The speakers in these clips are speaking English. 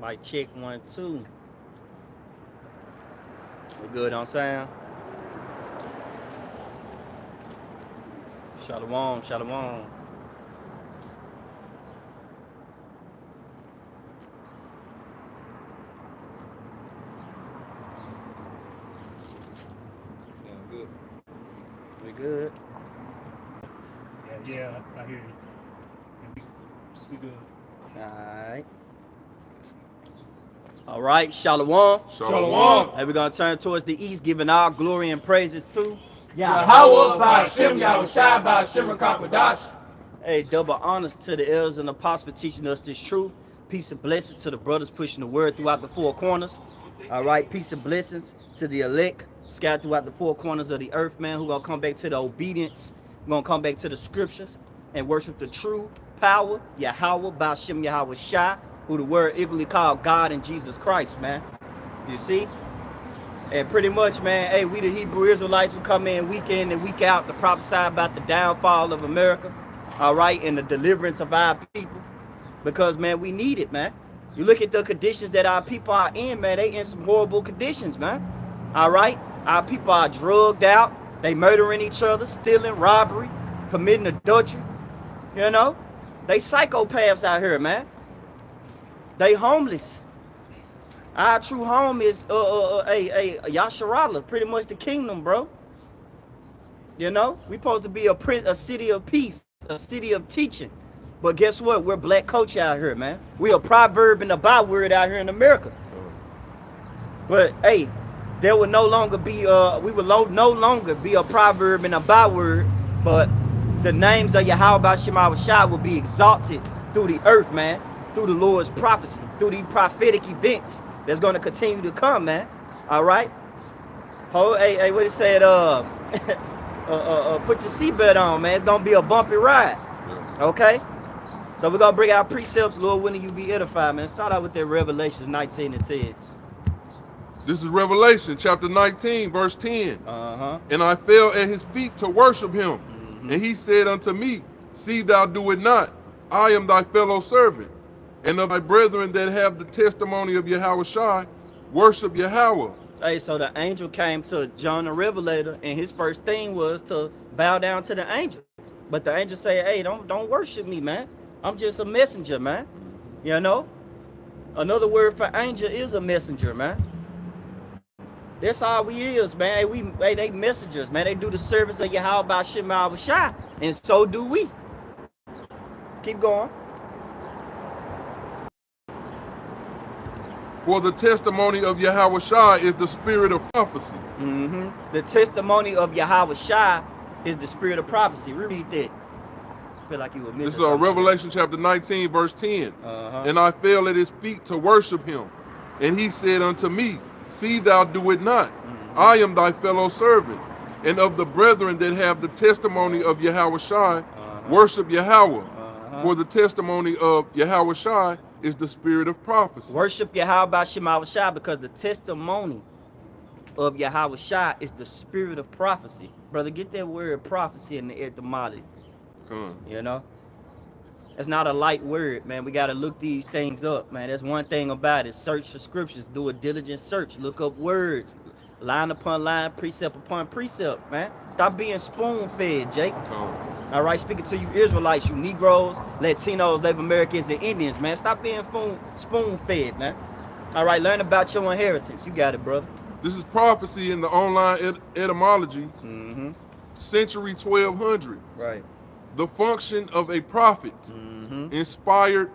Might check 1, 2. We good on sound? Shalom, shalom. Sound good. We good? Yeah, I hear you. We good. All right, shalom. Shalom. Hey, we're going to turn towards the east, giving all glory and praises to Yahweh, Ba'ashem, Yahushai, Ba'ashem, Rakapadash. Hey, double honors to the elders and apostles for teaching us this truth. Peace and blessings to the brothers pushing the word throughout the four corners. All right, peace and blessings to the elect scattered throughout the four corners of the earth, man, who going to come back to the obedience, going to come back to the scriptures and worship the true power, Yahweh, Ba'ashem, Yahushai, who the word equally called God and Jesus Christ, man. You see? And pretty much, man, hey, we the Hebrew Israelites, we come in and week out to prophesy about the downfall of America, all right, and the deliverance of our people. Because, man, we need it, man. You look at the conditions that our people are in, man, they in some horrible conditions, man. All right? Our people are drugged out. They murdering each other, stealing, robbery, committing adultery. You know? They psychopaths out here, man. They homeless. Our true home is Yasharala, pretty much the kingdom, bro. You know, we supposed to be a city of peace, a city of teaching. But guess what? We're black culture out here, man. We a proverb and a byword out here in America. But hey, there will no longer be we will no longer be a proverb and a byword, but the names of Yahweh Ba'ashem Yahushai will be exalted through the earth, man, through the Lord's prophecy, through these prophetic events that's going to continue to come, man. All right? Hey, what it said, put your seatbelt on, man. It's going to be a bumpy ride. Okay? So we're going to bring out precepts, Lord willing, you be edified, man. Start out with that Revelations 19 and 10. This is Revelation chapter 19, verse 10. And I fell at his feet to worship him. And he said unto me, see thou do it not. I am thy fellow servant, and of thy brethren that have the testimony of Yahushai, worship Yahweh. Hey, so the angel came to John the Revelator, and his first thing was to bow down to the angel. But the angel said, hey, don't worship me, man. I'm just a messenger, man. You know? Another word for angel is a messenger, man. That's all we is, man. Hey, they messengers, man. They do the service of Yahweh Ba'ashem Yahushai, and so do we. Keep going. For the testimony of Yahushai is the spirit of prophecy. The testimony of Yahushai is the spirit of prophecy. Read that. I feel like you were missing. This is Revelation chapter 19, verse 10. And I fell at his feet to worship him. And he said unto me, see thou do it not. I am thy fellow servant, and of the brethren that have the testimony of Yahushai, worship Yahweh. For the testimony of Yahushai is the spirit of prophecy. Worship Yahweh Ba'ashem Yahushai, because the testimony of Yahushai is the spirit of prophecy. Brother, get that word prophecy in the etymology. You know? It's not a light word, man. We got to look these things up, man. That's one thing about it. Search the scriptures. Do a diligent search. Look up words. Line upon line, precept upon precept, man. Stop being spoon-fed, Jake. All right, speaking to you Israelites, you Negroes, Latinos, Native Americans, and Indians, man. Stop being spoon-fed, man. All right, learn about your inheritance. You got it, brother. This is prophecy in the online etymology, century 1200. Right. The function of a prophet, inspired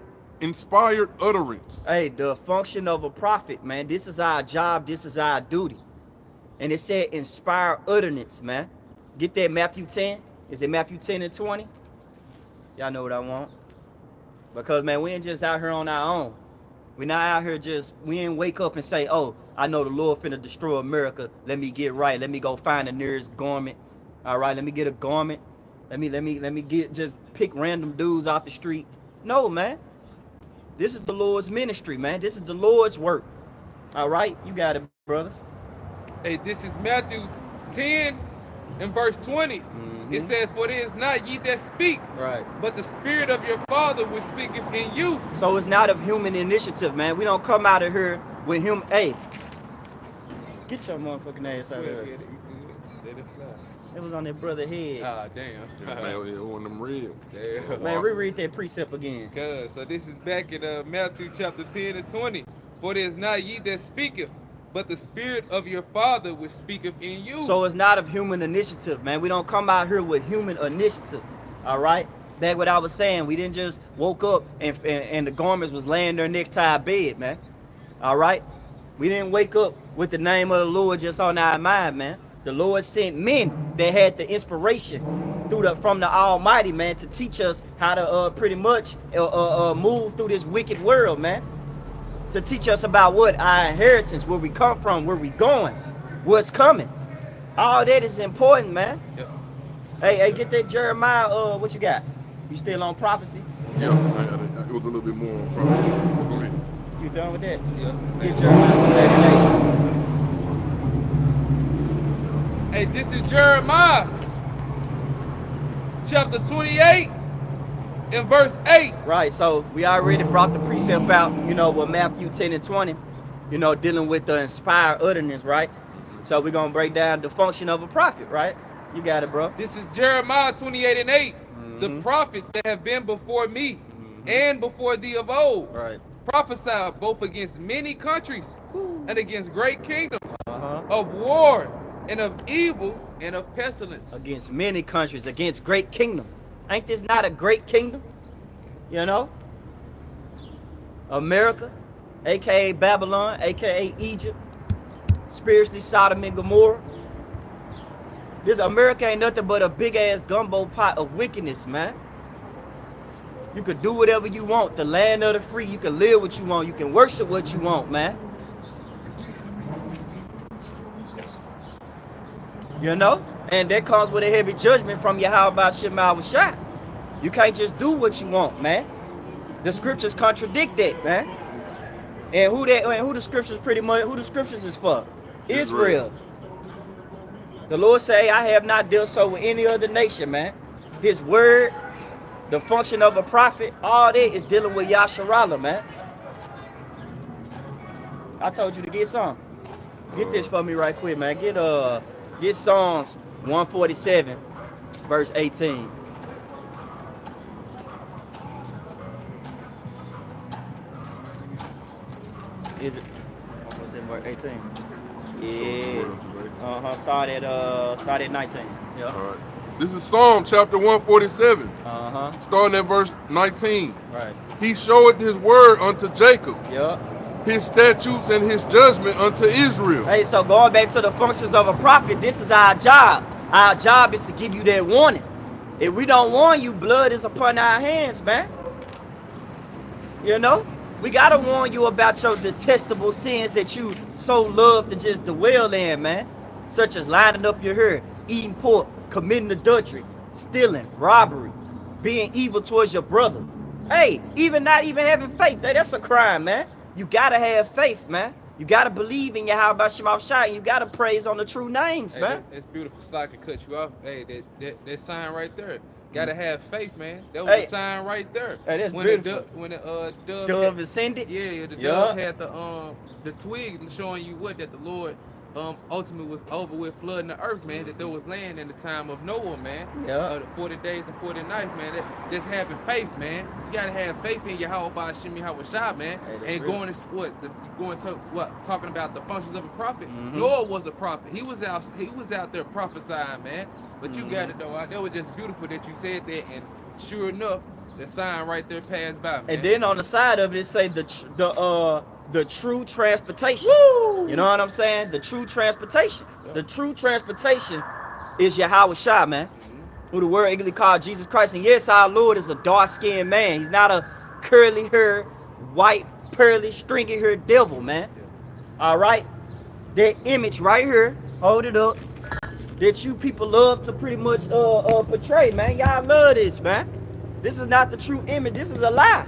utterance. Hey, the function of a prophet, man. This is our job. This is our duty. And it said inspired utterance, man. Get that Matthew 10. Is it Matthew 10 and 20? Y'all know what I want. Because, man, we ain't just out here on our own. We not out here just, we ain't wake up and say, oh, I know the Lord finna destroy America. Let me get right. Let me go find the nearest garment. All right, let me get a garment. Let me get, just pick random dudes off the street. No, man. This is the Lord's ministry, man. This is the Lord's work. All right, you got it, brothers. Hey, this is Matthew 10 in verse 20, it says, "For it is not ye that speak, Right. but the Spirit of your Father which speaketh in you." So it's not of human initiative, man. We don't come out of here with him. Hey, get your motherfucking ass out of here. Let it fly. It was on that brother head. Ah, damn. Man, it was them real. Damn. Man, reread that precept again. So this is back in Matthew chapter 10 and 20. "For it is not ye that speaketh, but the Spirit of your Father which speaketh in you." So it's not of human initiative, man. We don't come out here with human initiative. All right? Back what I was saying, we didn't just woke up and the garments was laying there next to our bed, man. All right? We didn't wake up with the name of the Lord just on our mind, man. The Lord sent men that had the inspiration from the Almighty, man, to teach us how to pretty much move through this wicked world, man. To teach us about what our inheritance, where we come from, where we going, what's coming. All that is important, man. Yep. Hey, get that Jeremiah. What you got? You still on prophecy? Yeah, it was a little bit more on prophecy. Go ahead. You done with that? Yeah. Get Jeremiah 2:38. Hey, this is Jeremiah chapter 28 and verse 8. Right, so we already brought the precept out, you know, with Matthew 10 and 20, you know, dealing with the inspired utterance, right? So we're going to break down the function of a prophet, right? You got it, bro. This is Jeremiah 28 and 8. "The prophets that have been before me and before thee of old Right. prophesied both against many countries and against great kingdoms, Uh-huh. of war and of evil and of pestilence." Against many countries, against great kingdom. Ain't this not a great kingdom? You know? America, a.k.a. Babylon, a.k.a. Egypt, spiritually Sodom and Gomorrah. This America ain't nothing but a big-ass gumbo pot of wickedness, man. You could do whatever you want. The land of the free. You can live what you want. You can worship what you want, man. You know? And that comes with a heavy judgment from Yahweh Shema Shai. You can't just do what you want, man. The scriptures contradict that, man. And who the scriptures is for? Israel. The Lord say, "I have not dealt so with any other nation," man. His word, the function of a prophet, all that is dealing with Yasharallah, man. I told you to get some. Get this for me right quick, man. Get Psalms 147, verse 18. Is it? What's in verse 18? Yeah. Start at 19. Yeah. All right. This is Psalm chapter 147, starting at verse 19. Right. "He showeth his word unto Jacob, Yeah. his statutes and his judgment unto Israel." Hey, so going back to the functions of a prophet, this is our job. Our job is to give you that warning. If we don't warn you, blood is upon our hands, man. You know? We gotta warn you about your detestable sins that you so love to just dwell in, man. Such as lining up your hair, eating pork, committing adultery, stealing, robbery, being evil towards your brother. Hey, not even having faith, hey, that's a crime, man. You gotta have faith, man. You gotta believe in Yahweh Shema Shai. You gotta praise on the true names, man. It's beautiful. So I could cut you off. Hey, that sign right there. Gotta have faith, man. That was a sign right there. Hey, that's when beautiful. When the dove ascended. Yeah, the dove had the twig showing you what that the Lord ultimately was over with flooding the earth, man. That there was land in the time of Noah, man. Yeah. 40 days and 40 nights, man. That just having faith, man. You gotta have faith in Yahweh Shai, man. Hey, and going to talking about the functions of a prophet. Noah was a prophet. He was out there prophesying, man. But you got it though. That was just beautiful that you said that, and sure enough, the sign right there passed by, man. And then on the side of it say the true transportation. Woo! You know what I'm saying? The true transportation. Yeah. The true transportation is Yahweh Shai, man. Who the word eagerly called Jesus Christ. And yes, our Lord is a dark-skinned man. He's not a curly-haired, white, pearly, stringy-haired devil, man. All right? That image right here, hold it up, that you people love to pretty much portray, man. Y'all love this, man. This is not the true image. This is a lie.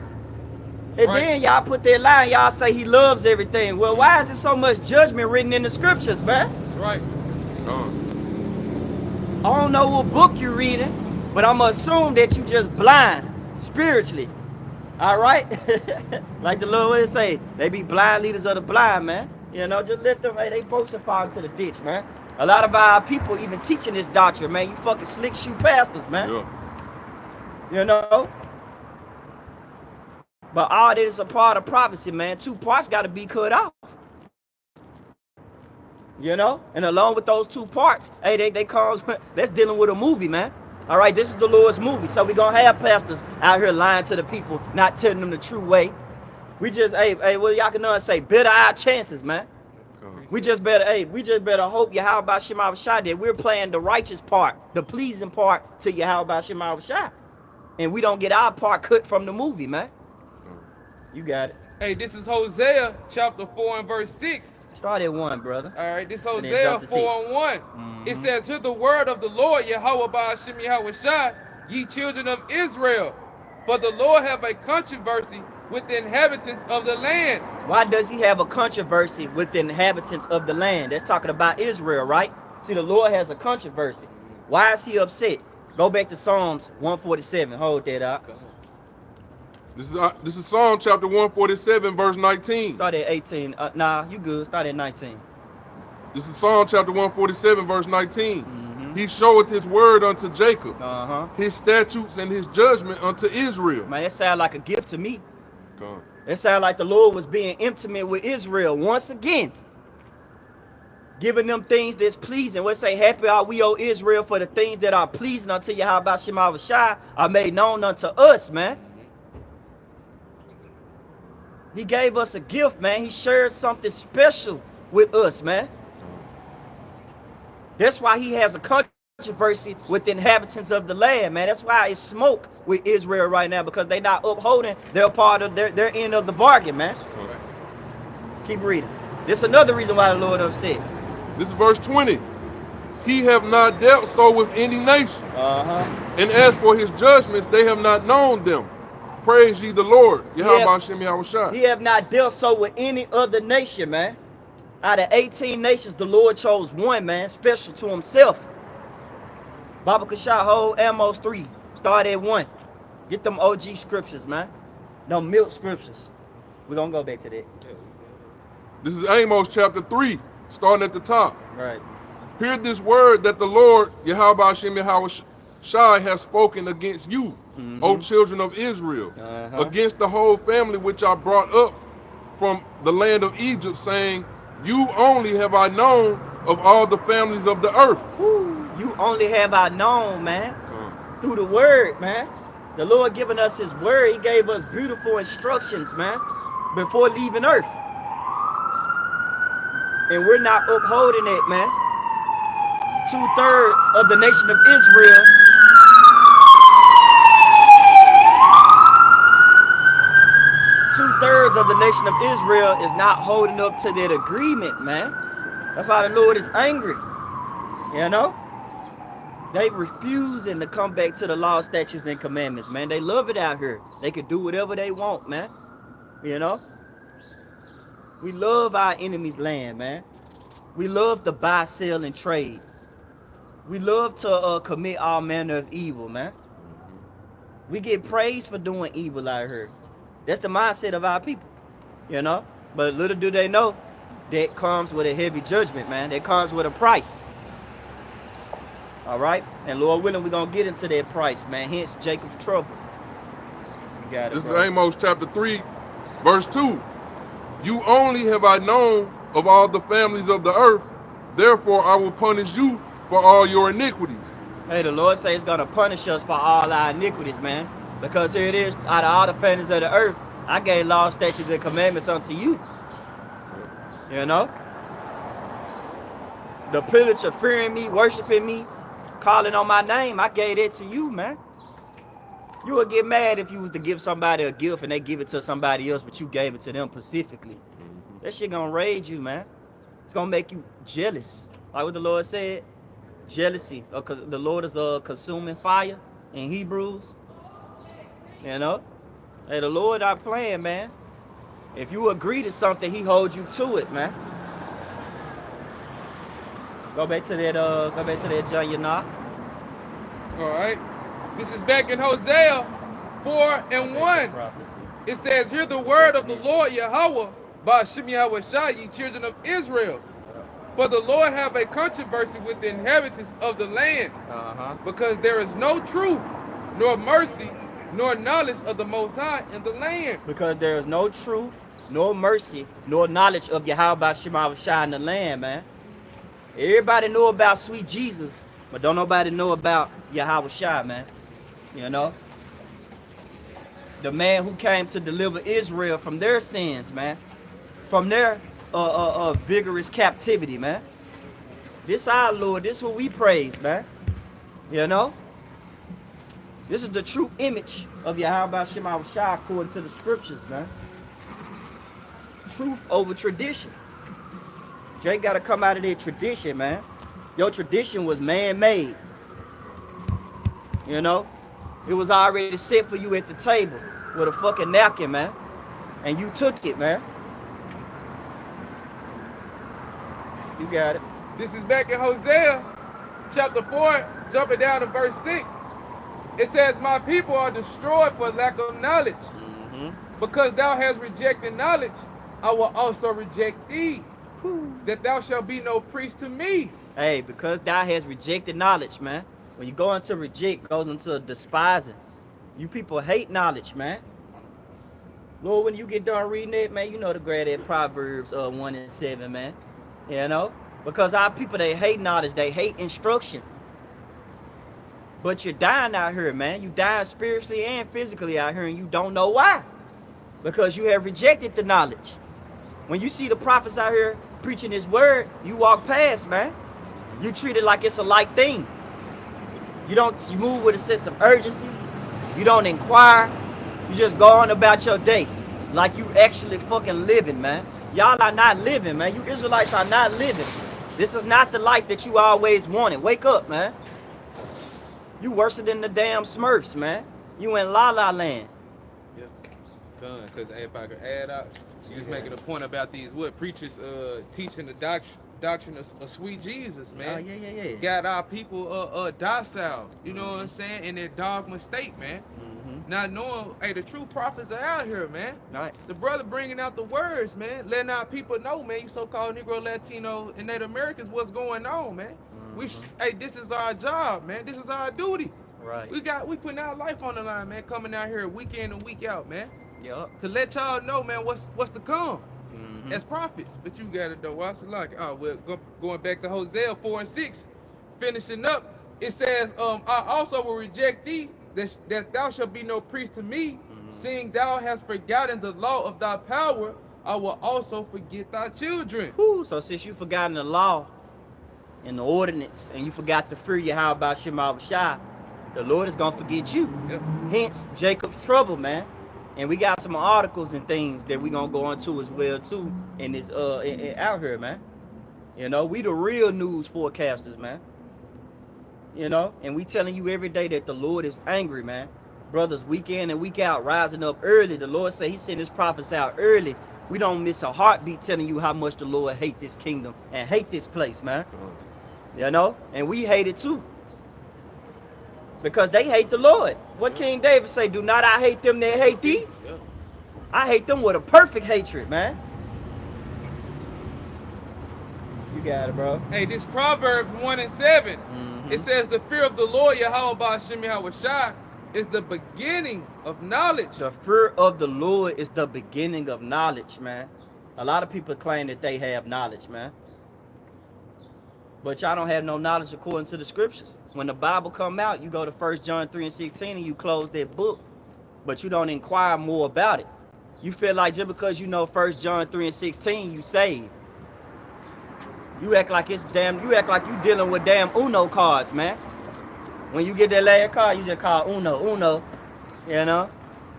And then y'all put that lie and y'all say he loves everything. Well, why is there so much judgment written in the scriptures, man? Right. I don't know what book you're reading, but I'm going to assume that you just blind spiritually. All right? Like the Lord would say, they be blind leaders of the blind, man. You know, just let them, hey, they both should fall into the ditch, man. A lot of our people even teaching this doctrine, man. You fucking slick shoe pastors, man. Yeah. You know? But all that is a part of prophecy, man. Two parts got to be cut off. You know? And along with those two parts, hey, they cause, that's dealing with a movie, man. All right, this is the Lord's movie. So we're going to have pastors out here lying to the people, not telling them the true way. We just, hey, well, y'all can know and say, better our chances, man. We just better hope Yahweh Shema Shai that we're playing the righteous part, the pleasing part to Yahweh Shema Shai. And we don't get our part cut from the movie, man. You got it. Hey, this is Hosea chapter 4 and verse 6. Start at 1, brother. All right, this Hosea 4 and 1. It says, hear the word of the Lord, Yahweh Ba'ashem Yahweh Shai, ye children of Israel. For the Lord have a controversy with the inhabitants of the land. Why does he have a controversy with the inhabitants of the land? That's talking about Israel, right? See, the Lord has a controversy. Why is he upset? Go back to Psalms 147. Hold that up. This is Psalm chapter 147, verse 19. Start at 18. Nah, you good. Start at 19. This is Psalm chapter 147, verse 19. He showeth his word unto Jacob, his statutes and his judgment unto Israel. Man, that sound like a gift to me. It sound like the Lord was being intimate with Israel once again. Giving them things that's pleasing. We'll say, happy are we, O Israel, for the things that are pleasing unto Yahweh Shema Shai are made known unto us, man. He gave us a gift, man. He shared something special with us, man. That's why he has a controversy with the inhabitants of the land, man. That's why it's smoke with Israel right now, because they're not upholding their part of their end of the bargain, man. Keep reading. This is another reason why the Lord upset. This is verse 20. He have not dealt so with any nation. And as for his judgments, they have not known them. Praise ye the Lord. He have not dealt so with any other nation, man. Out of 18 nations, the Lord chose one, man, special to himself. Baba Kashah, hold Amos 3. Start at 1. Get them OG scriptures, man. Them milk scriptures. We're going to go back to that. This is Amos chapter 3, starting at the top. Right. Hear this word that the Lord, Yahweh Shem Yahweh Shai, has spoken against you, O children of Israel, against the whole family which I brought up from the land of Egypt, saying, you only have I known of all the families of the earth. You only have I known, man, through the word, man. The Lord giving us his word. He gave us beautiful instructions, man, before leaving earth. And we're not upholding it, man. 2/3 of the nation of Israel of the nation of Israel is not holding up to that agreement, man. That's why the Lord is angry. You know? They refusing to come back to the law, statutes, and commandments, man. They love it out here. They can do whatever they want, man. You know? We love our enemy's land, man. We love to buy, sell, and trade. We love to commit all manner of evil, man. We get praised for doing evil out here. That's the mindset of our people, you know? But little do they know, that comes with a heavy judgment, man. That comes with a price. All right? And Lord willing, we're going to get into that price, man. Hence, Jacob's trouble. You got it, This bro. is Amos chapter 3, verse 2. You only have I known of all the families of the earth. Therefore, I will punish you for all your iniquities. Hey, the Lord says he's going to punish us for all our iniquities, man. Because here it is, out of all the families of the earth, I gave law, statutes, and commandments unto you. You know? The privilege of fearing me, worshiping me, calling on my name, I gave that to you, man. You would get mad if you was to give somebody a gift and they give it to somebody else, but you gave it to them specifically. That shit gonna rage you, man. It's gonna make you jealous. Like what the Lord said, jealousy. Because the Lord is a consuming fire in Hebrews. You know? Hey, the Lord not playing, man. If you agree to something, he holds you to it, man. Go back to that John Yanah. All right. This is back in Hosea 4 and 1. Prophecy. It says, hear the word of the Lord Yahweh, Ba'ashem Yahushua, ye children of Israel. For the Lord have a controversy with the inhabitants of the land, because there is no truth, nor mercy, nor knowledge of the Most High in the land. Because there is no truth, nor mercy, nor knowledge of Yahweh Shema Shai in the land, man. Everybody know about sweet Jesus, but don't nobody know about Yahweh Shai, man. You know? The man who came to deliver Israel from their sins, man. From their vigorous captivity, man. This our Lord, this who we praise, man. You know? This is the true image of Yahweh Shema Shai according to the scriptures, man. Truth over tradition. Jake got to come out of their tradition, man. Your tradition was man-made. You know? It was already set for you at the table with a fucking napkin, man. And you took it, man. You got it. This is back in Hosea chapter 4, jumping down to verse 6. It says, my people are destroyed for lack of knowledge. Because thou hast rejected knowledge, I will also reject thee, that thou shalt be no priest to me. Hey, because thou hast rejected knowledge, man. When you go into reject, goes into despising. You people hate knowledge, man. Lord, when you get done reading it, man, you know to grab that Proverbs 1 and 7, man. You know? Because our people, they hate knowledge. They hate instruction. But you're dying out here, man. You dying spiritually and physically out here, and you don't know why. Because you have rejected the knowledge. When you see the prophets out here preaching his word, you walk past, man. You treat it like it's a light thing. You move with a sense of urgency. You don't inquire. You just go on about your day like you actually fucking living, man. Y'all are not living, man. You Israelites are not living. This is not the life that you always wanted. Wake up, man. You worse than the damn Smurfs, man. You in La La Land. Yeah, done. Because if I could add up, you was making a point about these preachers teaching the doctrine of sweet Jesus, man. Oh, yeah. Got our people docile, you know what I'm saying, in their dogma state, man. Not knowing, hey, the true prophets are out here, man. Right. The brother bringing out the words, man, letting our people know, man, you so-called Negro, Latino, and Native Americans, what's going on, man. Hey, this is our job, man. This is our duty. Right. We putting our life on the line, man, coming out here week in and week out, man. Yup. To let y'all know, man, what's to come as prophets. But you got it though. What's it like? Oh, well, going back to Hosea 4 and 6, finishing up, it says, I also will reject thee, that thou shalt be no priest to me, seeing thou hast forgotten the law of thy power, I will also forget thy children. Whew, so since you forgotten the law and the ordinance, and you forgot to fear Yahweh Shema Shai, the Lord is gonna forget you. Yep. Hence Jacob's trouble, man. And we got some articles and things that we gonna go into as well too in this out here, man. You know, we the real news forecasters, man. You know, and we telling you every day that the Lord is angry, man. Brothers, week in and week out, rising up early. The Lord said he sent his prophets out early. We don't miss a heartbeat telling you how much the Lord hate this kingdom and hate this place, man. You know, and we hate it too. Because they hate the Lord. What King David say? Do not I hate them that hate thee? Yep. I hate them with a perfect hatred, man. You got it, bro. Hey, this Proverbs 1 and 7, it says, the fear of the Lord, Yahweh Ba'ashem Yahushua, is the beginning of knowledge. The fear of the Lord is the beginning of knowledge, man. A lot of people claim that they have knowledge, man. But y'all don't have no knowledge according to the scriptures. When the Bible come out, you go to 1 John 3 and 16 and you close that book. But you don't inquire more about it. You feel like just because you know 1 John 3 and 16, you saved. You act like it's you act like you dealing with damn Uno cards, man. When you get that last card, you just call Uno, you know?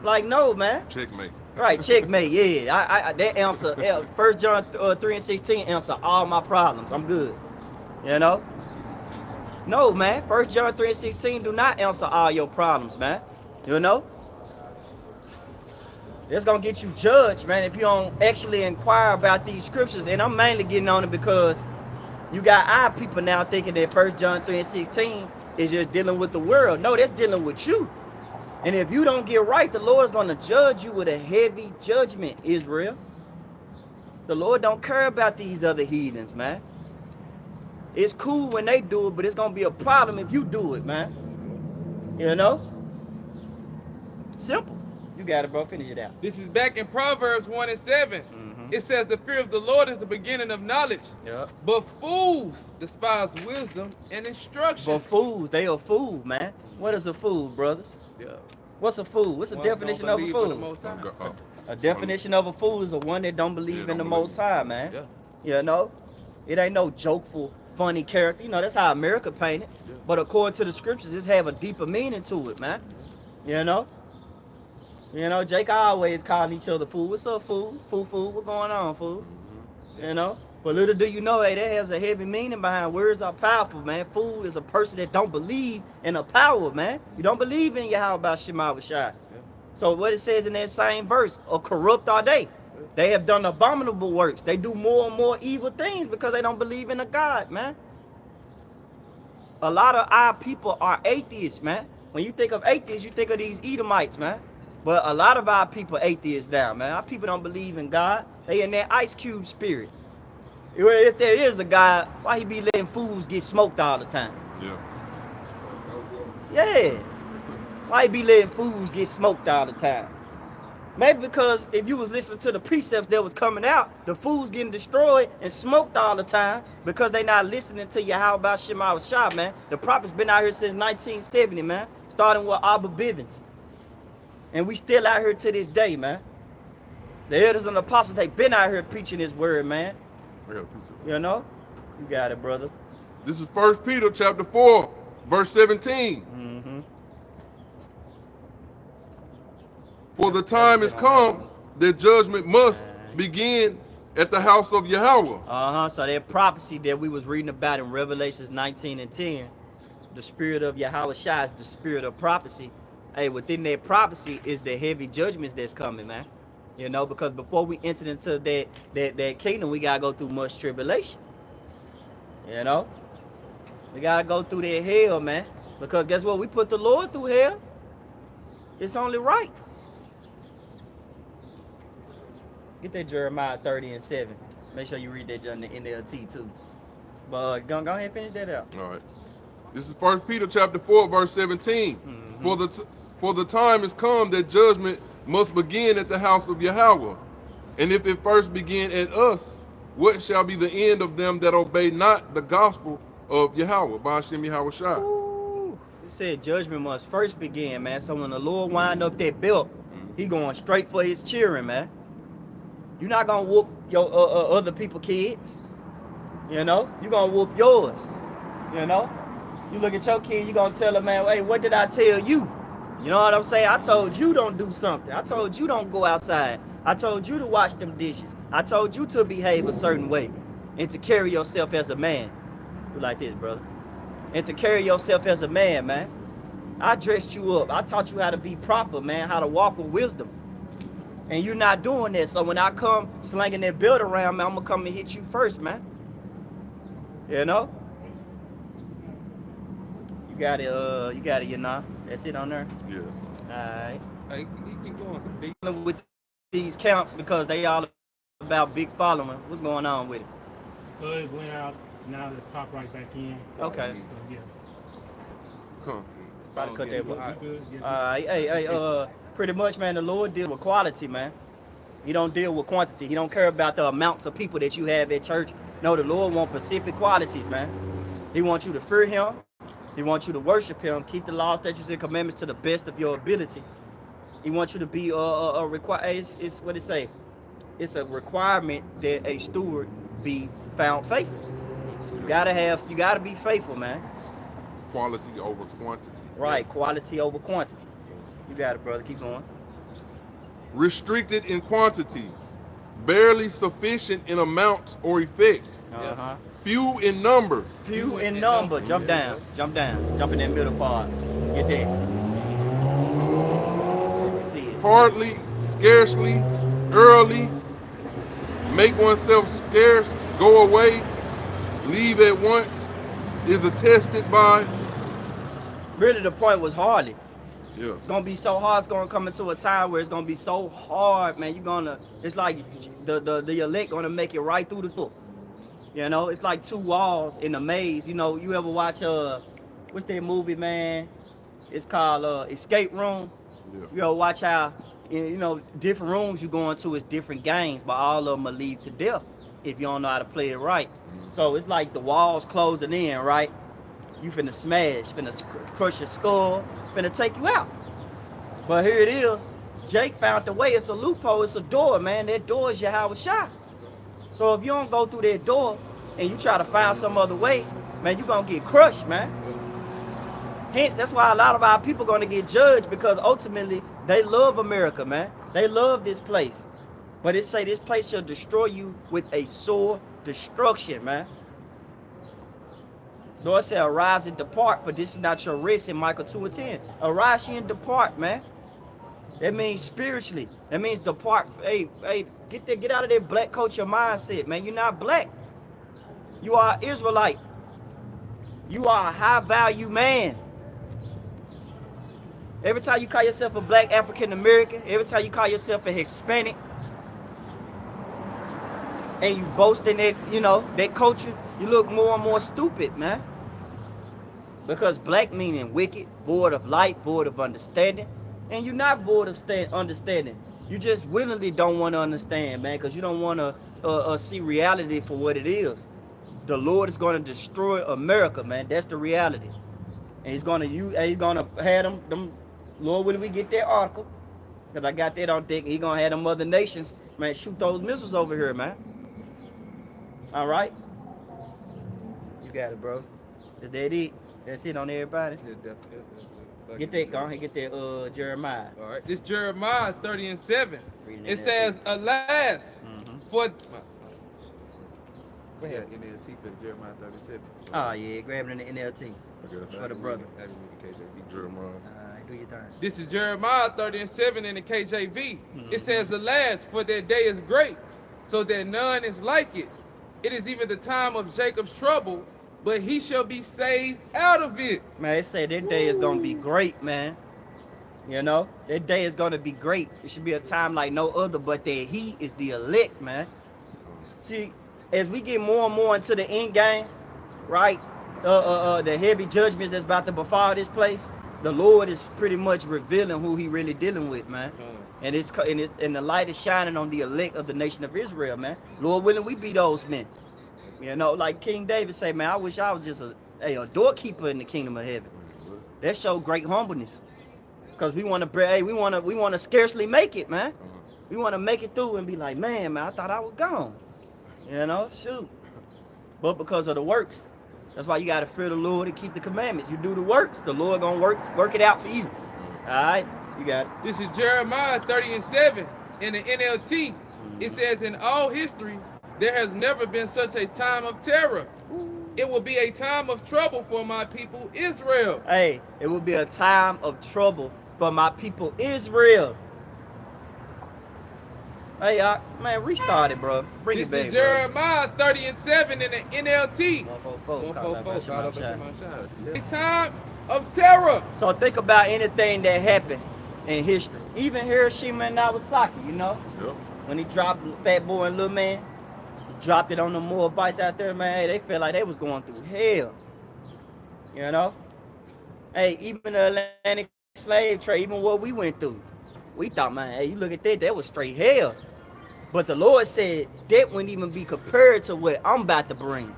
Like, no, man. Checkmate. Right, checkmate, yeah. That answer, 1 John 3 and 16 answer all my problems. I'm good. You know? No, man. 1 John 3 and 16 do not answer all your problems, man. You know? It's going to get you judged, man, if you don't actually inquire about these scriptures. And I'm mainly getting on it because you got our people now thinking that 1 John 3 and 16 is just dealing with the world. No, that's dealing with you. And if you don't get right, the Lord's going to judge you with a heavy judgment, Israel. The Lord don't care about these other heathens, man. It's cool when they do it, but it's going to be a problem if you do it, man. You know? Simple. You got it, bro. Finish it out. This is back in Proverbs 1 and 7. It says, the fear of the Lord is the beginning of knowledge. Yep. But fools despise wisdom and instruction. But fools, they a fool, man. What is a fool, brothers? Yeah. What's a fool? What's the definition of a fool? A definition of a fool is a one that don't believe in the Most High, man. Yeah. You know? It ain't no jokeful, funny character. You know, that's how America painted. Yeah. But according to the scriptures, it's have a deeper meaning to it, man. You know? You know, Jake always calling each other fool. What's up, fool? Fool, what going on, fool? You know? But little do you know, hey, that has a heavy meaning behind. Words are powerful, man. Fool is a person that don't believe in the power, man. You don't believe in Yahweh Shema Shai. Yeah. So what it says in that same verse, or corrupt are they. They have done abominable works. They do more and more evil things because they don't believe in a God, man. A lot of our people are atheists, man. When you think of atheists, you think of these Edomites, man. But a lot of our people atheists now, man. Our people don't believe in God. They in that Ice Cube spirit. If there is a God, why he be letting fools get smoked all the time? Yeah. Yeah. Why he be letting fools get smoked all the time? Maybe because if you was listening to the precepts that was coming out, the fools getting destroyed and smoked all the time because they not listening to Yahweh Shema Shai, man. The prophet's been out here since 1970, man. Starting with Abba Bivens. And we still out here to this day, man. The elders and the apostles, they been out here preaching this word, man. I got a piece of it. You know? You got it, brother. This is 1 Peter chapter 4, verse 17. For the time is come that judgment must begin at the house of Yahweh. So that prophecy that we was reading about in Revelations 19 and 10, the spirit of Yahweh Shai is the spirit of prophecy. Hey, within that prophecy is the heavy judgments that's coming, man. You know, because before we enter into that kingdom, we gotta go through much tribulation. You know? We gotta go through that hell, man. Because guess what? We put the Lord through hell. It's only right. Get that Jeremiah 30 and 7. Make sure you read that in the NLT too. But go ahead and finish that out. All right. This is 1 Peter chapter 4, verse 17. For the time is come that judgment must begin at the house of Yahweh. And if it first begin at us, what shall be the end of them that obey not the gospel of Yahweh? By Hashem Yahweh Shai. It said judgment must first begin, man. So when the Lord wind up that belt, he going straight for his children, man. You're not going to whoop your other people kids. You know? You're going to whoop yours. You know? You look at your kid, you're going to tell them, man, hey, what did I tell you? You know what I'm saying? I told you don't do something. I told you don't go outside. I told you to wash them dishes. I told you to behave a certain way and to carry yourself as a man. Do like this, brother. And to carry yourself as a man, man. I dressed you up. I taught you how to be proper, man, how to walk with wisdom. And you're not doing that. So when I come slinging that belt around, man, I'm going to come and hit you first, man. You know? You got it, you know. That's it on there? Yes. Alright. Hey, you keep going. Dealing with these camps because they all about big following. What's going on with it? It went out, now it's popped right back in. Okay. So, yeah. Come. Probably cut that one. We good, yeah. Alright, hey, pretty much, man, the Lord deals with quality, man. He don't deal with quantity. He don't care about the amounts of people that you have at church. No, the Lord wants specific qualities, man. He wants you to fear him. He wants you to worship him, keep the laws, statutes, and commandments to the best of your ability. He wants you to be it's what it say. It's a requirement that a steward be found faithful. You gotta be faithful, man. Quality over quantity. Right, quality over quantity. You got it, brother. Keep going. Restricted in quantity, barely sufficient in amount or effect. Few in number. Few in number. Jump down. Jump down. Jump in that middle part. Get there. See it. Hardly, scarcely, early, make oneself scarce, go away, leave at once, is attested by, Really, the point was hardly. Yeah. It's gonna be so hard. It's gonna come into a time where it's gonna be so hard, man. It's like the elect gonna make it right through the door. You know, it's like two walls in a maze. You know, you ever watch what's that movie, man? It's called Escape Room. Yeah. You ever watch how, you know, different rooms you go into is different games, but all of them will lead to death if you don't know how to play it right. So it's like the walls closing in, right? You finna smash, finna crush your skull, finna take you out. But here it is. Jake found the way. It's a loophole. It's a door, man. That door is your Howard shot. So if you don't go through that door and you try to find some other way, man, you're gonna get crushed, man. Hence, that's why a lot of our people gonna get judged, because ultimately they love America, man. They love this place. But it say this place shall destroy you with a sore destruction, man. Lord said, arise and depart, for this is not your rest in Micah 2:10. Arise ye and depart, man. That means spiritually. That means depart. Hey, get out of that black culture mindset, man. You're not black. You are Israelite. You are a high value man. Every time you call yourself a black African American, every time you call yourself a Hispanic, and you boast in that, you know, that culture, you look more and more stupid, man. Because black meaning wicked, void of light, void of understanding. And you're not void of understanding. You just willingly don't want to understand, man, because you don't want to see reality for what it is. The Lord is going to destroy America, man. That's the reality. And he's going to have them, Lord willing, we get that article, because I got that on deck. He's going to have them other nations, man, shoot those missiles over here, man. All right? You got it, bro. Is that it? That's it on everybody? Get that, go ahead, get that Jeremiah. All right, this Jeremiah 30:7. It says, alas, for... Go ahead. NLT for Jeremiah 37. Oh, yeah, grab it in the NLT. For the brother. Jeremiah. Do your thing. This is Jeremiah 30:7 in the KJV. It says, alas, for that day is great, so that none is like it. It is even the time of Jacob's trouble, but he shall be saved out of it. Man, they say that day is going to be great, man. You know, that day is going to be great. It should be a time like no other, but that he is the elect, man. See, as we get more and more into the end game, right, the heavy judgments that's about to befall this place, the Lord is pretty much revealing who he really dealing with, man. And the light is shining on the elect of the nation of Israel, man. Lord willing, we be those men. You know, like King David say, man, I wish I was just a doorkeeper in the kingdom of heaven. That show great humbleness, because we want to scarcely make it, man. We want to make it through and be like, man, I thought I was gone. You know, shoot. But because of the works, that's why you got to fear the Lord and keep the commandments. You do the works, the Lord gonna work it out for you. All right, you got it. This is Jeremiah 30:7 in the NLT. It says, in all history, there has never been such a time of terror. It will be a time of trouble for my people Israel. Hey, it will be a time of trouble for my people Israel. Hey, man, restart it, bro. Bring it back, This is Jeremiah 30:7 in the NLT. 144. A time of terror. So think about anything that happened in history. Even Hiroshima and Nagasaki, you know? Yep. When he dropped Fat Boy and Little Man, he dropped it on the Moabites out there, man. Hey, they felt like they was going through hell. You know? Hey, even the Atlantic slave trade, even what we went through, we thought, man, hey, you look at that was straight hell. But the Lord said that wouldn't even be compared to what I'm about to bring.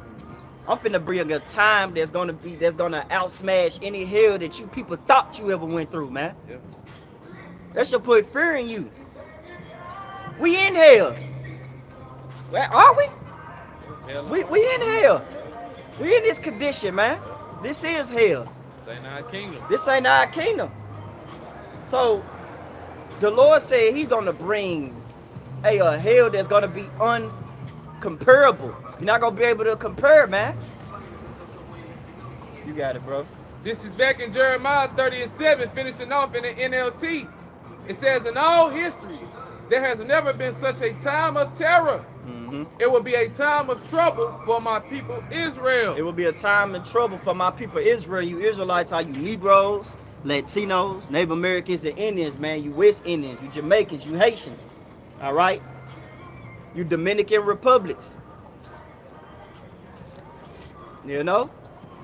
I'm finna bring a time that's gonna outsmash any hell that you people thought you ever went through, man. Yep. That should put fear in you. We in hell. Where are we? We in hell. We in this condition, man. This is hell. This ain't our kingdom. This ain't our kingdom. So the Lord said he's gonna bring a hell that's gonna be uncomparable. You're not gonna be able to compare, man. You got it, bro. This is back in Jeremiah 30:7, finishing off in the NLT. It says, in all history, there has never been such a time of terror. It will be a time of trouble for my people Israel. It will be a time of trouble for my people Israel. You Israelites are you Negroes, Latinos, Native Americans, and Indians, man. You West Indians, you Jamaicans, you Haitians. All right? You Dominican Republics. You know?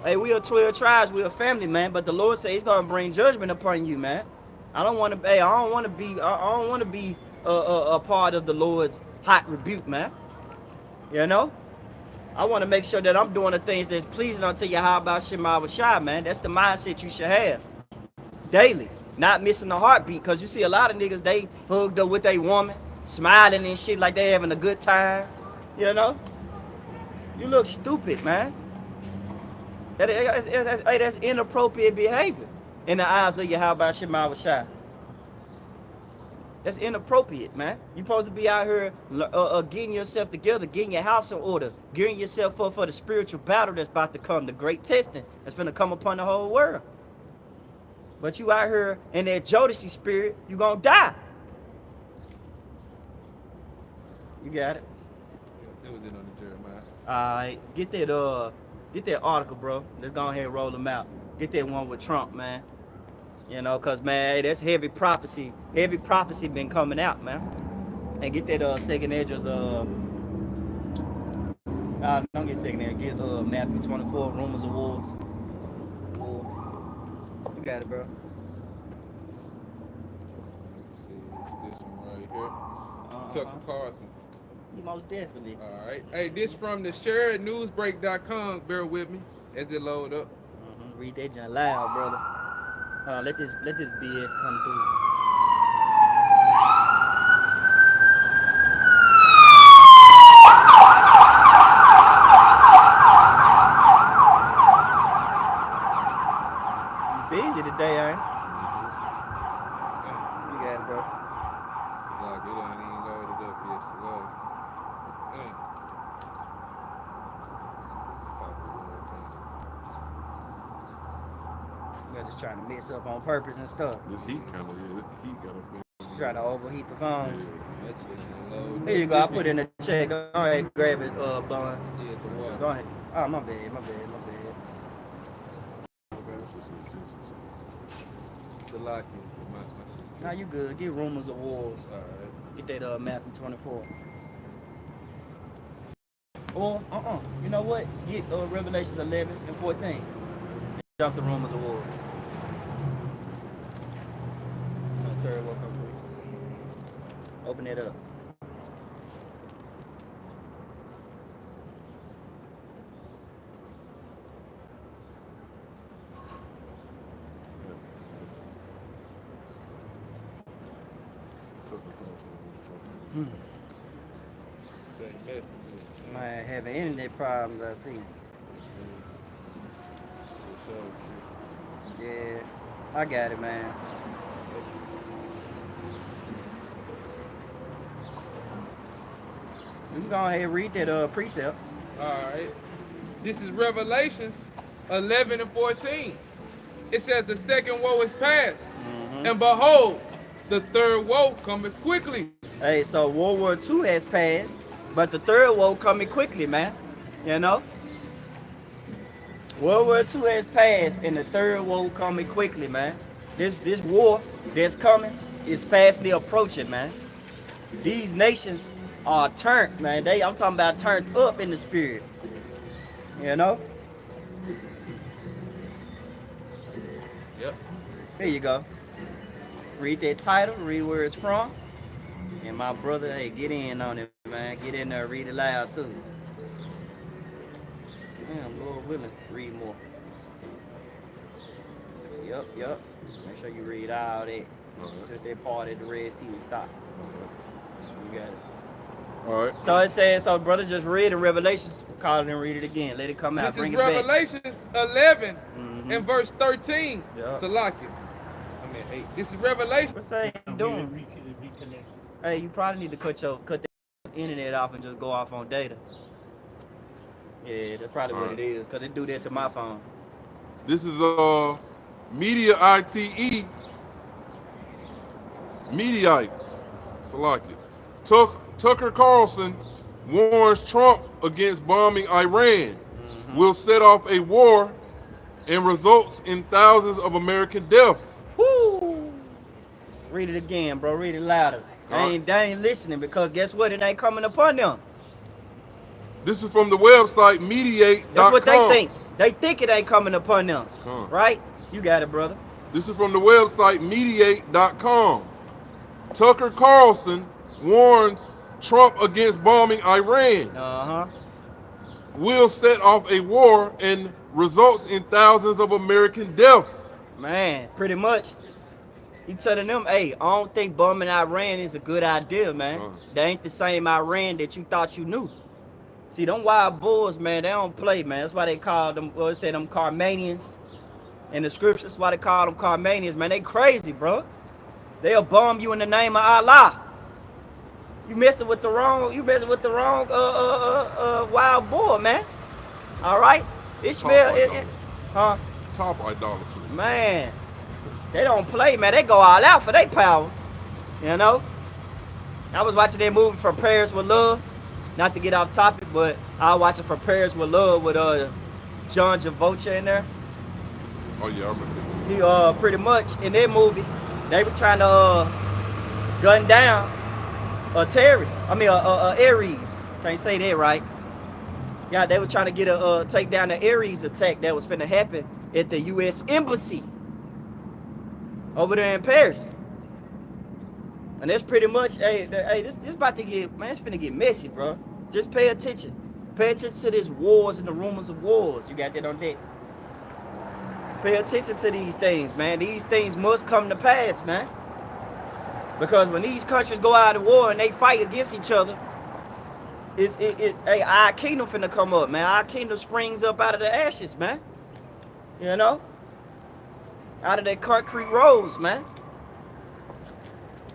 Hey, we are 12 tribes, we are family, man. But the Lord says He's gonna bring judgment upon you, man. I don't want to. Hey, I don't want to be. I don't want to be a part of the Lord's hot rebuke, man. You know, I want to make sure that I'm doing the things that's pleasing unto you. How about Shema Washai, man? That's the mindset you should have daily, not missing a heartbeat. Cause you see a lot of niggas, they hugged up with their woman, smiling and shit like they having a good time. You know, you look stupid, man. That's inappropriate behavior in the eyes of Yahweh Shema Washai. That's inappropriate, man. You're supposed to be out here getting yourself together, getting your house in order, gearing yourself up for the spiritual battle that's about to come, the great testing that's going to come upon the whole world. But you out here in that Jodeci spirit, you're going to die. You got it. That was it on the Jeremiah. All right, get that article, bro. Let's go ahead and roll them out. Get that one with Trump, man. You know, cause man, hey, that's heavy prophecy. Heavy prophecy been coming out, man. And get that second address. Don't get second address. Get Matthew 24, Rumors of Wars. You got it, bro. This one right here. Tucker Carlson. You most definitely. All right. Hey, this from the sharednewsbreak.com. Bear with me as it load up. Read that junk loud, brother. Let this BS come through. You busy today, ain't you? You got it, bro. Like, it ain't even loaded up yet. They're just trying to mess up on purpose and stuff. This heat kind of, yeah, this heat got a Trying to overheat the phone. That shit ain't loaded. Here you go. I put it in the check. Go ahead, grab it, Bun. Yeah, the water. Go ahead. Oh, my bad. Salaki. Nah, you good. Get Rumors of Wars. All right. Get that Matthew 24. Or, you know what? Get Revelations 11 and 14. Jump the Rumors of Wars. Third one, come quick. Open it up. Same message. Man, having internet problems, I see. Yeah, I got it, man. You can go ahead and read that precept. All right. This is Revelations 11 and 14. It says the second woe is past, and behold, the third woe cometh quickly. Hey, so World War II has passed, but the third woe coming quickly, man. You know? World War II has passed, and the third woe coming quickly, man. This war that's coming is fastly approaching, man. These nations are turned, man. I'm talking about turned up in the spirit. You know? Yep. Here you go. Read that title, read where it's from. And my brother, hey, get in on it, man. Get in there, read it loud, too. Damn, Lord willing, read more. Yup. Make sure you read all that. Just that part at the Red Sea and stop. You got it. All right. So it says, so brother just read in Revelations, call it and read it again. Let it come out, This bring is it back. Revelations 11 and verse 13. Yep. Salaki. I mean, hey, this is Revelation. What's that you doing? Reconnect. Hey, you probably need to cut the internet off and just go off on data. Yeah, that's probably what it is, because it do that to my phone. This is Media ITE. Mediaite. Salaki. Tucker Carlson warns Trump against bombing Iran, will set off a war and results in thousands of American deaths. Woo! Read it again, bro. Read it louder. They ain't listening because guess what? It ain't coming upon them. This is from the website mediate.com. That's what they think. They think it ain't coming upon them. Right? You got it, brother. This is from the website mediate.com. Tucker Carlson warns Trump against bombing Iran. Will set off a war and results in thousands of American deaths. Man, pretty much. He telling them, hey, I don't think bombing Iran is a good idea, man. They ain't the same Iran that you thought you knew. See, them wild bulls, man, they don't play, man. That's why they call them, well, they say them Carmanians. In the scriptures, that's why they call them Carmanians, man. They crazy, bro. They'll bomb you in the name of Allah. You messing with the wrong, wild bull, man. All right? Ishmael, Top idolatry. Man, they don't play, man. They go all out for their power. You know? I was watching that movie From Prayers with Love. Not to get off topic, but I was watching From Prayers with Love with John Travolta in there. Oh yeah, I remember. He pretty much in that movie, they were trying to gun down a terrorist. I mean Aries. Can't say that right. Yeah, they was trying to get take down the Aries attack that was finna happen at the U.S. Embassy over there in Paris. And that's pretty much, this about to get, man, it's finna get messy, bro. Just pay attention. Pay attention to these wars and the rumors of wars. You got that on deck. Pay attention to these things, man. These things must come to pass, man. Because when these countries go out of war and they fight against each other, our kingdom finna come up, man. Our kingdom springs up out of the ashes, man. You know? Out of that concrete rose, man.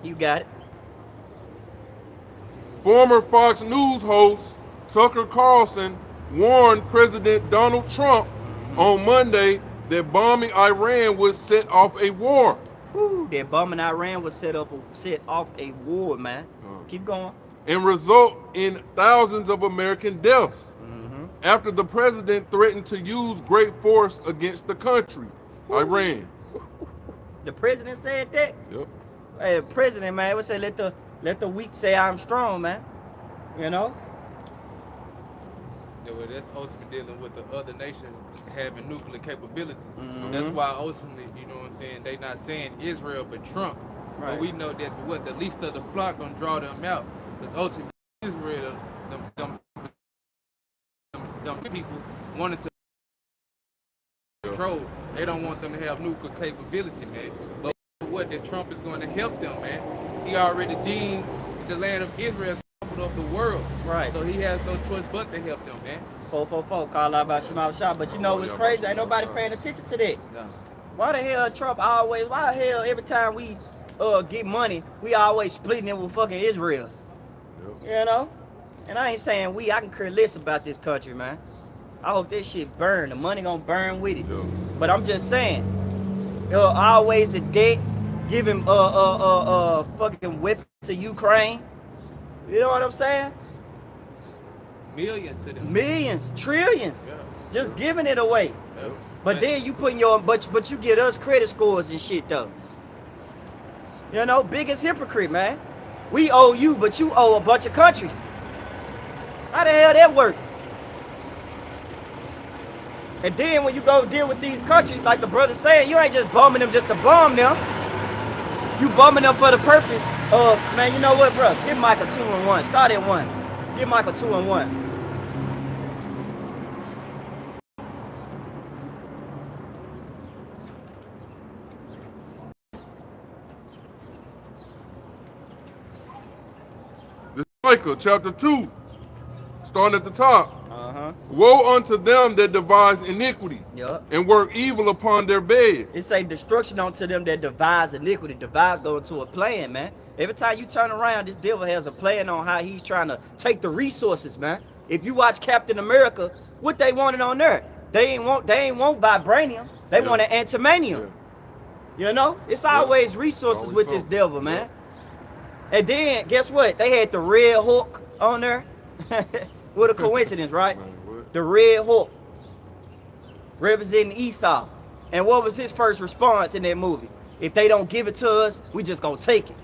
You got it. Former Fox News host Tucker Carlson warned President Donald Trump on Monday that bombing Iran would set off a war. Whew, that bombing Iran would set off a war, man. Keep going. And result in thousands of American deaths after the president threatened to use great force against the country, Iran. The president said that? Yep. Hey, the president, man, would say, let the weak say I'm strong, man. You know? Yeah, well, that's ultimately dealing with the other nations having nuclear capability. That's why ultimately, you know what I'm saying, they not saying Israel but Trump. Right. But we know that the least of the flock gonna draw them out. Because ultimately Israel, them people wanted to control. They don't want them to have nuclear capability, man. But what that Trump is going to help them, man. He already deemed the land of Israel capital of the world. Right. So he has no choice but to help them, man. 444, call out about Shema Shah. But you know what's crazy? Ain't nobody paying attention to that. No. Why the hell Trump why the hell every time we get money, we always splitting it with fucking Israel? You know? And I ain't saying I can care less about this country, man. I hope this shit burn. The money gonna burn with it. But I'm just saying, always a debt, giving fucking weapons to Ukraine. You know what I'm saying? Millions to them. Millions, trillions. Just giving it away. But then you putting but you get us credit scores and shit though. You know, biggest hypocrite, man. We owe you, but you owe a bunch of countries. How the hell that work? And then when you go deal with these countries, like the brother saying, you ain't just bombing them just to bomb them. You bombing them for the purpose of, man, you know what, bro? Give Michael 2 and 1. Start at 1. Give Michael 2 and 1. This is Micah chapter 2, starting at the top. Woe unto them that devise iniquity and work evil upon their beds. It say destruction unto them that devise iniquity. Devise go into a plan, man. Every time you turn around, this devil has a plan on how he's trying to take the resources, man. If you watch Captain America, what they wanted on there? They ain't want vibranium. They wanted antimonium. You know? It's always resources with this devil, man. And then, guess what? They had the Red Hulk on there. What a coincidence, right? Man, what? The red hawk representing Esau. And what was his first response in that movie? If they don't give it to us, we just gonna take it.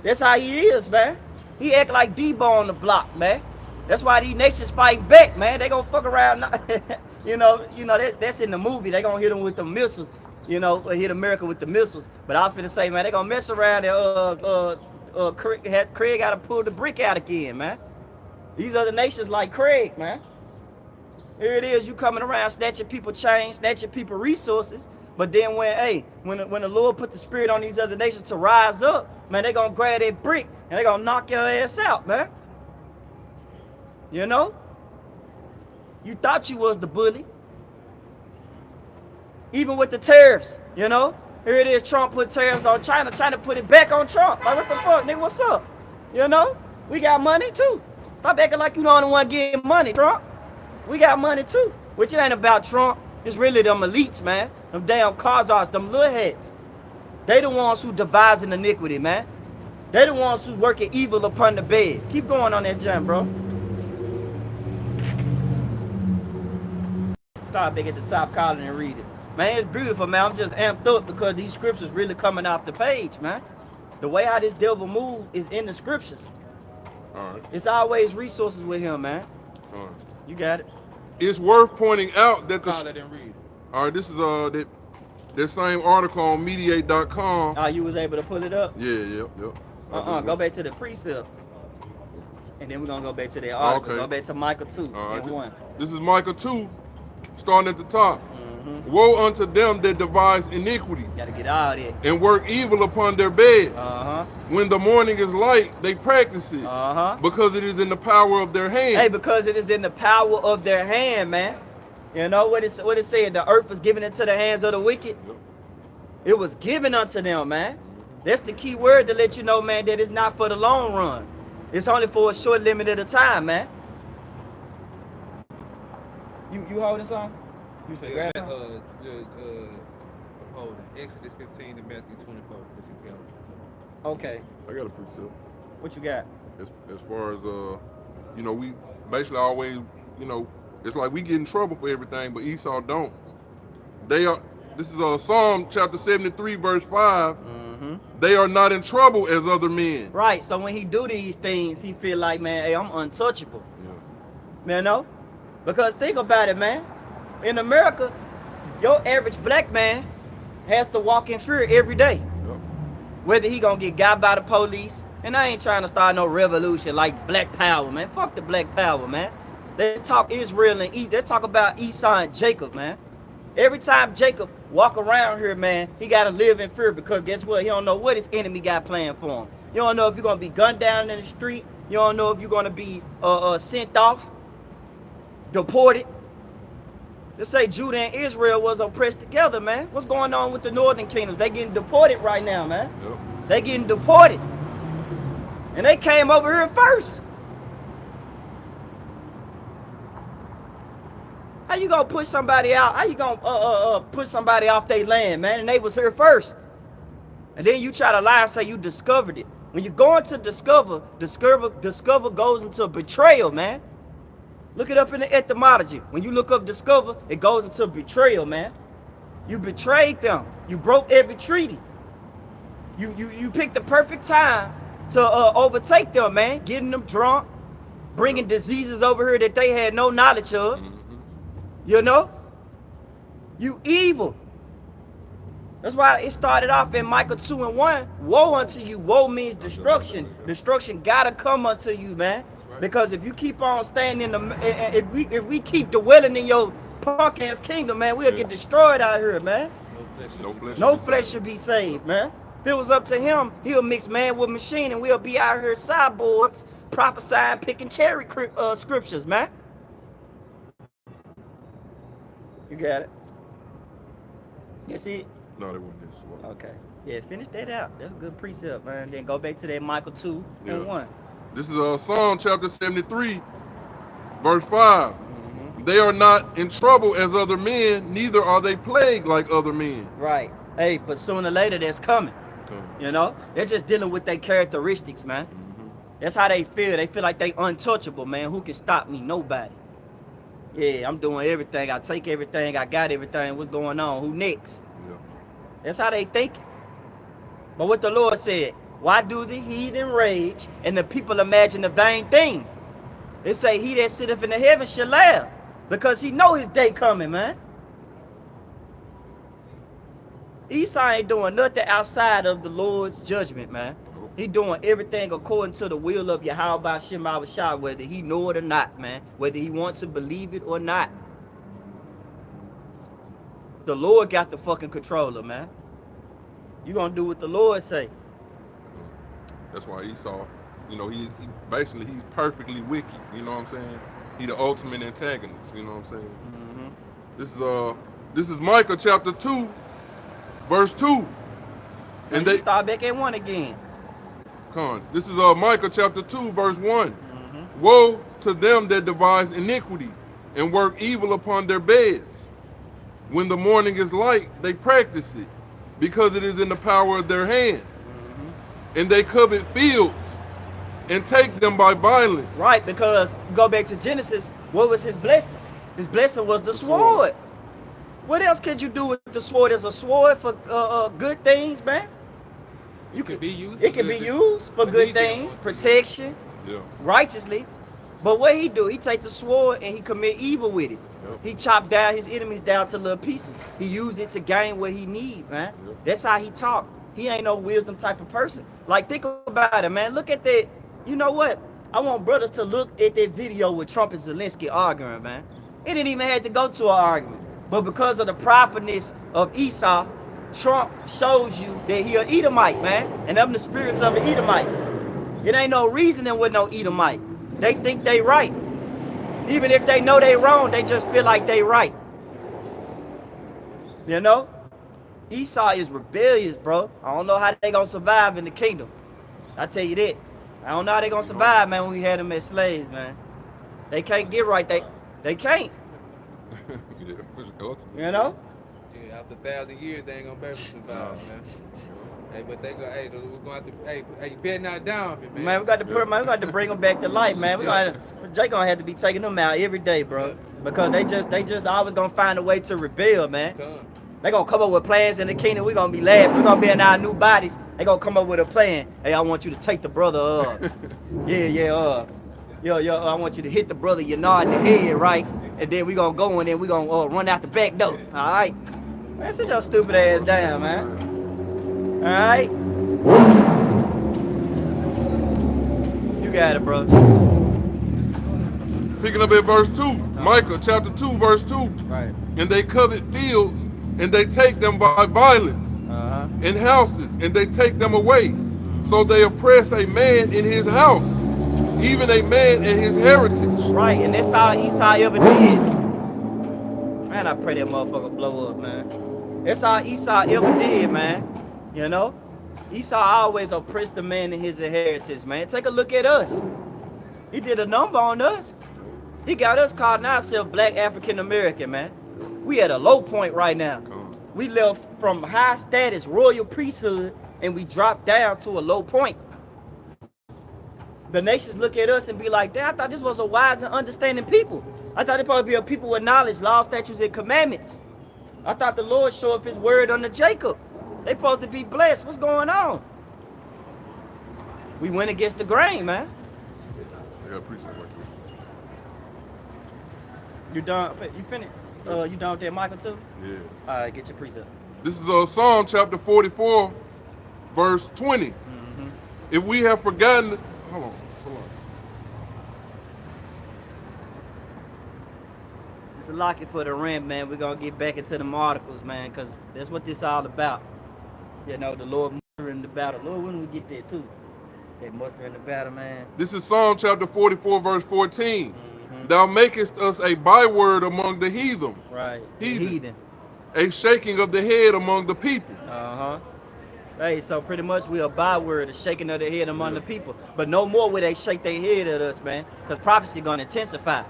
That's how he is, man. He act like Debo on the block, man. That's why these nations fighting back, man. They gonna fuck around. That's in the movie. They gonna hit them with the missiles. Hit America with the missiles. But I'm finna say, man, they gonna mess around and Craig gotta pull the brick out again, man. These other nations like Craig, man. Here it is, you coming around snatching people chains, snatching people resources. But then when the Lord put the spirit on these other nations to rise up, man, they gonna grab that brick and they gonna knock your ass out, man. You thought you was the bully. Even with the tariffs, Here it is, Trump put tariffs on China. China put it back on Trump. Like, what the fuck, nigga, what's up? We got money too. Stop acting like you the only one getting money, Trump. We got money too. Which it ain't about Trump. It's really them elites, man. Them damn Khazars, them little heads. They the ones who devising iniquity, man. They the ones who working evil upon the bed. Keep going on that jump, bro. Start back at the top column and read it. Man, it's beautiful, man. I'm just amped up because these scriptures really coming off the page, man. The way how this devil move is in the scriptures. All right. It's always resources with him, man. All right. You got it. It's worth pointing out that Call it and read. All right, this is that same article on mediate.com. Oh, you was able to pull it up? Yeah. Go back to the precept. And then we're going to go back to the article. Okay. Go back to Micah 2 All and right. 1. This is Micah 2, starting at the top. Woe unto them that devise iniquity Got to get out of it. and work evil upon their beds. Uh-huh. When the morning is light, they practice it Uh-huh. because it is in the power of their hand. Hey, because it is in the power of their hand, man. You know what it said? The earth was given into the hands of the wicked. Yep. It was given unto them, man. That's the key word to let you know, man, that it's not for the long run. It's only for a short limit at a time, man. You holding something? You say grab it? Hold it. Exodus 15 to Matthew 24. Okay. I got a precept. What you got? As far as we basically always, it's like we get in trouble for everything, but Esau don't. This is Psalm chapter 73 verse 5. They are not in trouble as other men. Right. So when he do these things, he feel like, man, hey, I'm untouchable. Yeah. Because think about it, man. In America, your average black man has to walk in fear every day. Yep. Whether he gonna get got by the police. And I ain't trying to start no revolution like black power, man. Fuck the black power, man. Let's talk Israel and East. Let's talk about Esau and Jacob, man. Every time Jacob walk around here, man, he gotta live in fear because guess what? He don't know what his enemy got planned for him. You don't know if you're gonna be gunned down in the street. You don't know if you're gonna be sent off, deported. Let's say Judah and Israel was oppressed together, man. What's going on with the northern kingdoms? They getting deported right now, man. Yep. They getting deported. And they came over here first. How you gonna push somebody out? How you gonna push somebody off their land, man? And they was here first. And then you try to lie and say you discovered it. When you're going to discover goes into betrayal, man. Look it up in the etymology. When you look up discover, it goes into betrayal, man. You betrayed them. You broke every treaty. You picked the perfect time to overtake them, man. Getting them drunk, bringing diseases over here that they had no knowledge of. You evil. That's why it started off in Micah 2 and 1. Woe unto you. Woe means destruction. Destruction gotta come unto you, man. Because if you keep on staying in if we keep dwelling in your punk ass kingdom, man, we'll get destroyed out here, man. No flesh should be saved, man. If it was up to him, he'll mix man with machine and we'll be out here cyborgs prophesying, picking cherry scriptures, man. You got it? You see it? No, they wouldn't this one. Okay. Yeah, finish that out. That's a good precept, man. Then go back to that Micah 2 and 1. This is Psalm chapter 73, verse 5. They are not in trouble as other men, neither are they plagued like other men. Right. Hey, but sooner or later that's coming. They're just dealing with their characteristics, man. That's how they feel. They feel like they untouchable, man. Who can stop me? Nobody. Yeah, I'm doing everything. I take everything. I got everything. What's going on? Who next? Yeah. That's how they think. But what the Lord said, why do the heathen rage and the people imagine a vain thing? It say, he that sitteth in the heavens shall laugh, because he know his day coming, man. Esau ain't doing nothing outside of the Lord's judgment, man. He doing everything according to the will of Yahweh Shema Shah, whether he know it or not, man. Whether he wants to believe it or not. The Lord got the fucking controller, man. You gonna do what the Lord say. That's why Esau, you know, he basically he's perfectly wicked. You know what I'm saying? He the ultimate antagonist. You know what I'm saying? This is Micah chapter 2, verse 2. And they start back at 1 again. This is Micah chapter 2, verse 1. Woe to them that devise iniquity and work evil upon their beds. When the morning is light, they practice it, because it is in the power of their hand. And they covet fields and take them by violence. Right, because go back to Genesis, what was his blessing? His blessing was the sword. What else could you do with the sword? Is a sword for good things, man? You could be used. It can be used for good things, protection, righteously. But what he do? He take the sword and he commit evil with it. He chop down his enemies down to little pieces. He use it to gain what he need, man. That's how he talk. He ain't no wisdom type of person. Like, think about it, man. Look at that. You know what? I want brothers to look at that video with Trump and Zelensky arguing, man. It didn't even have to go to an argument. But because of the pridefulness of Esau, Trump shows you that he an Edomite, man. And them the spirits of an Edomite. It ain't no reasoning with no Edomite. They think they right. Even if they know they wrong, they just feel like they right. You know? Esau is rebellious, bro. I don't know how they gonna survive in the kingdom. I tell you that. I don't know how they gonna survive, man, when we had them as slaves, man. They can't get right. They can't. You know? Yeah, after 1,000 years, they ain't gonna be able to survive, man. Hey, but they go. Hey, we're gonna have to. Hey, you better not down, man. Man, we got to put, man. We got to bring them back to life, man. We got Jay gonna have to be taking them out every day, bro, because they just always gonna find a way to rebel, man. They gonna come up with plans in the kingdom. We gonna be laughing. We gonna be in our new bodies. They gonna come up with a plan. Hey, I want you to take the brother. I want you to hit the brother. You nod in the head, right? And then we gonna go and then we gonna run out the back door. All right? Man, sit your stupid ass down, man. All right? You got it, bro. Picking up at verse 2, Micah chapter 2, verse 2. Right. And they covet fields, and they take them by violence, and houses, and they take them away. So they oppress a man in his house, even a man in his heritage. Right, and that's all Esau ever did. Man, I pray that motherfucker blow up, man. That's all Esau ever did, man. You know? Esau always oppressed the man in his inheritance, man. Take a look at us. He did a number on us. He got us calling ourselves Black African American, man. We at a low point right now. We left from high status royal priesthood and we dropped down to a low point. The nations look at us and be like, damn, I thought this was a wise and understanding people. I thought it probably be a people with knowledge, law, statutes, and commandments. I thought the Lord showed up his word unto Jacob. They supposed to be blessed. What's going on? We went against the grain, man. Yeah, appreciate it. You done? You finished? You done with that, Michael, too? Yeah. All right, get your precept. This is Psalm chapter 44, verse 20. If we have forgotten, hold on. It's a locket for the rent, man. We're going to get back into the articles, man, because that's what this all about. You know, the Lord muster in the battle. Lord, when we get there, too? They muster in the battle, man. This is Psalm chapter 44, verse 14. Thou makest us a byword among the heathen. Right. Heathen. A shaking of the head among the people. Hey, so pretty much we a byword, a shaking of the head among the people. But no more will they shake their head at us, man, because prophecy going to intensify.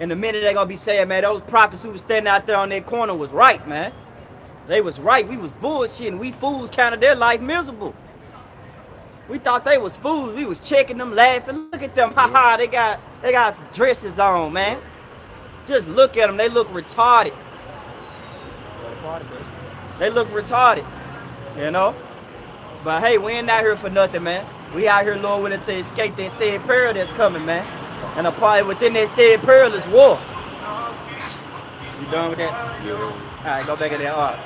In a minute, they're going to be saying, man, those prophets who was standing out there on that corner was right, man. They was right. We was bullshitting. We fools counted their life miserable. We thought they was fools. We was checking them, laughing. Look at them, haha. They got dresses on, man. Just look at them. They look retarded. They look retarded, you know. But hey, we ain't out here for nothing, man. We out here, Lord, willing to escape that said peril that's coming, man. And a part within that said peril is war. You done with that? Yeah. All right, go back in there. All right.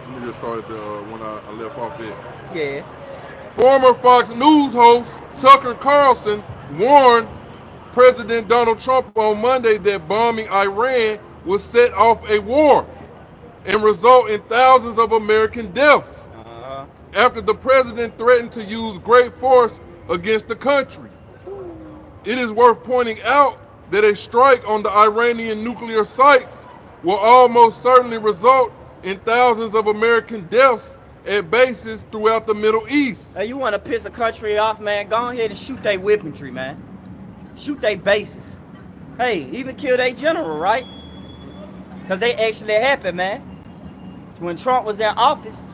Let me just start at the when I left off it. Yeah. Former Fox News host Tucker Carlson warned President Donald Trump on Monday that bombing Iran would set off a war and result in thousands of American deaths after the president threatened to use great force against the country. It is worth pointing out that a strike on the Iranian nuclear sites will almost certainly result in thousands of American deaths at bases throughout the Middle East. Hey, you want to piss a country off, man? Go ahead and shoot their weaponry, man. Shoot their bases. Hey, even kill their general, right? Because they actually happened, man. When Trump was in office,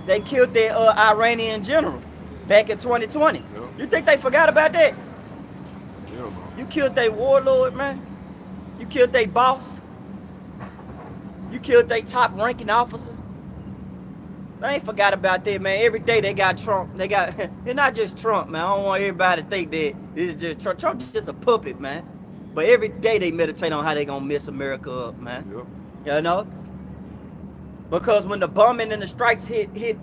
they killed their Iranian general back in 2020. Yep. You think they forgot about that? Yeah, man. You killed their warlord, man. You killed their boss. You killed their top ranking officer. They ain't forgot about that, man. Every day they got Trump. They got, it's not just Trump, man. I don't want everybody to think that this is just Trump. Trump's just a puppet, man. But every day they meditate on how they gonna mess America up, man. Yep. You know? Because when the bombing and the strikes hit the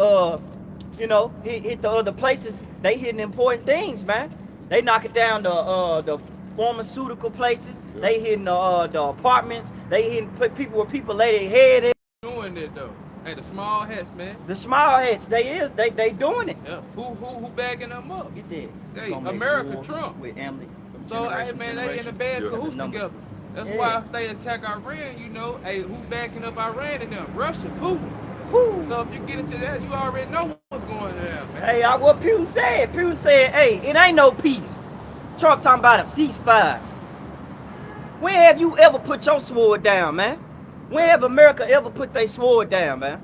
other places, they hitting important things, man. They knocking down the pharmaceutical places. Yep. They hitting the apartments. They hitting people where people lay their head in. Doing that though. Hey, the small hats, man. The small hats, they doing it. Yeah. Who bagging them up? Get that. Hey, America, Trump. With Emily. So, hey, man, they in the bad Yeah. cahoots Numbers. together. That's Yeah. why if they attack Iran, you know, hey, who backing up Iran and them? Russia, Putin. Whew. So if you get into that, you already know what's going down, man. Hey, what Putin said. Putin said, hey, it ain't no peace. Trump talking about a ceasefire. When have you ever put your sword down, man? When have America ever put their sword down, man?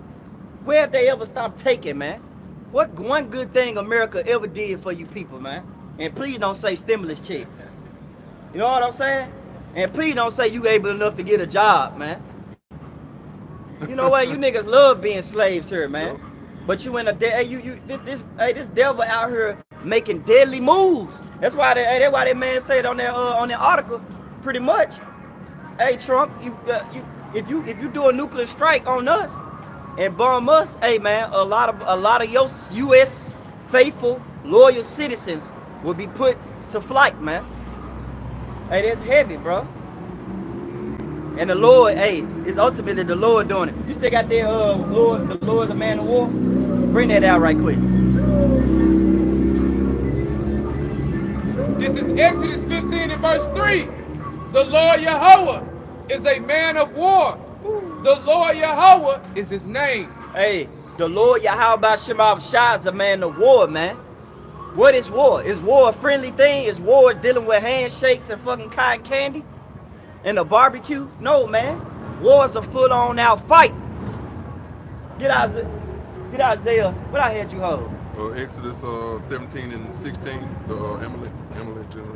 When have they ever stopped taking, man? What one good thing America ever did for you people, man? And please don't say stimulus checks. You know what I'm saying? And please don't say you able enough to get a job, man. You know what? You niggas love being slaves here, man. But you in a this devil out here making deadly moves. That's why that's why that man said on that article, pretty much. Hey Trump, if you do a nuclear strike on us and bomb us, hey man, a lot of your U.S. faithful, loyal citizens will be put to flight, man. Hey, that's heavy, bro. And the Lord, hey, it's ultimately the Lord doing it. You still got that the Lord's a man of war? Bring that out right quick. This is Exodus 15 and verse 3. The Lord Yahweh is a man of war. The Lord Yahweh is his name. Hey, the Lord Yahweh Shema Shah is a man of war, man. What is war? Is war a friendly thing? Is war dealing with handshakes and fucking cotton candy? And a barbecue? No, man. War is a full-on out fight. Get Isaiah. What I had you hold? Exodus 17 and 16, the Amalek generation.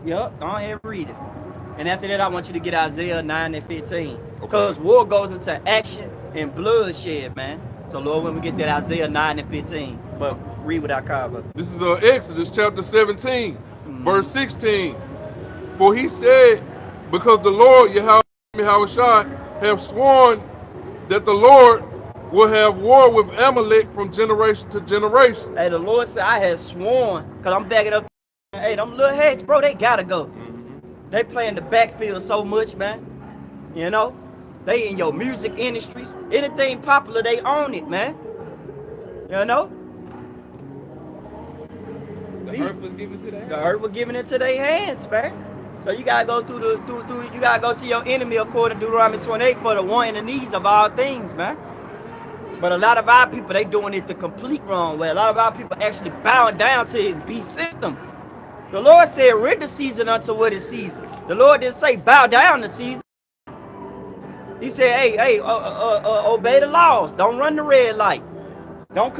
Yep, go ahead and read it. And after that, I want you to get Isaiah 9 and 15. Because war goes into action and bloodshed, man. So, Lord, when we get that Isaiah 9 and 15. But read what I cover. This is Exodus chapter 17, verse 16. For he said, because the Lord Yahweh have sworn that the Lord will have war with Amalek from generation to generation. Hey, the Lord said, I had sworn, because I'm backing up. Hey, them little heads, bro, they gotta go. They play in the backfield so much, man. You know? They in your music industries. Anything popular, they own it, man. You know? The earth was given to them. The earth was given into their hands, man. So you gotta go you gotta go to your enemy according to Deuteronomy 28 for the one and the needs of all things, man. But a lot of our people, they doing it the complete wrong way. A lot of our people actually bowing down to his beast system. The Lord said, render season unto what is season. The Lord didn't say bow down to season. He said, hey, obey the laws. Don't run the red light. Don't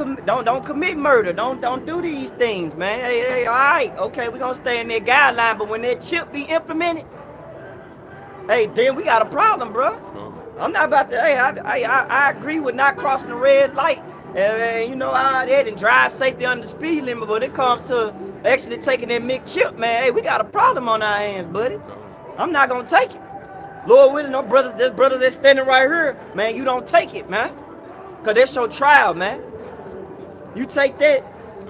commit murder. Don't do these things, man. Hey, all right, okay, we're gonna stay in that guideline, but when that chip be implemented, hey, then we got a problem, bro. I'm not about to. Hey, I agree with not crossing the red light, and you know how that and drive safety under the speed limit. But it comes to actually taking that chip, man. Hey, we got a problem on our hands, buddy. I'm not gonna take it. Lord willing, no brothers, there's brothers that's standing right here, man. You don't take it, man, cause that's your trial, man. You take that,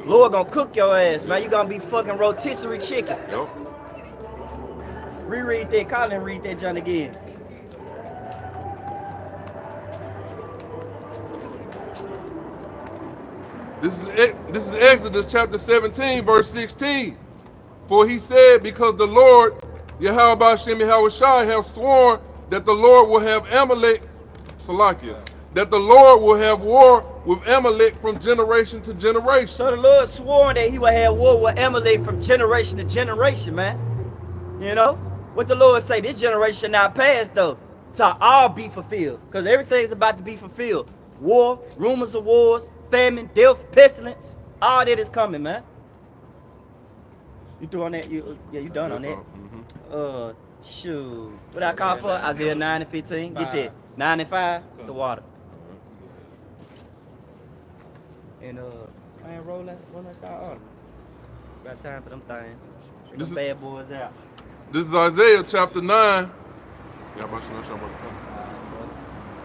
Lord gonna cook your ass, man. You gonna be fucking rotisserie chicken. Yep. Reread that, Colin, read that John again. This is Exodus chapter 17, verse 16. For he said, because the Lord, Yahweh Shem Yahushai, have sworn that the Lord will have Amalek, Salakia, that the Lord will have war with Amalek from generation to generation. So the Lord swore that he would have war with Amalek from generation to generation, man. You know? What the Lord say, this generation not pass though, to all be fulfilled. Because everything's about to be fulfilled. War, rumors of wars, famine, death, pestilence, all that is coming, man. You through on that? You done on that? Mm-hmm. Shoot. What I call for? Isaiah 9 and 15. Get that. 9 and 5, the water. And I ain't rolling that shot on. Got time for them things. Bring them bad boys out. This is Isaiah chapter 9.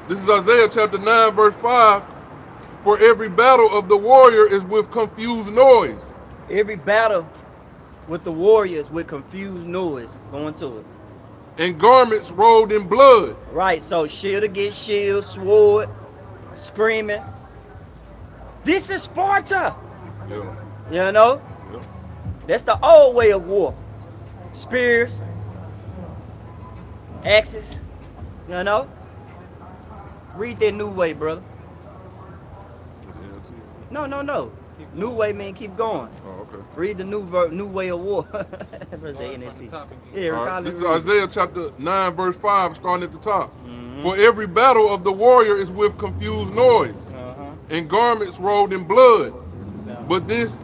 This is Isaiah chapter 9, verse 5. For every battle of the warrior is with confused noise. Every battle with the warriors with confused noise going to it. And garments rolled in blood. Right, so shield against shield, sword, screaming. This is Sparta. Yeah. You know? Yeah. That's the old way of war. Spears, axes, you know? Read that new way, brother. No. New way mean keep going. Oh, okay. Read the new way of war. Verse 8 and 18. Yeah, right. This is Isaiah chapter 9, verse 5, starting at the top. For every battle of the warrior is with confused noise, and garments rolled in blood. But this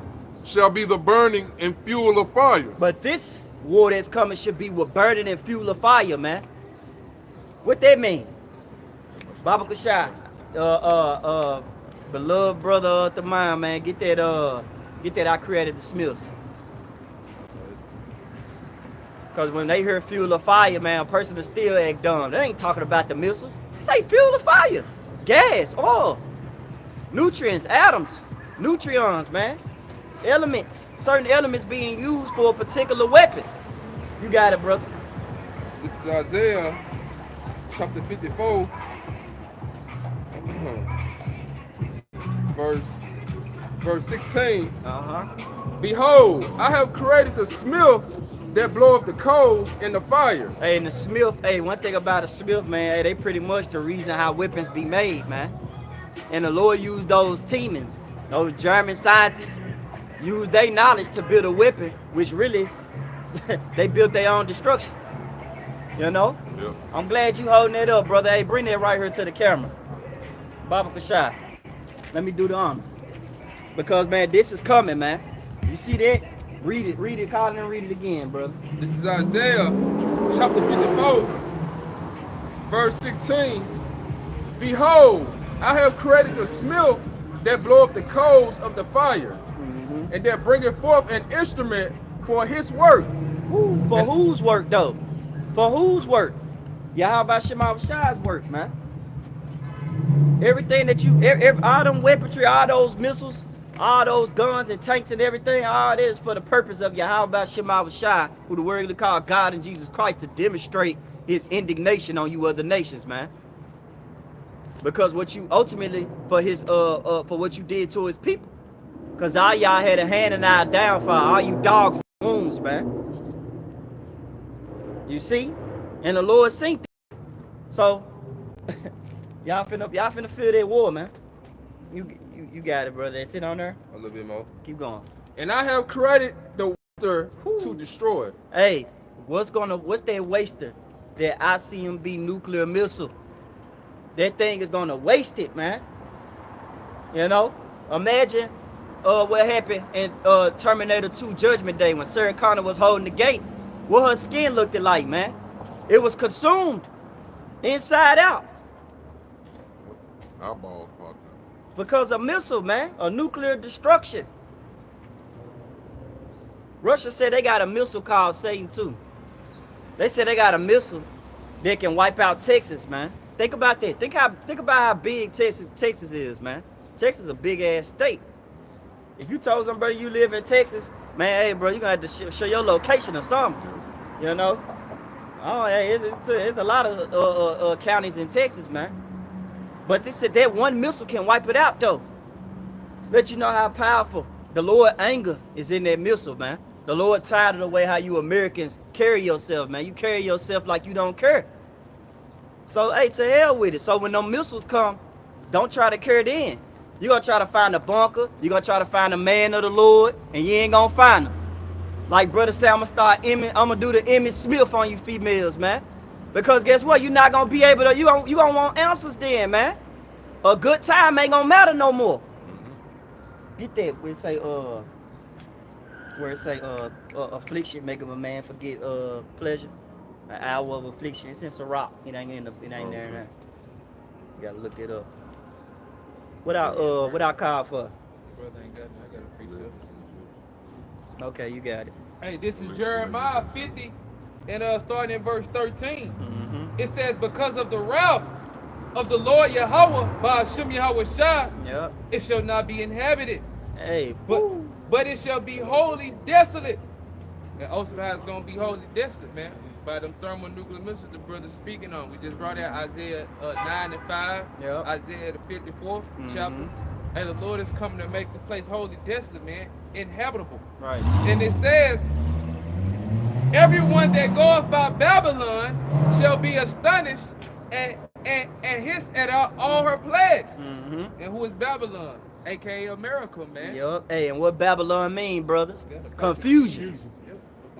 shall be the burning and fuel of fire. But this war that's coming should be with burning and fuel of fire, man. What that mean? Baba Kashai, beloved brother of the mind, man, get that I created the Smiths. Cause when they hear fuel of fire, man, a person will still act dumb. They ain't talking about the missiles. Say fuel of fire, gas, oil, nutrients, atoms, neutrons, man, elements, certain elements being used for a particular weapon. You got it, brother. This is Isaiah chapter 54. Verse 16. Behold, I have created the smith that bloweth the coals in the fire. Hey, and the smith, hey, one thing about a smith, man, hey, they pretty much the reason how weapons be made, man. And the Lord used those Tiemens, those German scientists, used their knowledge to build a weapon, which really, they built their own destruction. You know? Yeah. I'm glad you holding that up, brother. Hey, bring that right here to the camera. Baba Kashai. Let me do the honors. Because, man, this is coming, man. You see that? Read it, Colin, and read it again, brother. This is Isaiah chapter 54, verse 16. Behold, I have created a smith that bloweth the coals of the fire, and that bringeth forth an instrument for his work. Ooh, for whose work, though? For whose work? Yahweh Shema Shai's work, man. Everything that all them weaponry, all those missiles, all those guns and tanks and everything, all this for the purpose of Yahweh Shema Shai, who the word called God and Jesus Christ, to demonstrate his indignation on you other nations, man. Because what you ultimately for his for what you did to his people. Because all y'all had a hand in our downfall, all you dogs and wounds, man. You see? And the Lord seen that. So y'all finna feel that war, man. You got it, brother. Sit on there. A little bit more. Keep going. And I have created the to destroy. Hey, what's that waster? That ICMB nuclear missile. That thing is gonna waste it, man. You know? Imagine what happened in Terminator 2 Judgment Day when Sarah Connor was holding the gate. What her skin looked like, man. It was consumed inside out. Eyeballs popped out. Because of missile, man. A nuclear destruction. Russia said they got a missile called Satan 2. They said they got a missile that can wipe out Texas, man. Think about that. Think about how big Texas is, man. Texas is a big ass state. If you told somebody you live in Texas, man, hey, bro, you gonna have to show your location or something. You know? Oh, hey, it's a lot of counties in Texas, man. But they said that one missile can wipe it out, though. Let you know how powerful the Lord's anger is in that missile, man. The Lord tired of the way how you Americans carry yourself, man. You carry yourself like you don't care. So, hey, to hell with it. So when them missiles come, don't try to carry it in. You're going to try to find a bunker. You're going to try to find a man of the Lord, and you ain't going to find him. Like Brother Sam, I'm going to do the Emmitt Smith on you females, man. Because guess what? You're not going to be able to, you going to want answers then, man. A good time ain't going to matter no more. Get that where it say, affliction make a man forget pleasure. An hour of affliction. It's in Sirach. It ain't there now. You gotta look it up. What I call for? Brother ain't got it. I got a precept. Okay, you got it. Hey, this is Jeremiah 50, and starting in verse 13. It says, because of the wrath of the Lord Yahweh, by Hashem Yahweh Shah, Yep. it shall not be inhabited. Hey, But it shall be wholly desolate. And also it's going to be wholly desolate, man. By them thermonuclear missiles the brother's speaking on. We just brought out Isaiah 9 and 5. Yep. Isaiah the 54th chapter. And the Lord is coming to make this place wholly desolate, man. Inhabitable. Right. And it says, everyone that goeth by Babylon shall be astonished and hiss at all her plagues. And who is Babylon? AKA America, man. Yup. Hey, and what Babylon mean, brothers? Confusion.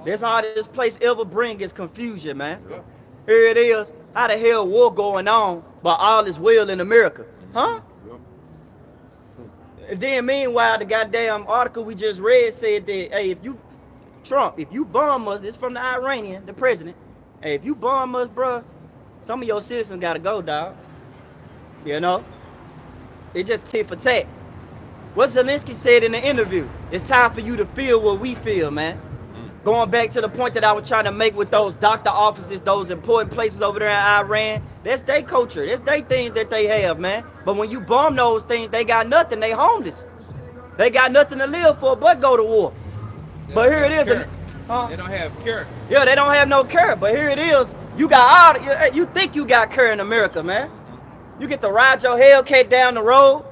That's all this place ever bring is confusion, man. Yep. Here it is. How the hell war going on, but all is well in America? Huh? And then meanwhile, the goddamn article we just read said that, hey, if you bomb us, this from the Iranian, the president. Hey, if you bomb us, bruh, some of your citizens gotta go, dog. You know? It just tit for tat. What Zelensky said in the interview, it's time for you to feel what we feel, man. Going back to the point that I was trying to make with those doctor offices, those important places over there in Iran, that's their culture. That's their things that they have, man. But when you bomb those things, they got nothing. They homeless. They got nothing to live for but go to war. But here it is. They don't have care. Yeah, they don't have no care. But here it is. You got all. You think you got care in America, man. You get to ride your Hellcat down the road.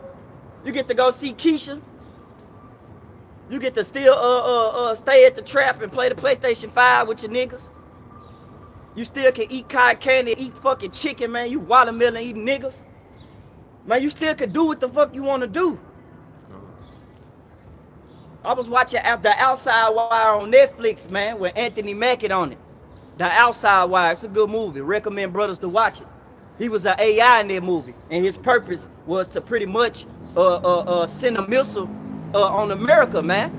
You get to go see Keisha. You get to still stay at the trap and play the PlayStation 5 with your niggas. You still can eat cotton candy, eat fucking chicken, man. You watermelon eating niggas. Man, you still can do what the fuck you want to do. I was watching The Outside Wire on Netflix, man, with Anthony Mackie on it. The Outside Wire, it's a good movie. Recommend brothers to watch it. He was an AI in that movie, and his purpose was to pretty much send a missile on America, man.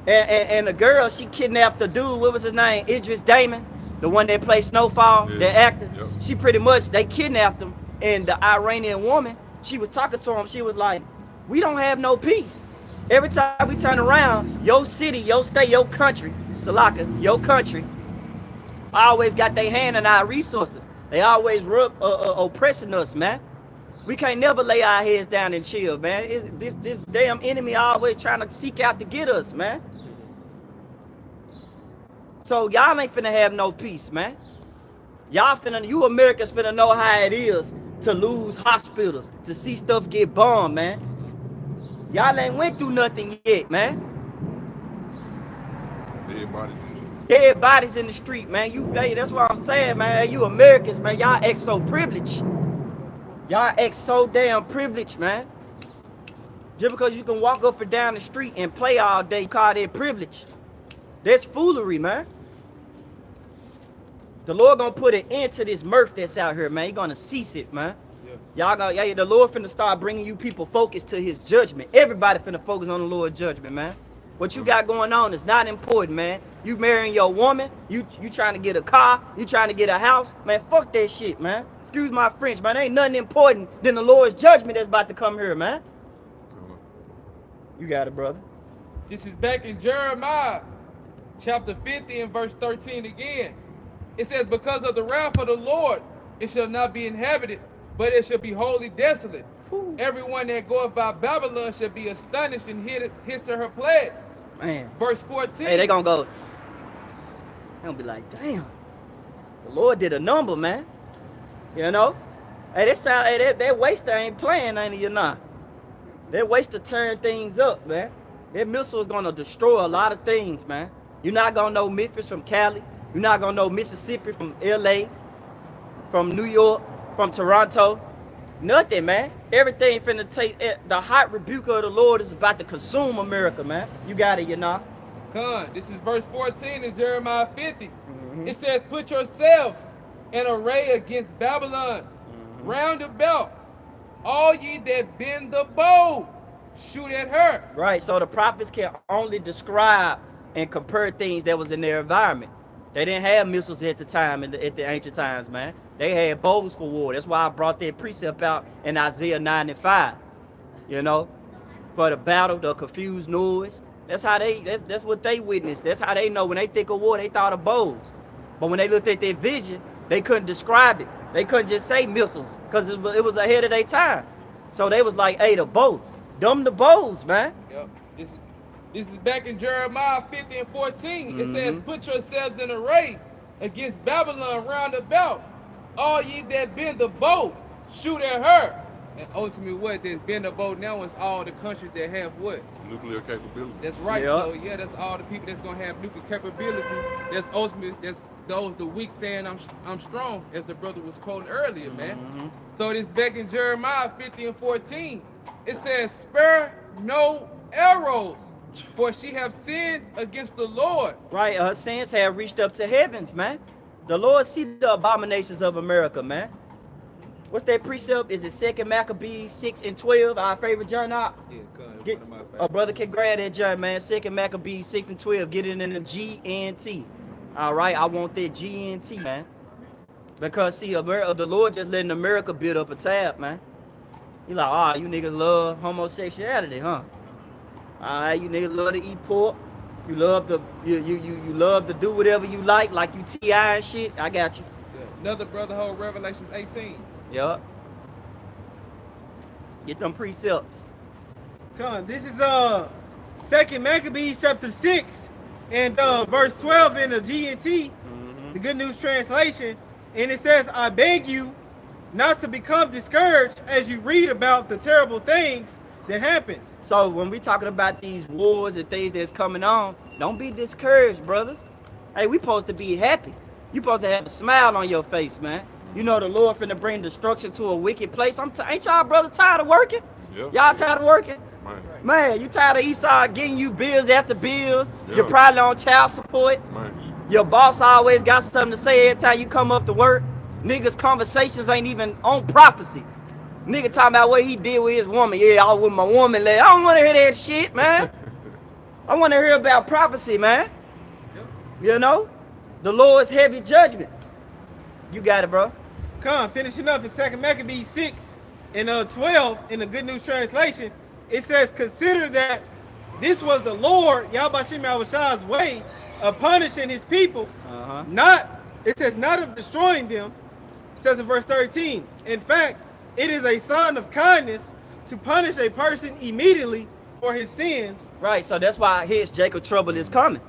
And the girl, she kidnapped the dude, what was his name? Idris Damon, the one that played Snowfall, the actor. Yep. She pretty much, they kidnapped him, and the Iranian woman, she was talking to him, she was like, we don't have no peace. Every time we turn around, your city, your state, your country, Salaka, your country, always got their hand in our resources. They always oppressing us, man. We can't never lay our heads down and chill, man. This damn enemy always trying to seek out to get us, man. So y'all ain't finna have no peace, man. You Americans finna know how it is to lose hospitals, to see stuff get bombed, man. Y'all ain't went through nothing yet, man. Dead bodies in the street, man. That's what I'm saying, man. You Americans, man, y'all act so privileged. Y'all act so damn privileged, man. Just because you can walk up and down the street and play all day, you call that privilege. That's foolery, man. The Lord gonna put an end to this mirth that's out here, man. He gonna cease it, man. Y'all gonna, yeah, the Lord finna start bringing you people focused to his judgment. Everybody finna focus on the Lord's judgment, man. What you got going on is not important, man. You marrying your woman, you trying to get a car, you trying to get a house, man, fuck that shit, man. Excuse my French, man. Ain't nothing important than the Lord's judgment that's about to come here, man. You got it, brother. This is back in Jeremiah chapter 50 and verse 13 again. It says, because of the wrath of the Lord, it shall not be inhabited, but it shall be wholly desolate. Everyone that goeth by Babylon shall be astonished and hiss to her plagues. Man. Verse 14. Hey, they gonna go. They gonna be like, damn, the Lord did a number, man. You know? Hey, that waster ain't playing, ain't it, you know? That waster turn things up, man. That missile is gonna destroy a lot of things, man. You're not gonna know Memphis from Cali. You're not gonna know Mississippi from LA, from New York, from Toronto. Nothing, man. Everything finna take the hot rebuke of the Lord is about to consume America, man. You got it, you know. Come, this is verse 14 in Jeremiah 50. It says, put yourselves in array against Babylon. Round about, all ye that bend the bow, shoot at her. Right, so the prophets can only describe and compare things that was in their environment. They didn't have missiles at the time, at the ancient times, man. They had bows for war. That's why I brought that precept out in Isaiah 9 and 5. You know, for the battle, the confused noise. That's how that's what they witnessed. That's how they know when they think of war, they thought of bows. But when they looked at their vision, they couldn't describe it. They couldn't just say missiles because it was ahead of their time. So they was like, hey, the bow. Dumb the bows, man. Yep. This is back in Jeremiah 50 and 14. It says, put yourselves in array against Babylon round about. All ye that bend the bow, shoot at her. And ultimately what? There's bend the bow now is all the countries that have what? Nuclear capability. That's right. Yep. So yeah, that's all the people that's gonna have nuclear capability. That's ultimately those the weak saying I'm strong, as the brother was quoting earlier, man. So this back in Jeremiah 50 and 14. It says, spare no arrows, for she have sinned against the Lord. Right, her sins have reached up to heavens, man. The Lord see the abominations of America, man. What's that precept? Is it 2 Maccabees 6 and 12, our favorite journal? Yeah, A brother can grab that journal, man. 2 Maccabees 6 and 12. Get it in the GNT. All right, I want that GNT, man. Because, see, America, the Lord just letting America build up a tab, man. You like, ah, you niggas love homosexuality, huh? All right, you niggas love to eat pork. You love to you love to do whatever you like you T.I. and shit. I got you. Another brother hold Revelation 18. Yup. Get them precepts. Come on, this is 2 Maccabees chapter 6 and verse 12 in the GNT, the Good News Translation, and it says, I beg you not to become discouraged as you read about the terrible things that happen. So when we talking about these wars and things that's coming on, don't be discouraged, brothers. Hey, we supposed to be happy. You supposed to have a smile on your face, man. You know the Lord finna bring destruction to a wicked place. Ain't y'all brothers tired of working? Yeah. Y'all tired of working? Man. You tired of Esau getting you bills after bills? Yeah. You're probably on child support. Man. Your boss always got something to say every time you come up to work. Niggas' conversations ain't even on prophecy. Nigga talking about what he did with his woman. Yeah, I was with my woman. I don't want to hear that shit, man. I want to hear about prophecy, man. You know? The Lord's heavy judgment. You got it, bro. Come, finishing up in 2 Maccabees 6 and 12 in the Good News Translation, it says, consider that this was the Lord, Yahbashim Yahushah's way of punishing his people. It says not of destroying them. It says in verse 13, in fact, it is a sign of kindness to punish a person immediately for his sins. Right, so that's why his Jacob's trouble is coming.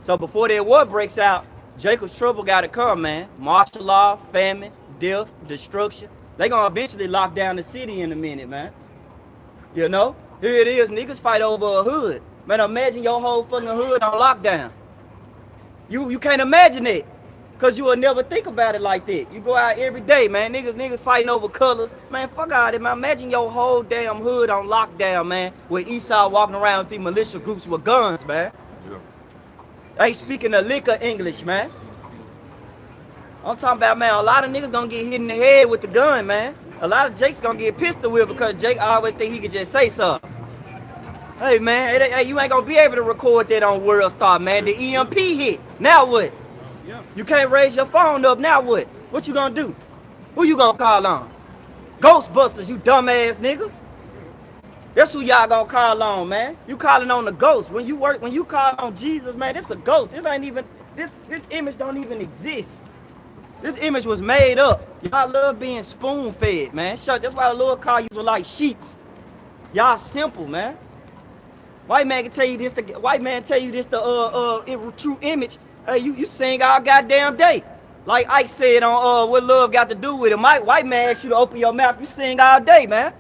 So before that war breaks out, Jacob's trouble got to come, man. Martial law, famine, death, destruction. They gonna eventually lock down the city in a minute, man. You know? Here it is, niggas fight over a hood. Man, imagine your whole fucking hood on lockdown. You can't imagine it. Cause you will never think about it like that. You go out every day, man. Niggas fighting over colors. Man, fuck out it, man. Imagine your whole damn hood on lockdown, man. With Esau walking around with these militia groups with guns, man. Yeah. Ain't speaking a lick of English, man. I'm talking about, man, a lot of niggas gonna get hit in the head with the gun, man. A lot of Jake's gonna get pistol whipped because Jake always think he could just say something. Hey, man, hey, you ain't gonna be able to record that on World Star, man. The EMP hit. Now what? Yeah. You can't raise your phone up. Now what? What you gonna do? Who you gonna call on? Ghostbusters, you dumbass nigga. That's who y'all gonna call on, man. You calling on the ghost. When you call on Jesus, man, this a ghost. This ain't even, this image don't even exist. This image was made up. Y'all love being spoon-fed, man. That's why the Lord call you like sheeps. Y'all simple, man. White man can tell you this. White man tell you this. The true image. Hey, you sing all goddamn day. Like Ike said on what love got to do with it. White man asks you to open your mouth. You sing all day, man.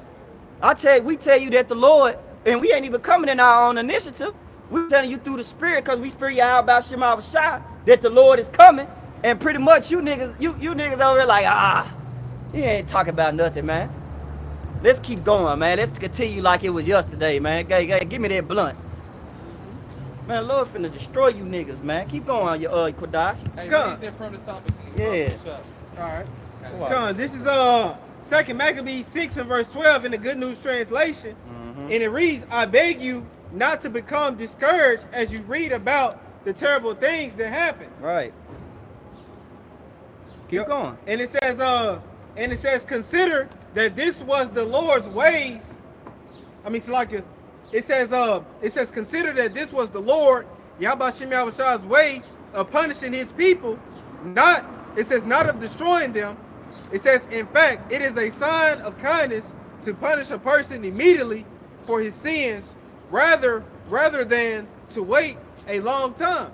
We tell you that the Lord, and we ain't even coming in our own initiative. We telling you through the Spirit because we figure out about Shema Shah that the Lord is coming. And pretty much you niggas over there like, he ain't talking about nothing, man. Let's keep going, man. Let's continue like it was yesterday, man. Give me that blunt. Man, Lord finna destroy you niggas, man. Keep going, you Kodash. Hey, read that from the top again. Yeah. Alright. Come on, this is 2 Maccabees 6 and verse 12 in the Good News Translation. And it reads, I beg you not to become discouraged as you read about the terrible things that happen. Right. Keep going. And it says, consider that this was the Lord's ways. I mean, it says, consider that this was the Lord, Yahweh Shem Yahushah's way of punishing his people. It says not of destroying them. It says, in fact, it is a sign of kindness to punish a person immediately for his sins, rather than to wait a long time.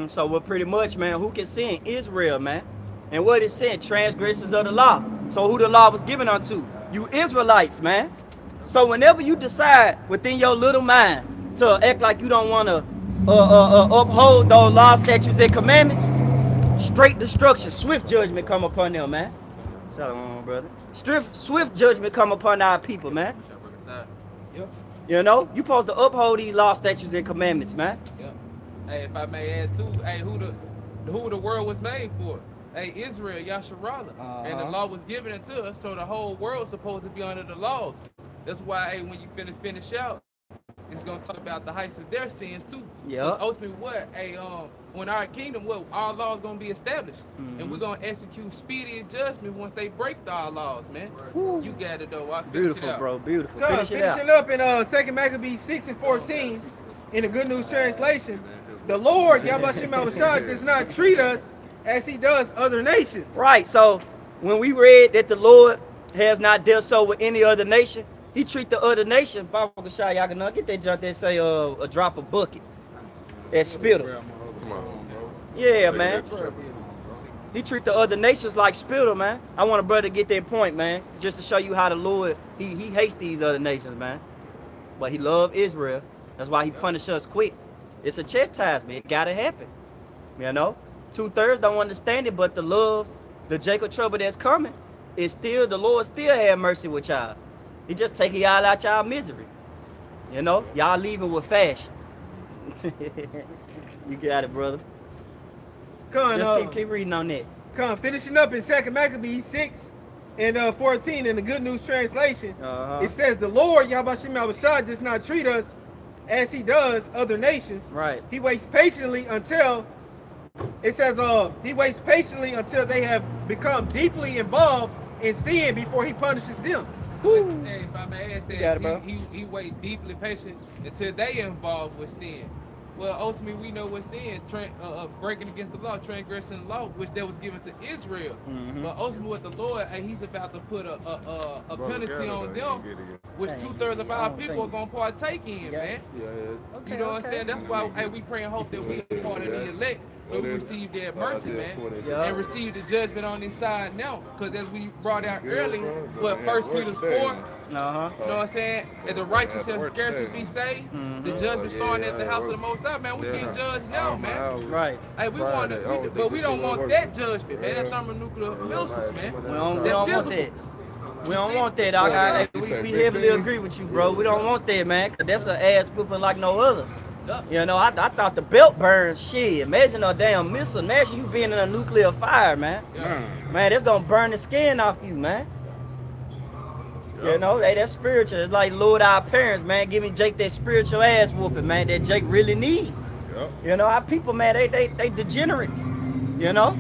So we're pretty much, man, who can sin? Israel, man. And what is sin? Transgressors of the law. So who the law was given unto? You Israelites, man. So whenever you decide within your little mind to act like you don't want to uphold those laws, statutes, and commandments, straight destruction, swift judgment come upon them, man. Shalom, brother. Swift judgment come upon our people, man. You know, you supposed to uphold these laws, statutes, and commandments, man. Yep. Hey, if I may add too, hey, who the world was made for? Hey, Israel, Yasharallah. And the law was given unto us, so the whole world's supposed to be under the laws. That's why, hey, when you finish out, it's gonna talk about the heights of their sins too. Yeah. Ultimately, what? Hey, when our kingdom, what? Our laws gonna be established, and we're gonna execute speedy judgment once they break our laws, man. Woo. You got it though. Beautiful, bro. Beautiful. Finishing up in 2 Maccabees 6 and 14 in the Good News Translation. The Lord, Yahweh Shem Yahushua, does not treat us as he does other nations. Right. So when we read that the Lord has not dealt so with any other nation, he treat the other nation. Get that junk that say a drop of bucket. That spittle. Yeah, man. He treat the other nations like spittle, man. I want a brother to get that point, man. Just to show you how the Lord, he hates these other nations, man. But he love Israel. That's why he punish us quick. It's a chastisement. It gotta happen. You know? 2/3 don't understand it, but the love, the Jacob trouble that's coming, is still, the Lord still have mercy with y'all. He just taking y'all out y'all misery. You know? Y'all leaving with fashion. You got it, brother. Keep reading on that. Finishing up in 2 Maccabees 6 and 14 in the Good News Translation. It says, the Lord, Yahweh Shem Yahushua, does not treat us as he does other nations. Right. He waits patiently until, it says, he waits patiently until they have become deeply involved in sin before he punishes them. So hey, if I may add, he wait deeply patient until they involved with sin. Well, ultimately, we know what sin, breaking against the law, transgressing the law, which that was given to Israel. But ultimately, with the Lord, he's about to put a penalty on them, which 2/3 of our people are going to partake in, man. You know what I'm saying? That's why we pray and hope that we are part of the elect, so we receive their mercy, man, and receive the judgment on this side now. Because as we brought out earlier, what 1 Peter 4, Uh-huh. You know what I'm saying? If the righteous shall scarcely be saved, the judgment starting at the house of the Most High, man. We can't judge now, man. Right. Hey, we want to, but we don't want that judgment, man. That thermonuclear missiles, man. We don't want that. We don't want that. We heavily agree with you, bro. We don't want that, man. Cause that's an ass whooping like no other. You know, I thought the belt burns. Shit, imagine a damn missile. Imagine you being in a nuclear fire, man. Man, that's gonna burn the skin off you, man. You know, hey, that's spiritual. It's like Lord, our parents, man, giving Jake that spiritual ass whooping, man, that Jake really need. You know, our people, man, they degenerates. You know.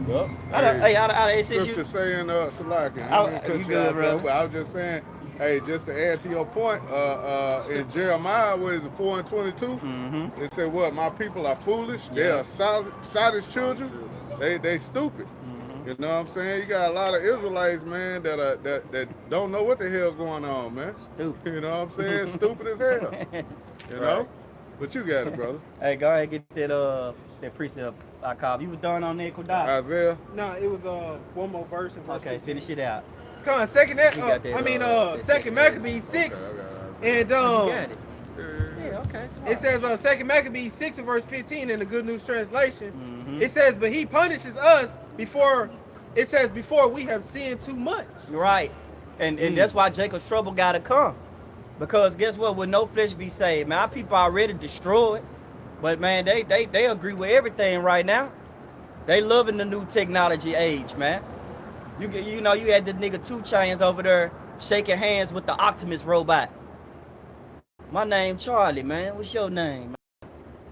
Hey, scripture saying, Salaki, you good, bro? But I was just saying, hey, just to add to your point, in Jeremiah, what is it, 4 and 22? It said, what, my people are foolish, they are childish children, they stupid. You know what I'm saying? You got a lot of Israelites, man, that don't know what the hell going on, man. Stupid. You know what I'm saying? Stupid as hell. You know? But you got it, brother. Hey, go ahead and get that precept I called. You was done on that, Kodak? Isaiah? No, it was one more verse. Okay, finish it out. Come on, second Maccabees 6. And You got it. Yeah, okay. it says second Maccabees 6 and verse 15 in the Good News translation. It says, but he punishes us before we have sinned too much. Right. And that's why Jacob's trouble gotta come. Because guess what? Will no flesh be saved? Man, our people already destroyed. But man, they agree with everything right now. They loving the new technology age, man. You know, you had the nigga 2 Chainz over there shaking hands with the Optimus robot. My name Charlie, man. What's your name?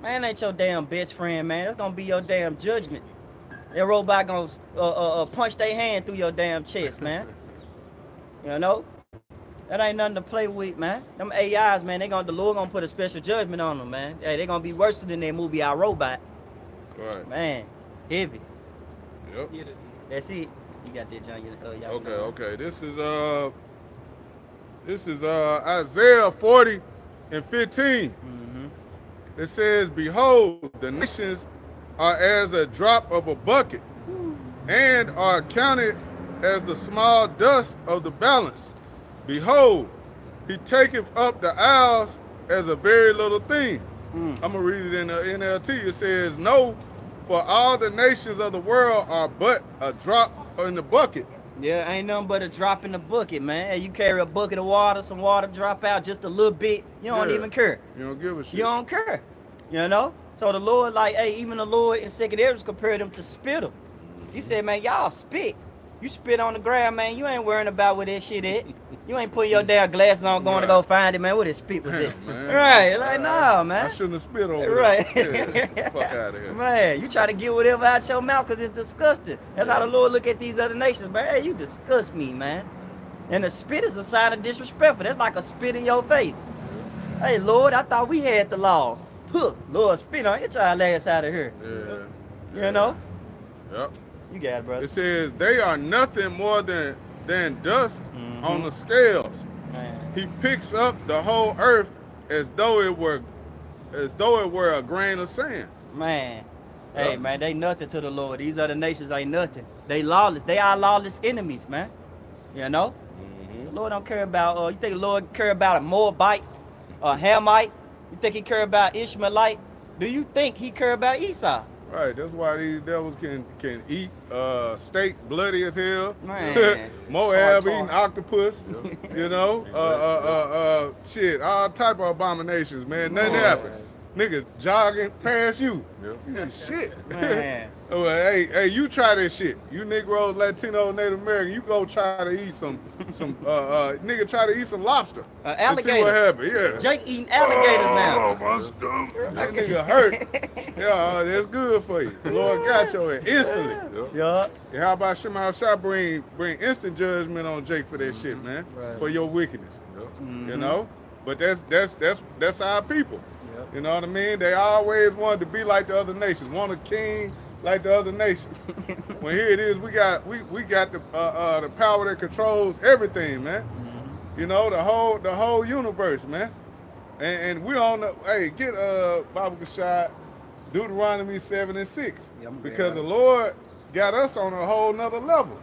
Man, ain't your damn best friend, man. That's gonna be your damn judgment. That robot gonna punch their hand through your damn chest, man. You know? That ain't nothing to play with, man. Them AIs, man, the Lord gonna put a special judgment on them, man. Hey, they gonna be worse than that movie I Robot. Right. Man, heavy. Yep. Yeah, That's it. You got that, John. Okay. This is Isaiah 40 and 15. It says, behold, the nations are as a drop of a bucket, and are counted as the small dust of the balance. Behold, he taketh up the isles as a very little thing. I'm going to read it in the NLT. It says, no, for all the nations of the world are but a drop in the bucket. Yeah, ain't nothing but a drop in the bucket, man. Hey, you carry a bucket of water, some water drop out just a little bit. You don't even care. You don't give a shit. You don't care. You know? So the Lord, like, hey, even the Lord in Second Ezra compared them to spittle. He said, man, y'all spit. You spit on the ground, man. You ain't worrying about where that shit at. You ain't putting your damn glasses on going to go find it, man. Where that spit was at. Right. Like, no, man. I shouldn't have spit over right. there. Yeah, fuck out of here. Man, you try to get whatever out your mouth because it's disgusting. That's how the Lord look at these other nations, man. Hey, you disgust me, man. And the spit is a sign of disrespectful. That's like a spit in your face. Hey, Lord, I thought we had the laws. Huh, Lord, spit on. Get your ass out of here. Yeah. You know? Yep. You got it, brother. It says they are nothing more than dust on the scales. Man. He picks up the whole earth as though it were a grain of sand. Man. Hey, man, they nothing to the Lord. These other nations ain't nothing. They lawless. They are lawless enemies, man. You know? The Lord don't care about, you think the Lord care about a Moabite, a Hamite? You think he care about Ishmaelite? Do you think he care about Esau? Right, that's why these devils can eat steak bloody as hell. Man. Moab eating octopus, you know, shit, all type of abominations, man. Nothing happens. Niggas jogging past you. Shit. Man. Well, hey, you try this shit. You Negroes, Latino, Native American, you go try to eat some nigga try to eat some lobster. Alligator. See what happens, yeah. Jake eating alligators now. Oh, my stomach. That nigga hurt. Yeah, that's good for you. The Lord got your ass instantly. Yeah. And how about Shema Shah bring instant judgment on Jake for that shit, man? Right. For your wickedness. You know? But that's our people. You know what I mean? They always wanted to be like the other nations, want a king like the other nations. When here it is, we got the power that controls everything, man. You know, the whole universe, man. And we on the get Bible Kashad, Deuteronomy 7 and 6. Because the Lord got us on a whole nother level.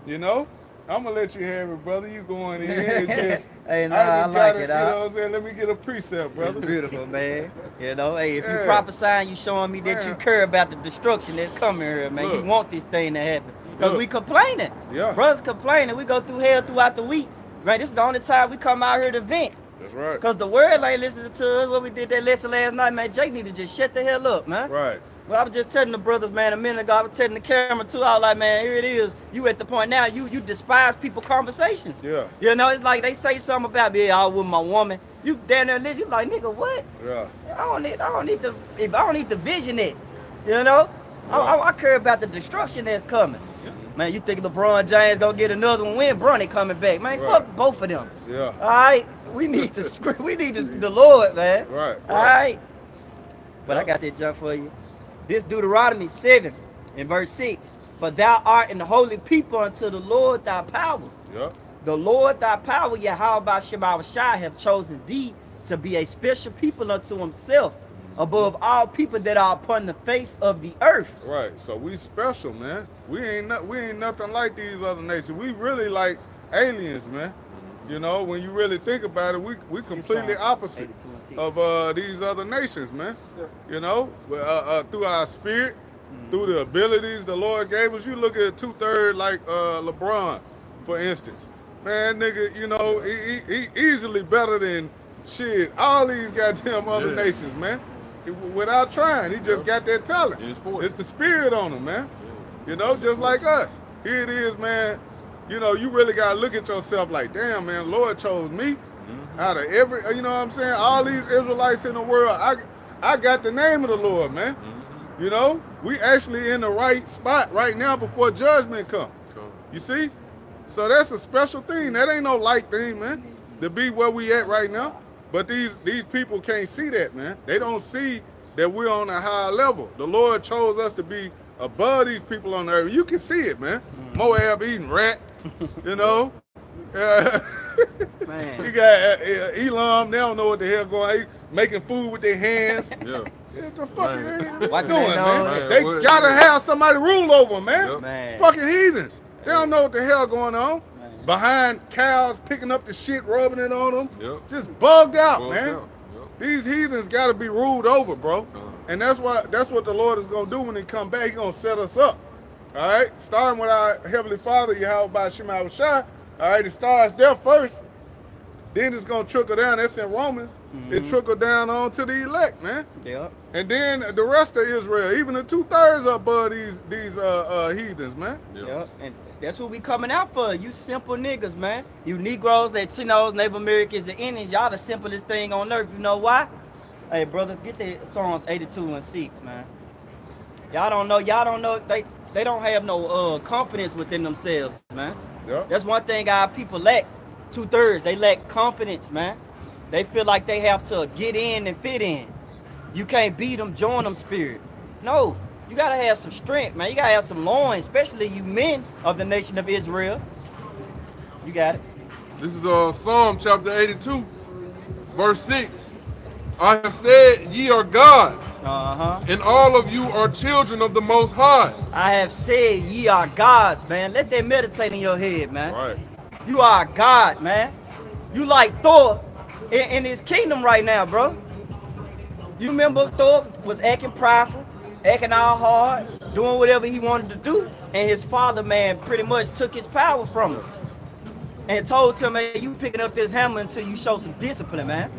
You know? I'm gonna let you have it, brother. You going in and just, Hey, nah, I like it. You know what I'm saying? Let me get a precept, brother. It's beautiful, man. You know, hey, if you Yeah. prophesying, you showing me that you Man. care about the destruction that's coming here, man. You Look. want this thing to happen. Because Look. we complaining. Yeah. Brothers complaining. We go through hell throughout the week. Right? This is the only time we come out here to vent. That's right. Because the world ain't listening to us. What we did that lesson last night, man. Jake need to just shut the hell up, man. Right. Well, I was just telling the brothers, man, a minute ago. I was telling the camera, too. I was like, man, here it is. You at the point now, you despise people's conversations. Yeah. You know, it's like they say something about me, I was with my woman. You down there listen, you like, nigga, what? Yeah. I don't need to vision it. You know? I care about the destruction that's coming. Yeah. Man, you think LeBron James gonna get another one when Bronny coming back? Man, Right. fuck both of them. Yeah. All right? We need the Lord, man. Right. All right? But I got that jump for you. This Deuteronomy 7 in verse 6. For thou art an holy people unto the Lord thy power. Yeah. The Lord thy power, Yahweh Shai, have chosen thee to be a special people unto himself, above all people that are upon the face of the earth. Right. So we special, man. We ain't nothing like these other nations. We really like aliens, man. You know, when you really think about it, we completely opposite of these other nations, man. You know, through our spirit, through the abilities the Lord gave us. You look at 2/3 like LeBron, for instance. Man, nigga, you know, he easily better than shit all these goddamn other nations, man. Without trying, he just got that talent. It's the spirit on him, man. You know, just like us. Here it is, man. You know, you really gotta look at yourself like, damn, man, Lord chose me out of every, you know what I'm saying? All these Israelites in the world, I got the name of the Lord, man. You know, we actually in the right spot right now before judgment come. You see? So that's a special thing. That ain't no light thing, man, to be where we at right now. But these people can't see that, man. They don't see that we're on a higher level. The Lord chose us to be above these people on the earth. You can see it, man. Moab eating rat, you know. Man. You got Elam, they don't know what the hell going on. They making food with their hands. Yeah. What the fuck Man. they What doing, they man? know? They Man, gotta what- have somebody rule over them, man. Yep. Man. Fucking heathens. They don't know what the hell going on. Behind cows, picking up the shit, rubbing it on them. Yep. Just bugged out, Bugged man. out. Yep. These heathens gotta be ruled over, bro. Uh-huh. And that's what the Lord is gonna do when he come back. He gonna set us up. All right? Starting with our Heavenly Father, Yahweh Shai. All right, it starts there first. Then it's gonna trickle down. That's in Romans. It trickle down on to the elect, man. Yeah. And then the rest of Israel, even the 2/3 are above these heathens, man. Yeah, and that's what we coming out for. You simple niggas, man. You Negroes, Latinos, Native Americans, and Indians, y'all the simplest thing on earth. You know why? Hey, brother, get the Psalms 82 and 6, man. Y'all don't know. They don't have no confidence within themselves, man. Yeah. That's one thing our people lack. 2/3, they lack confidence, man. They feel like they have to get in and fit in. You can't beat them, join them spirit. No, you gotta have some strength, man. You gotta have some loins, especially you men of the nation of Israel. You got it. This is Psalm chapter 82, verse 6. I have said, ye are gods, and all of you are children of the Most High. I have said ye are gods, man. Let that meditate in your head, man. Right. You are a god, man. You like Thor in his kingdom right now, bro. You remember Thor was acting prideful, acting all hard, doing whatever he wanted to do, and his father, man, pretty much took his power from him and told him, man, you picking up this hammer until you show some discipline, man.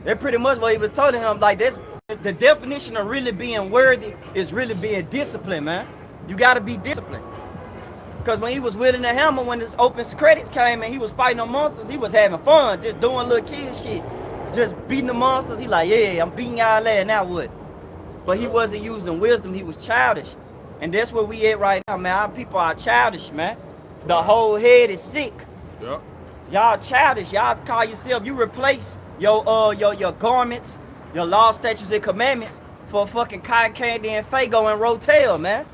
That's pretty much what he was telling him. Like, that's the definition of really being worthy is really being disciplined, man. You got to be disciplined. Because when he was wielding the hammer, when his open credits came and he was fighting the monsters, he was having fun, just doing little kid shit, just beating the monsters. He like, yeah, I'm beating y'all ass, now what? But he wasn't using wisdom, he was childish. And that's where we at right now, man. Our people are childish, man. The whole head is sick. Yep. Y'all childish. Y'all call yourself, you replace your garments, your law, statutes, and commandments for fucking cotton candy and Fago and Rotel, man.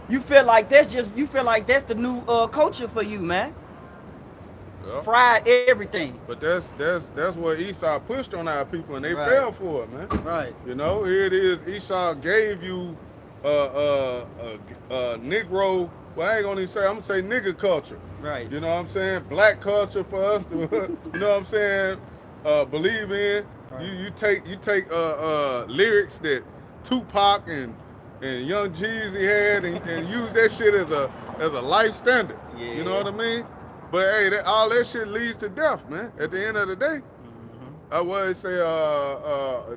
You feel like that's the new culture for you, man. Yep. Fried everything. But that's what Esau pushed on our people, and they Right. fell for it, man. Right. You know, here it is. Esau gave you Negro. Well, I ain't gonna even say. I'm gonna say nigga culture. Right. You know what I'm saying? Black culture for us to, you know what I'm saying? Believe in. Right. You take lyrics that Tupac and Young Jeezy had and use that shit as a life standard. Yeah. You know what I mean? But hey, all that shit leads to death, man. At the end of the day. I would say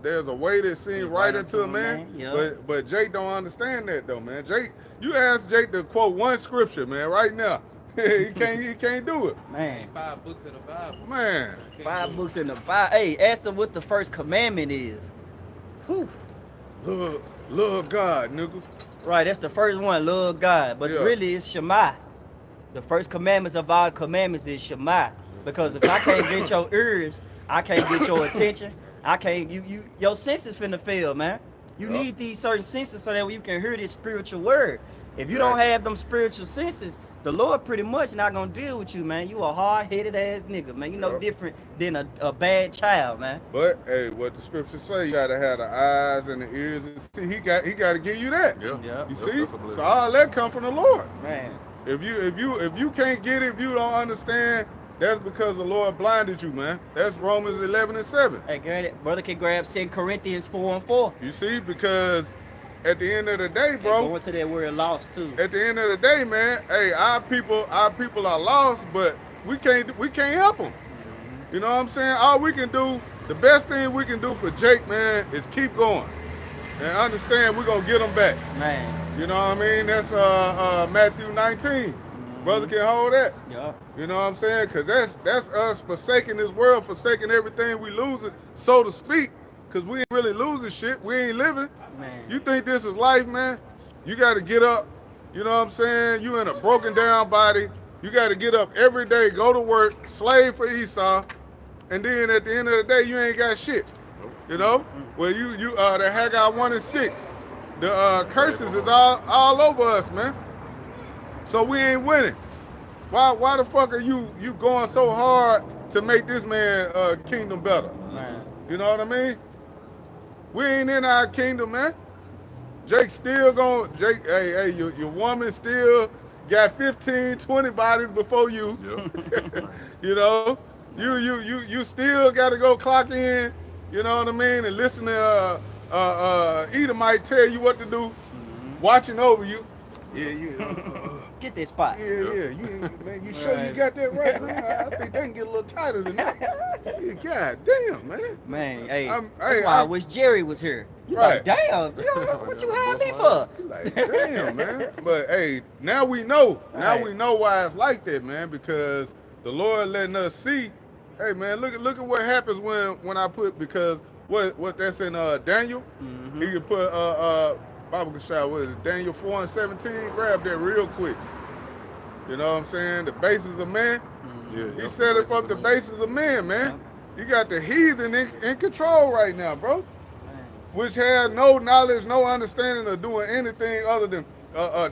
there's a way that seems right into a man, yeah. but Jake don't understand that though, man. Jake, you ask Jake to quote one scripture, man, right now. he can't do it. Man. 5 books of the Bible. Man. 5 books in the Bible. Hey, ask them what the first commandment is. Whew. Love God, nigga. Right, that's the first one, love God. But Yeah. really it's Shema. The first commandments of all commandments is Shema. Because if I can't get your ears, I can't get your attention. I can't, your senses finna fail, man. You need these certain senses so that you can hear this spiritual word. If you don't have them spiritual senses, the Lord pretty much not gonna deal with you, man. You a hard-headed ass nigga, man. You no different than a bad child, man. But hey, what the scriptures say, you gotta have the eyes and the ears and see. He gotta give you that. Yeah. You That's see? a blessing. So all that come from the Lord. Man. If you can't get it, if you don't understand, that's because the Lord blinded you, man. That's Romans 11:7. Hey, brother can grab 2 Corinthians 4:4. You see, because at the end of the day, bro. Going to that word lost too. At the end of the day, man. Hey, our people are lost, but we can't help them. You know what I'm saying? All we can do, the best thing we can do for Jake, man, is keep going and understand we're gonna get him back. Man. You know what I mean? That's Matthew 19. Brother can hold that. Yeah. You know what I'm saying? Because that's us forsaking this world, forsaking everything we losing, so to speak. Because we ain't really losing shit. We ain't living. Man. You think this is life, man? You got to get up. You know what I'm saying? You in a broken down body. You got to get up every day, go to work, slave for Esau. And then at the end of the day, you ain't got shit. You know? Well, the Haggai 1:6. The curses is all over us, man. So we ain't winning. Why the fuck are you going so hard to make this man kingdom better? Man. You know what I mean? We ain't in our kingdom, man. Jake still hey, your woman still got 15, 20 bodies before you. Yep. You know? You still gotta go clock in, you know what I mean, and listen to Edomite tell you what to do, watching over you. Get this spot. Yeah. Man, you sure you got that right, man? I think they can get a little tighter than that. Yeah, God damn, man. Man, hey, I'm- that's hey, why I I'm- wish Jerry was here. You Right. like, damn, what you had me for? Like, damn, man. But hey, now we know. Now Right. we know why it's like that, man, because the Lord letting us see, hey man, look at what happens when I put, because what that's in Daniel, he can put Bible Kashai, what is it, Daniel 4:17, grab that real quick. You know what I'm saying? The basis of man. Yeah, He set it up the basis of man, man. You got the heathen in control right now, bro. Which has no knowledge, no understanding of doing anything other than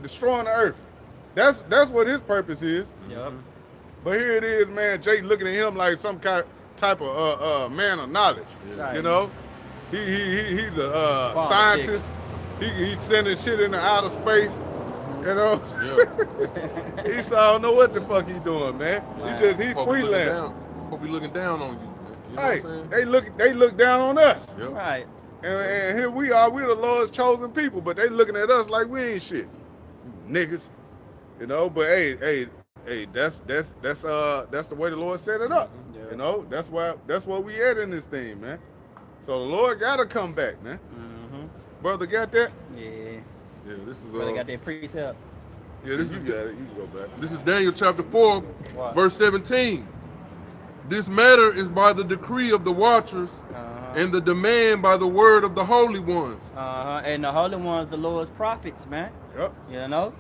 destroying the earth. That's what his purpose is. Yep. But here it is, man. Jake looking at him like some type of man of knowledge. Right. You know, he's a Father scientist. He's sending shit into outer space. You know, he said, I don't know what the fuck he doing, man. He freelance. Hope he looking down on you. Man. You know Hey, what I'm saying? they look down on us. Yep. Right. And here we are, we're the Lord's chosen people, but they looking at us like we ain't shit. Niggas. You know, but hey, that's the way the Lord set it up. Yeah. You know, that's what we at in this thing, man. So the Lord gotta come back, man. Brother got that? Yeah. Yeah, this is Brother got that precept. yeah, this You is got it, you can go back. This is Daniel chapter 4, Wow. verse 17. This matter is by the decree of the watchers and the demand by the word of the holy ones. And the holy ones, the Lord's prophets, man. Yep. You know?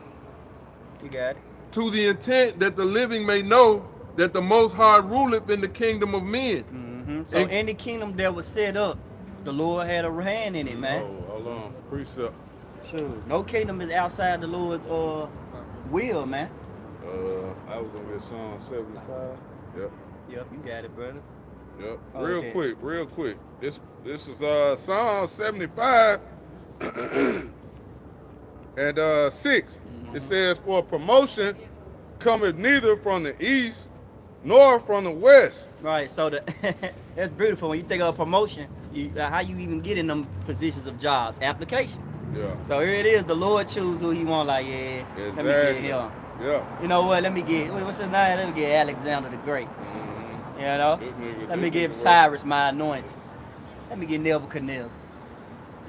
You got it. To the intent that the living may know that the Most High ruleth in the kingdom of men. So And- any kingdom that was set up, the Lord had a hand in it, man. Oh, hold on. Precept. Sure. No kingdom is outside the Lord's will, man. I was gonna get Psalm 75. Yep. Yep, you got it, brother. Yep. Okay. Real quick. This is Psalm 75. and 6. It says, for promotion cometh neither from the east nor from the west. Right, so that's beautiful. When you think of a promotion, how you even get in them positions of jobs? Application. Yeah. So here it is, the Lord choose who he want, like, yeah, let me get him. Yeah. You know what, let me get, what's his name? Let me get Alexander the Great. You know? Let me give Cyrus my anointing. Let me get Nebuchadnezzar.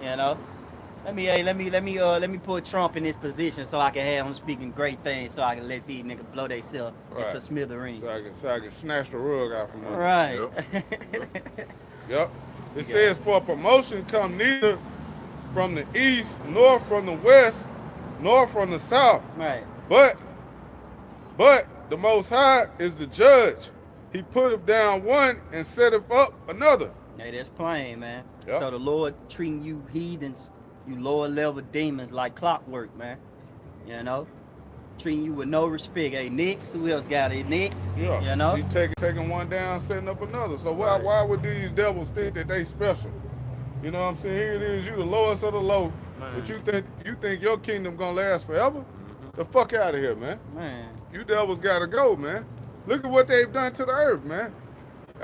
You know? Let me put Trump in this position so I can have him speaking great things so I can let these niggas blow themselves into smithereens. So I can snatch the rug out from under. Right. Yep. It says, for promotion come neither from the east, nor from the west, nor from the south. Right. But the Most High is the judge. He putteth down one and setteth up another. Hey, that's plain, man. Yep. So the Lord treating you heathens, you lower level demons like clockwork, man. You know? Treating you with no respect. Hey, Knicks, who else got it? Knicks, Yeah. you know? He taking one down, setting up another. So why would these devils think that they special? You know what I'm saying? Here it is, you the lowest of the low. Man. But you think your kingdom gonna last forever? The fuck out of here, man. Man. You devils gotta go, man. Look at what they've done to the earth, man.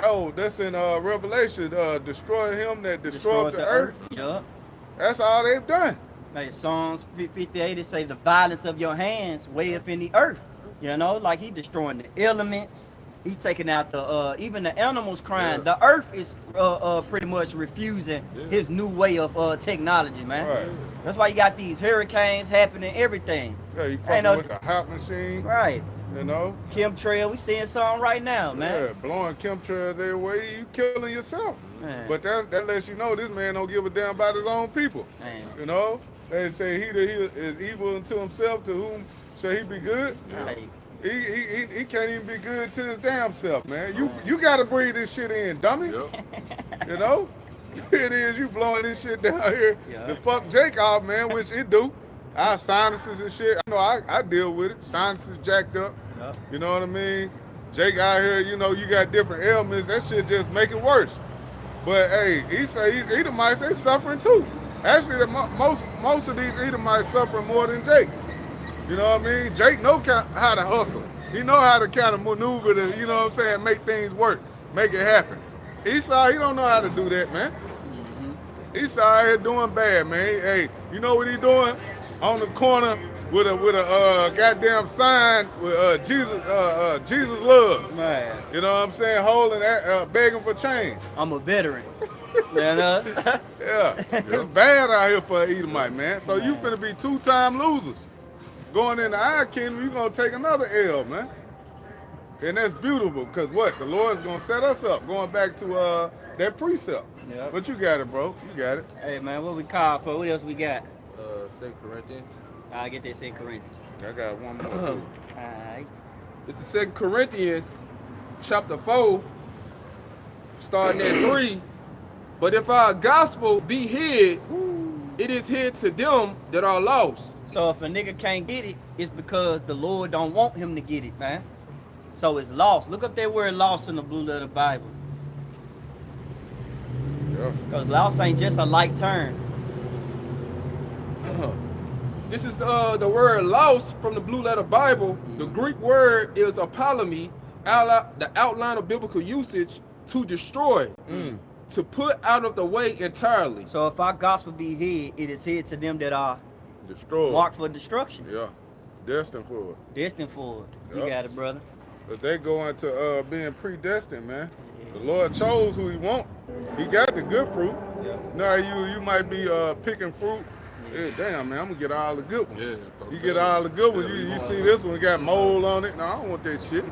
Oh, that's in Revelation. Destroy him that destroyed the earth. Yup. That's all they've done. Like Psalms 58, it say the violence of your hands weigheth in the earth. You know, like he destroying the elements. He's taking out the even the animals crying. Yeah. The earth is pretty much refusing his new way of technology, man. Right. That's why you got these hurricanes happening, everything. Yeah, you fucking with the hot machine. Right. You know? Chemtrail, we seeing some right now, man. Yeah, blowing chemtrails everywhere, you killing yourself. Man. But that lets you know this man don't give a damn about his own people. Man. You know? They say he that is evil unto himself, to whom shall he be good? Right. He can't even be good to his damn self, man. You gotta breathe this shit in, dummy. Yep. You know? Here it is, you blowing this shit down here. Yeah. The fuck Jake off, man, which it do. Our sinuses and shit, I know I deal with it. Sinuses jacked up. Yep. You know what I mean? Jake out here, you know, you got different ailments. That shit just make it worse. But hey, he say these Edomites, they suffering too. Actually, most of these Edomites suffering more than Jake. You know what I mean? Jake know how to hustle. He know how to kind of maneuver to, you know what I'm saying, make things work, make it happen. Esau, he don't know how to do that, man. Esau out here doing bad, man. Hey, you know what he doing? On the corner with a goddamn sign with Jesus loves. Man. You know what I'm saying? Holding that, begging for change. I'm a veteran. You know? Yeah, it's bad out here for an Edomite, man. So you finna be 2-time losers. Going into our kingdom, you gonna take another L, man. And that's beautiful, because what? The Lord's gonna set us up, going back to that precept. Yep. But you got it, bro. You got it. Hey, man, what we call for? What else we got? 2 Corinthians. I'll get that 2 Corinthians. I got one more, too. Alright. This is 2 Corinthians chapter 4, starting at 3. But if our gospel be hid, it is hid to them that are lost. So if a nigga can't get it, it's because the Lord don't want him to get it, man. So it's lost. Look up that word lost in the blue letter Bible. Yeah. Because lost ain't just a light turn. This is the word lost from the blue letter Bible. The Greek word is apolemy, the outline of biblical usage, to destroy, to put out of the way entirely. So if our gospel be hid, it is hid to them that are Destroyed. marked for destruction. Yeah. Destined for it. Destined for it. You Yep. got it, brother. But they go into being predestined, man. The Lord chose who he want. He got the good fruit. Yeah. Now you might be picking fruit. Yeah, damn, man, I'm gonna get all the good ones. Yeah. You get all the good ones. You see this one got mold on it. No, I don't want that shit.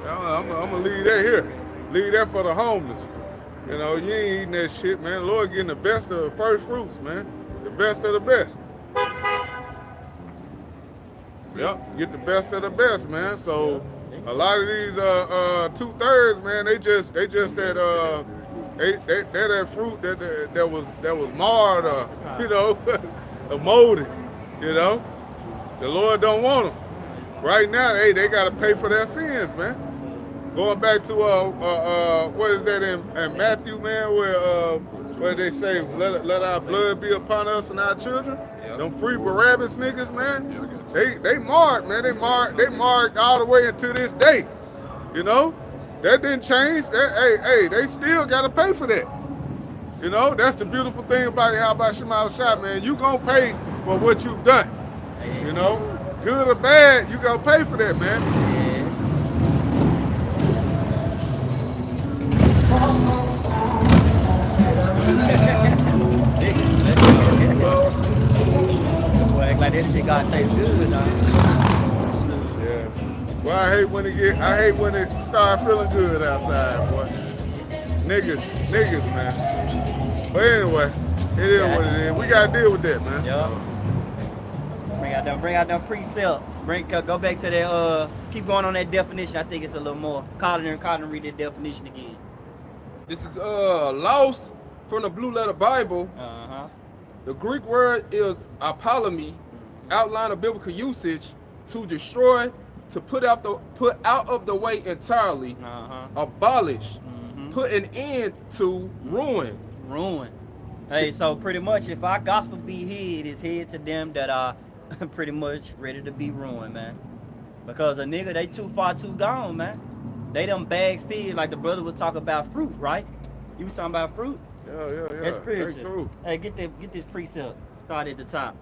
I'm gonna leave that here. Leave that for the homeless. You know, you ain't eating that shit, man. The Lord getting the best of the first fruits, man. The best of the best. Yep, get the best of the best, man. So a lot of these 2/3, man, they just that that fruit that was marred, you know, molded, you know. The Lord don't want them. Right now, they gotta pay for their sins, man. Going back to what is that in Matthew, man, where what they say, let our blood be upon us and our children. Yep. Them free Barabbas niggas, man. Yeah, I got you. They marked, man. They marked all the way until this day. You know, that didn't change. Hey, they still gotta pay for that. You know, that's the beautiful thing about it. How about Shemal Shot, man? You gonna pay for what you've done. You know, good or bad, you gonna pay for that, man. Boy, act like that shit gotta taste good, dog. Yeah. Well, I hate when it start feeling good outside, boy. Niggas, man. But anyway, it is what it is. We gotta deal with that, man. Yup. Bring out them precepts. Go back to that. Keep going on that definition. I think it's a little more. Cotton, read that definition again. This is lost from the Blue Letter Bible. The Greek word is apolemy, outline of biblical usage, to destroy, to put out of the way entirely, abolish, put an end to, ruin. Hey, so pretty much if our gospel be hid, it's hid to them that are pretty much ready to be ruined, man. Because a nigga, they too far too gone, man. They done bag figs like the brother was talking about fruit, right? You was talking about fruit? Yeah. That's spiritual. Hey, get this precept. Start at the top.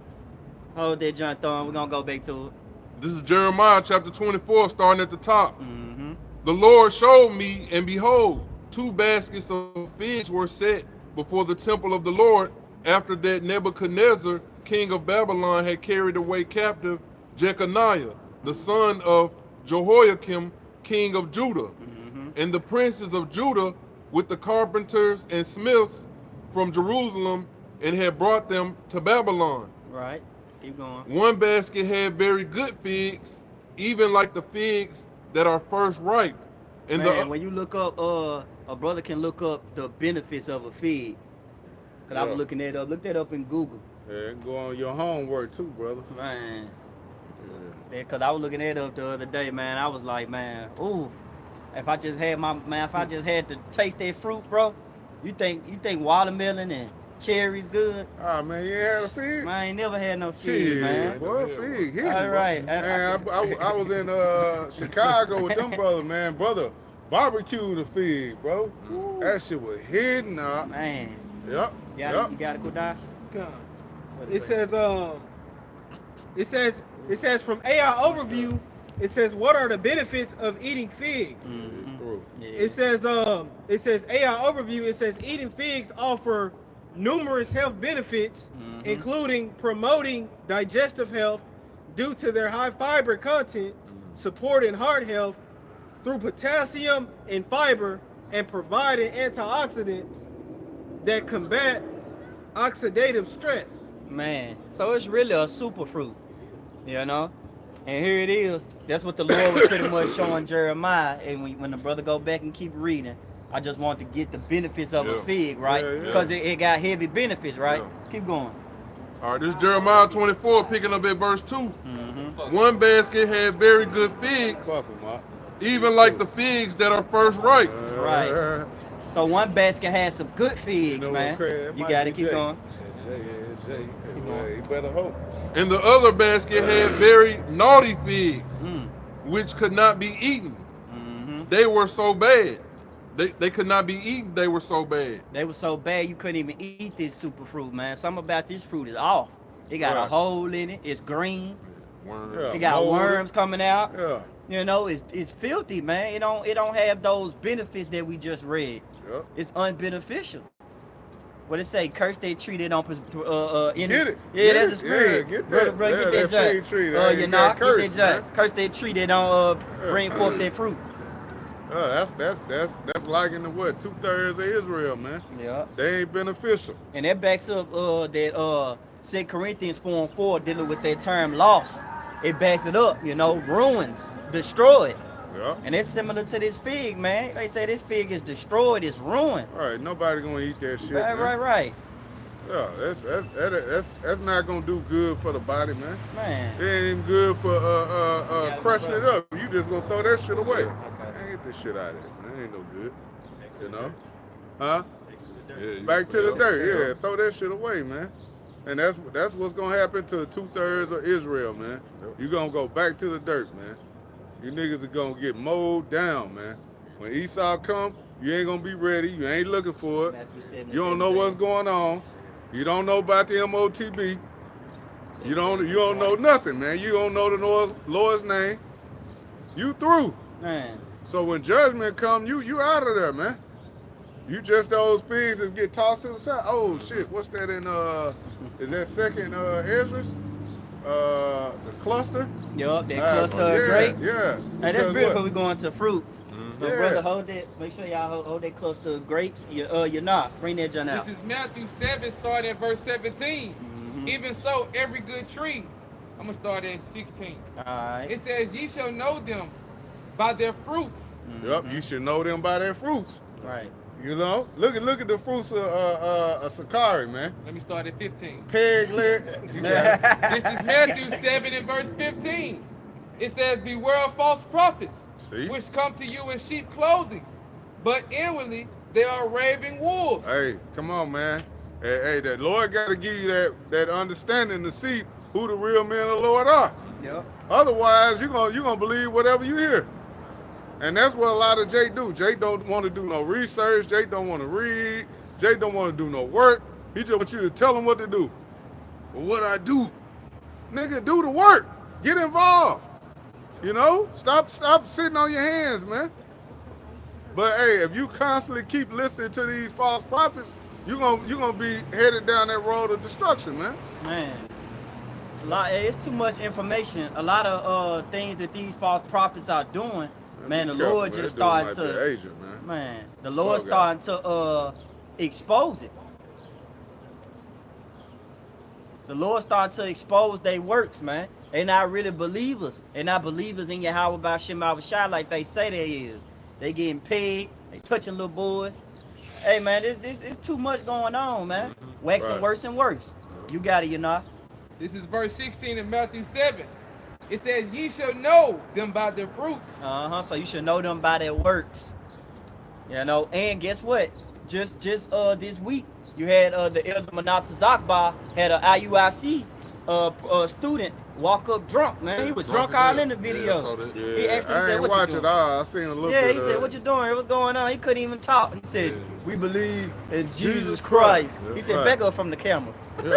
Hold that John Thorne. We're gonna go back to it. This is Jeremiah chapter 24, starting at the top. The Lord showed me, and behold, 2 baskets of figs were set before the temple of the Lord, after that Nebuchadnezzar, king of Babylon, had carried away captive Jeconiah, the son of Jehoiakim, king of Judah, and the princes of Judah with the carpenters and smiths from Jerusalem, and had brought them to Babylon. Right. Keep going. 1 basket had very good figs, even like the figs that are first ripe. And Man, when you look up, a brother can look up the benefits of a fig. Cause I was looking that up. Look that up in Google. Yeah, go on your homework too, brother. Man. Yeah, cause I was looking that up the other day, man. I was like, man, ooh, if I just had to taste that fruit, bro, you think watermelon and cherries good? Ah, man, you ain't had a fig? Man, I ain't never had no fig, man. Boy, fig. Hit All right. Man, I was in Chicago with them brothers, man. Brother barbecued a fig, bro. That shit was hidden up. Man. Yep. You got it, Kodash? It says from AI overview, it says what are the benefits of eating figs? Yeah. It says AI overview, it says eating figs offer numerous health benefits, including promoting digestive health due to their high fiber content, supporting heart health through potassium and fiber, and providing antioxidants that combat oxidative stress. Man, so it's really a super fruit, you know? And here it is. That's what the Lord was pretty much showing Jeremiah. And when the brother go back and keep reading, I just wanted to get the benefits of a fig, right? Because it got heavy benefits, right? Keep going. All right, this is Jeremiah 24, picking up at verse 2. 1 basket had very good figs, even like the figs that are first ripe. Right. So 1 basket has some good figs, man. You got to keep going. You better hope. And the other basket had very naughty figs, which could not be eaten. They were so bad. They could not be eaten. They were so bad. They were so bad you couldn't even eat this super fruit, man. Something about this fruit is off. It got a hole in it. It's green. It got worms coming out. You know, it's filthy, man. It don't have those benefits that we just read. It's unbeneficial. What it say? Curse that tree that don't Get it. Yeah, that's a spirit. Get that. Brother, get that fig tree. you know, get that junk. Curse that tree that don't bring forth that fruit. That's likened to what? 2/3 of Israel, man. Yeah. They ain't beneficial. And that backs up that 2 Corinthians 4:4 dealing with that term lost. It backs it up, you know, ruins, destroyed. Yeah. And it's similar to this fig, man. They say this fig is destroyed, it's ruined. All right, nobody gonna eat that shit. Right. Yeah, that's not gonna do good for the body, man. Man. It ain't even good for crushing it up. You just gonna throw that shit away. Okay. Get this shit out of here, man. It ain't no good. You know? Huh? Yeah, Back to the yeah. dirt. Yeah, throw that shit away, man. And that's what's gonna happen to 2/3 of Israel, man. Yep. You gonna go back to the dirt, man. You niggas are gonna get mowed down, man. When Esau come, you ain't gonna be ready. You ain't looking for it. Matthew 7, You don't know what's going on. You don't know about the MOTB. You don't know nothing, man. You don't know the Lord's name. You through. Man. So when judgment come, you out of there, man. You just those pigs that get tossed to the side. Oh shit, what's that in is that second Ezra's? The cluster? Yup, that cluster of grapes. Yeah. Hey, that's beautiful. We going to fruits. So Yeah. brother, hold that. Make sure y'all hold that cluster of grapes. You're not. Bring that John out. This is Matthew 7, starting at verse 17. Even so, every good tree. I'm gonna start at 16. All right. It says, "Ye shall know them by their fruits." Yep, you should know them by their fruits. Right. You know? Look at the fruits of Sakari, man. Let me start at 15. Peg leg. You got it. This is Matthew 7 and verse 15. It says, "Beware of false prophets, See? which come to you in sheep clothing, but inwardly they are raving wolves." Hey, come on, man. Hey, the Lord got to give you that understanding to see who the real men of the Lord are. Yep. Otherwise, you're gonna believe whatever you hear. And that's what a lot of Jay do. Jay don't want to do no research. Jay don't want to read. Jay don't want to do no work. He just wants you to tell him what to do. Well, what I do? Nigga, do the work. Get involved. You know? Stop sitting on your hands, man. But hey, if you constantly keep listening to these false prophets, you're gonna be headed down that road of destruction, man. Man. It's a lot. It's too much information. A lot of things that these false prophets are doing. Man, the Be careful, Lord man. just That dude might started be to. an agent, man. Man, the Lord Okay. starting to expose it. The Lord started to expose their works, man. They not really believers. They not believers in Yahweh by Shem Shai like they say they is. They getting paid. They touching little boys. Hey, man, this too much going on, man. Waxing Right. worse and worse. You got it, you know. This is verse 16 in Matthew 7. It says, "Ye shall know them by their fruits." So you should know them by their works. You know, and guess what? Just this week, you had the Elder Manata Zakba had a IUIC student walk up drunk, man. He was drunk all in the video. He asked him, he I said, ain't "What watch you it doing?" all. I seen a little Yeah, bit he of said, it. "What you doing? What's going on?" He couldn't even talk. He said, "We believe in Jesus Christ." He said, Right. "Back up from the camera." Do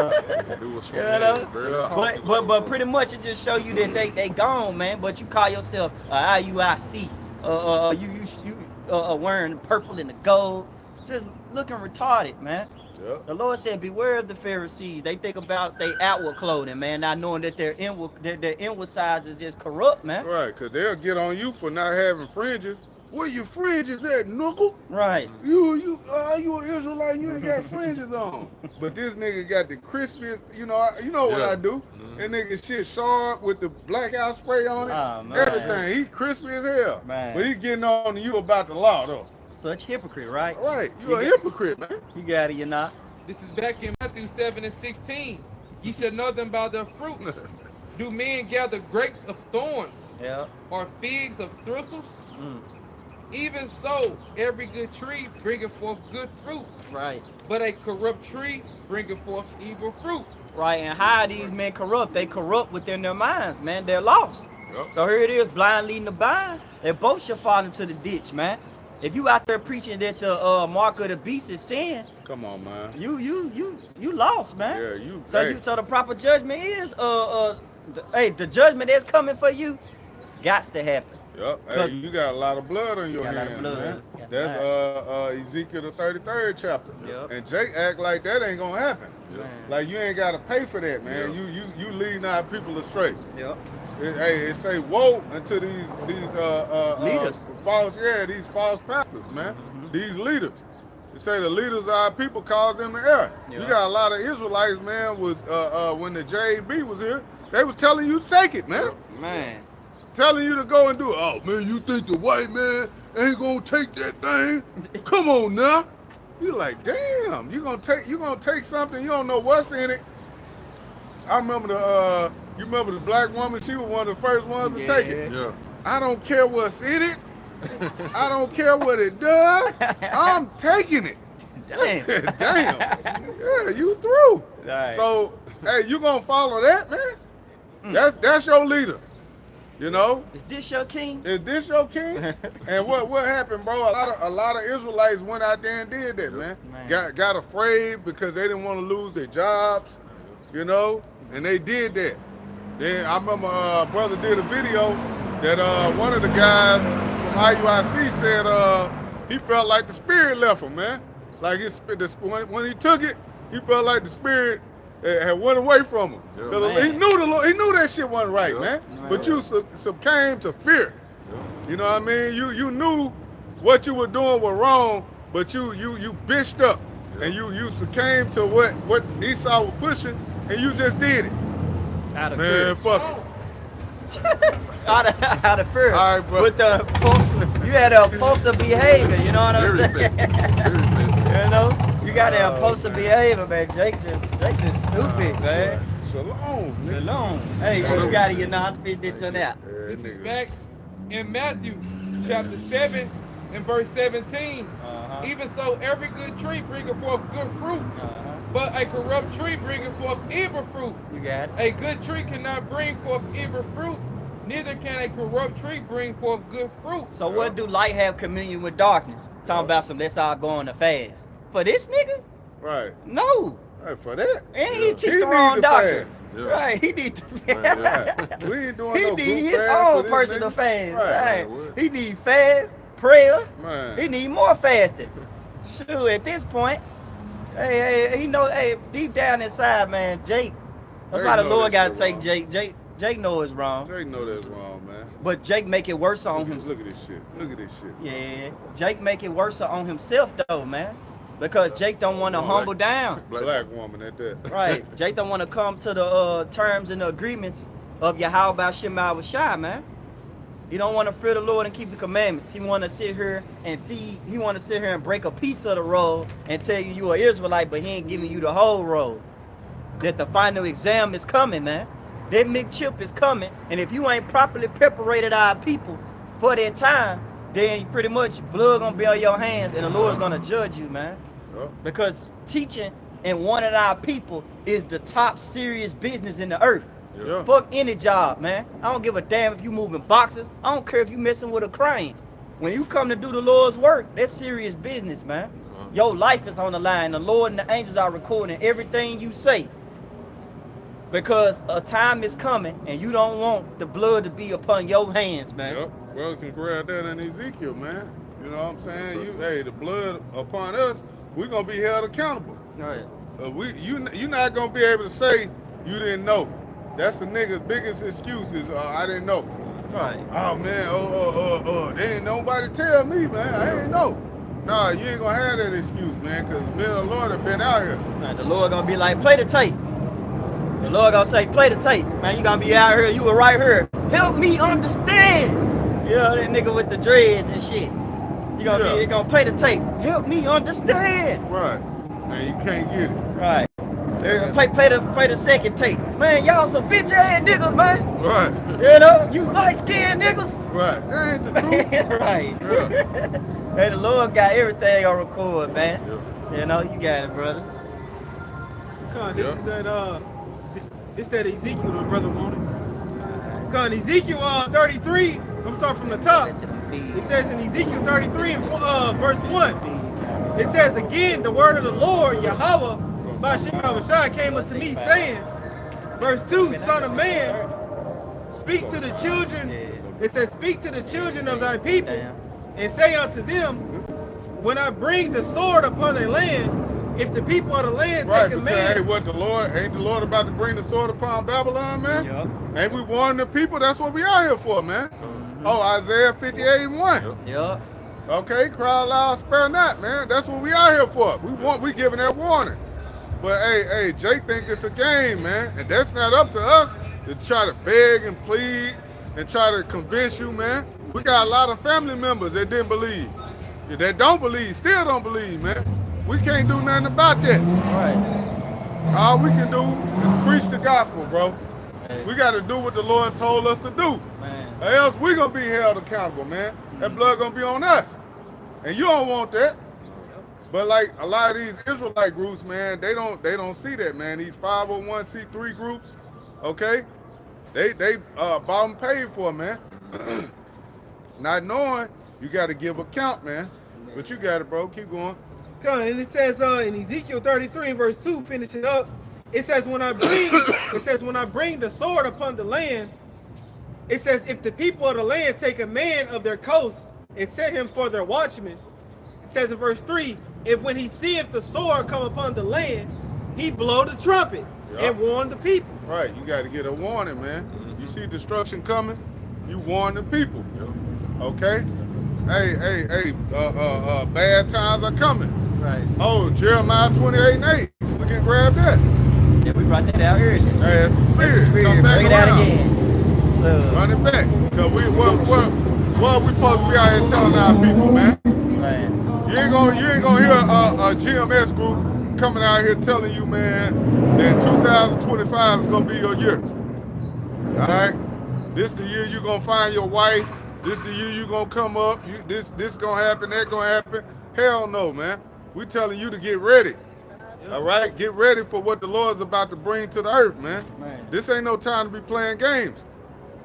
what's You know? right. But pretty much it just show you that they gone, man. But you call yourself a IUIC. You wearing purple and the gold, just looking retarded, man. Yep. The Lord said, "Beware of the Pharisees. They think about their outward clothing, man, not knowing that their inward sides is just corrupt, man." Right, because they'll get on you for not having fringes. Where your fringes at, knuckle? Right. You an Israelite, you ain't got fringes on. But this nigga got the crispiest, you know what Yeah. I do? That nigga shit sharp with the blackout spray on it. Oh, man. Everything. He crispy as hell. Man. But he getting on you about the law, though. Such hypocrite, right? Right, you a hypocrite, man. You got it, you not. This is back in Matthew 7 and 16. "Ye shall know them by their fruits. Do men gather grapes of thorns, Yeah. or figs of thistles? Mm. Even so, every good tree bringeth forth good fruit, Right. but a corrupt tree bringeth forth evil fruit." Right. And how are these men corrupt? They corrupt within their minds, man. They're lost. Yep. So here it is, blind leading the blind. They both should fall into the ditch, man. If you out there preaching that the mark of the beast is sin, Come on, man. you lost, man. Yeah, you. So the proper judgment is the judgment that's coming for you, got to happen. Yep. Hey, you got a lot of blood on your Got a lot of hands, blood, man. huh? Got That's Ezekiel the 33rd chapter. Yep. And Jake act like that ain't gonna happen. Yeah. Like you ain't gotta pay for that, man. Yeah. You leading our people astray. Yep. It say woe unto these Leaders. these false pastors, man. These leaders. It say the leaders of our people cause them to err. Yeah. You got a lot of Israelites, man. Was when the JB was here, they was telling you to take it, man. Man. Telling you to go and do it. Oh man, you think the white man ain't gonna take that thing? Come on now. You like, damn, you gonna take something, you don't know what's in it. I remember you remember the black woman, she was one of the first ones to take it. Yeah. I don't care what's in it. I don't care what it does. I'm taking it. Damn. Damn. Yeah, you through. Right. So, hey, you gonna follow that, man? That's your leader. You know? Is this your king? Is this your king? And what happened, bro? A lot of Israelites went out there and did that, man. Got afraid because they didn't want to lose their jobs, you know? And they did that. Then I remember brother did a video that one of the guys from IUIC said he felt like the spirit left him, man. Like when he took it, he felt like the spirit had went away from him. Yeah, he knew that shit wasn't right, man. But you succumbed to fear. You know what I mean? You knew what you were doing was wrong, but you bitched up and you succumbed to what Esau was pushing, and you just did it. Out of Man, fear. fuck it. out of fear. All right, bro. With the you had a impulsive behavior, you know what I'm saying? Very fast. You know? You got an impulsive behavior, man. Jake just stupid, man. Shalom, nigga. Shalom. Hey, you got it, you know how to fish this one out. This is back in Matthew chapter 7 and verse 17. Even so, every good tree bringeth forth good fruit, but a corrupt tree bringeth forth evil fruit. You got it. A good tree cannot bring forth evil fruit, neither can a corrupt tree bring forth good fruit. So what do light have communion with darkness? Talking about some let's all go on the fast. For this nigga? Right. No. Right, for that. And he teach He the wrong need to doctrine. fast. Yeah. Right, he need to Right. We ain't doing He no need group his fast for own this personal nigga. fast. Right. Right. He need fast, prayer. Man. He need more fasting. Shoot, at this point, hey, he know, hey, deep down inside, man, Jake. That's Jake why the know Lord that gotta shit take wrong. Jake know it's wrong. Jake know that's wrong, man. But Jake make it worse on himself. Look at this shit. Look at this shit. Yeah, Jake make it worse on himself though, man. Because Jake don't want to humble down. Black woman at that. Right. Jake don't want to come to the terms and the agreements of Yahweh Shema Shai, man. He don't want to fear the Lord and keep the commandments. He want to sit here and feed. He want to sit here and break a piece of the roll and tell you you are Israelite, but he ain't giving you the whole roll. That the final exam is coming, man. That McChip is coming, and if you ain't properly preparated our people for that time, then pretty much blood gonna be on your hands, and the Lord's gonna judge you, man. Because teaching and warning our people is the top serious business in the earth. Yeah. Fuck any job, man. I don't give a damn if you moving boxes. I don't care if you messing with a crane. When you come to do the Lord's work, that's serious business, man. Your life is on the line. The Lord and the angels are recording everything you say. Because a time is coming and you don't want the blood to be upon your hands, man. Yep. Well, you can grab that in Ezekiel, man. You know what I'm saying? Hey, the blood upon us, we're gonna be held accountable. Right. You're not gonna be able to say you didn't know. That's the nigga's biggest excuse is I didn't know. Right. Oh man, they ain't nobody tell me, man. I ain't know. Nah, you ain't gonna have that excuse, man, because me and the Lord have been out here. Right. The Lord gonna be like, play the tape. The Lord gonna say, play the tape. Man, you gonna be out here, you were right here. Help me understand. You know, that nigga with the dreads and shit. You gonna play the tape. Help me understand. Right. Man, you can't get it. Right. They're gonna play the second tape. Man, y'all some bitch ass niggas, man. Right. You know, you light skinned niggas. Right. That ain't the truth. Right. Yeah. Hey, the Lord got everything on record, man. You know, you got it, brothers. This is that this that Ezekiel the brother wanted. Come Ezekiel 33. I'm gonna start from the top. It says in Ezekiel 33 and verse 1. It says again, the word of the Lord, Yahweh, by Shema Shai came unto me, saying, verse 2, Son of man, speak to the children. It says, speak to the children of thy people, and say unto them, when I bring the sword upon a land, if the people of the land take a man. Hey, what ain't the Lord about to bring the sword upon Babylon, man? Yep. Ain't we warning the people? That's what we out here for, man. Oh, Isaiah 58:1. Yep. Okay, cry loud, spare not, man. That's what we out here for. We giving that warning. But hey, Jake think it's a game, man. And that's not up to us to try to beg and plead and try to convince you, man. We got a lot of family members that didn't believe. That don't believe, still don't believe, man. We can't do nothing about that. Right. All we can do is preach the gospel, bro. We got to do what the Lord told us to do. Man. Or else we going to be held accountable, man. That blood going to be on us. And you don't want that. But like a lot of these Israelite groups, man, they don't see that, man. These 501c3 groups, okay, they bought and paid for, man. Not knowing you got to give account, man. But you got it, bro. Keep going. And it says in Ezekiel 33 and verse 2, finishing up, it says when I bring the sword upon the land, it says if the people of the land take a man of their coast and set him for their watchman, it says in verse 3, if when he seeth the sword come upon the land, he blow the trumpet and warn the people. Right, you got to get a warning, man. You see destruction coming, you warn the people. Okay? Hey, bad times are coming. Right. Oh, Jeremiah 28:8. We can grab that. Yeah, we brought that out earlier. Hey, that's the spirit. Come back Bring it out around. again. Run it back. Cause what we supposed to be out here telling our people, man. Right. You ain't gonna hear a GMS group coming out here telling you, man, that 2025 is gonna be your year. All right. This the year you're gonna find your wife. This the year you gonna come up. This gonna happen. That gonna happen. Hell no, man. We telling you to get ready. All right, get ready for what the Lord's about to bring to the earth, man. This ain't no time to be playing games.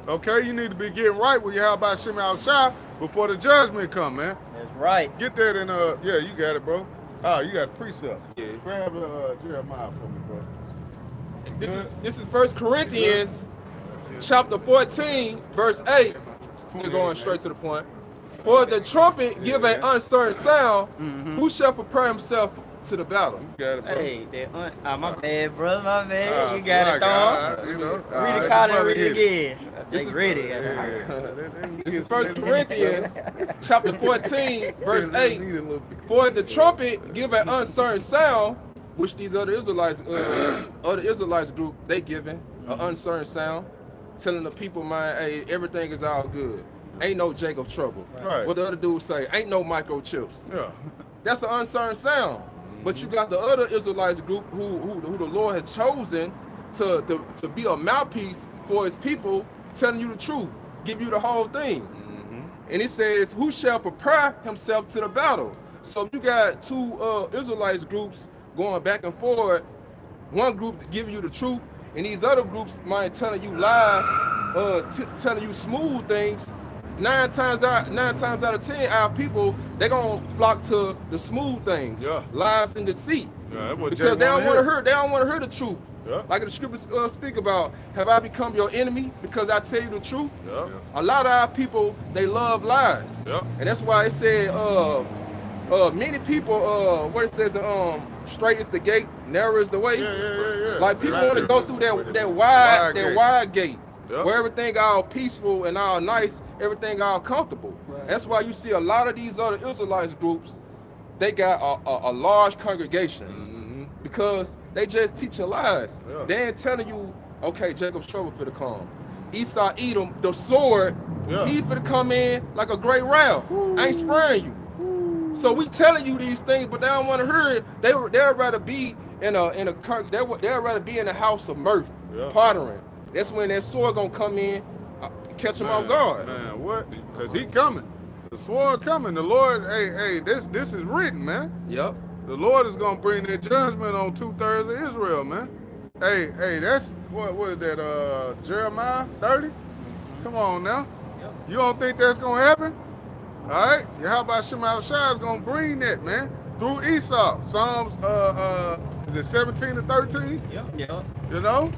Okay, you need to be getting right with Yahweh Shem Shah before the judgment come, man. That's right. Get that in yeah, you got it, bro. Oh, you got precept. Yeah. Grab Jeremiah for me, bro. This is 1 Corinthians chapter 14, verse 8. We're going straight to the point. For the trumpet give an uncertain sound, who shall prepare himself to the battle? You got it, bro. Hey, my bad, brother, my bad. You got it, Thom. You know, Read the call and read it again. They ready. This is 1 Corinthians chapter 14, verse 8. For the trumpet give an uncertain sound, which these other Israelites group, they giving an uncertain sound, telling the people, man, hey, everything is all good. Ain't no Jacob trouble. Right. What the other dudes say, ain't no microchips. Yeah. That's an uncertain sound. But you got the other Israelites group who the Lord has chosen to be a mouthpiece for his people, telling you the truth, give you the whole thing. And it says, who shall prepare himself to the battle? So you got two Israelites groups going back and forth. One group giving you the truth, and these other groups might telling you lies, telling you smooth things. Nine times out of 10, our people, they're gonna flock to the smooth things, lies and deceit, because they don't want to hear the truth. Like the scriptures speak about, have I become your enemy because I tell you the truth? A lot of our people, they love lies, and that's why it said, many people, what it says, straight is the gate, narrow is the way. Like people want to go through that wide gate. Where everything all peaceful and all nice, everything all comfortable. That's why you see a lot of these other Israelites groups, they got a large congregation because they just teaching lies. They ain't telling you, okay, Jacob's trouble for the come. Esau, Edom, the sword, he finna come in like a great wrath. I ain't sparing you. So we telling you these things, but they don't want to hear it. They'd rather be they'd rather be in a house of mirth, pottering. That's when that sword gonna come in, catch him off guard. Man, what? Because he coming. The sword coming. The Lord, hey, this is written, man. Yep. The Lord is gonna bring that judgment on 2/3 of Israel, man. Hey, that's what is that? Jeremiah 30. Come on now. You don't think that's gonna happen? All right. How about Shema Shai is gonna bring that, man, through Esau. Psalms is it 17 to 13? Yep. You know.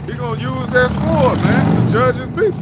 He gonna use that sword, man, to judge his people.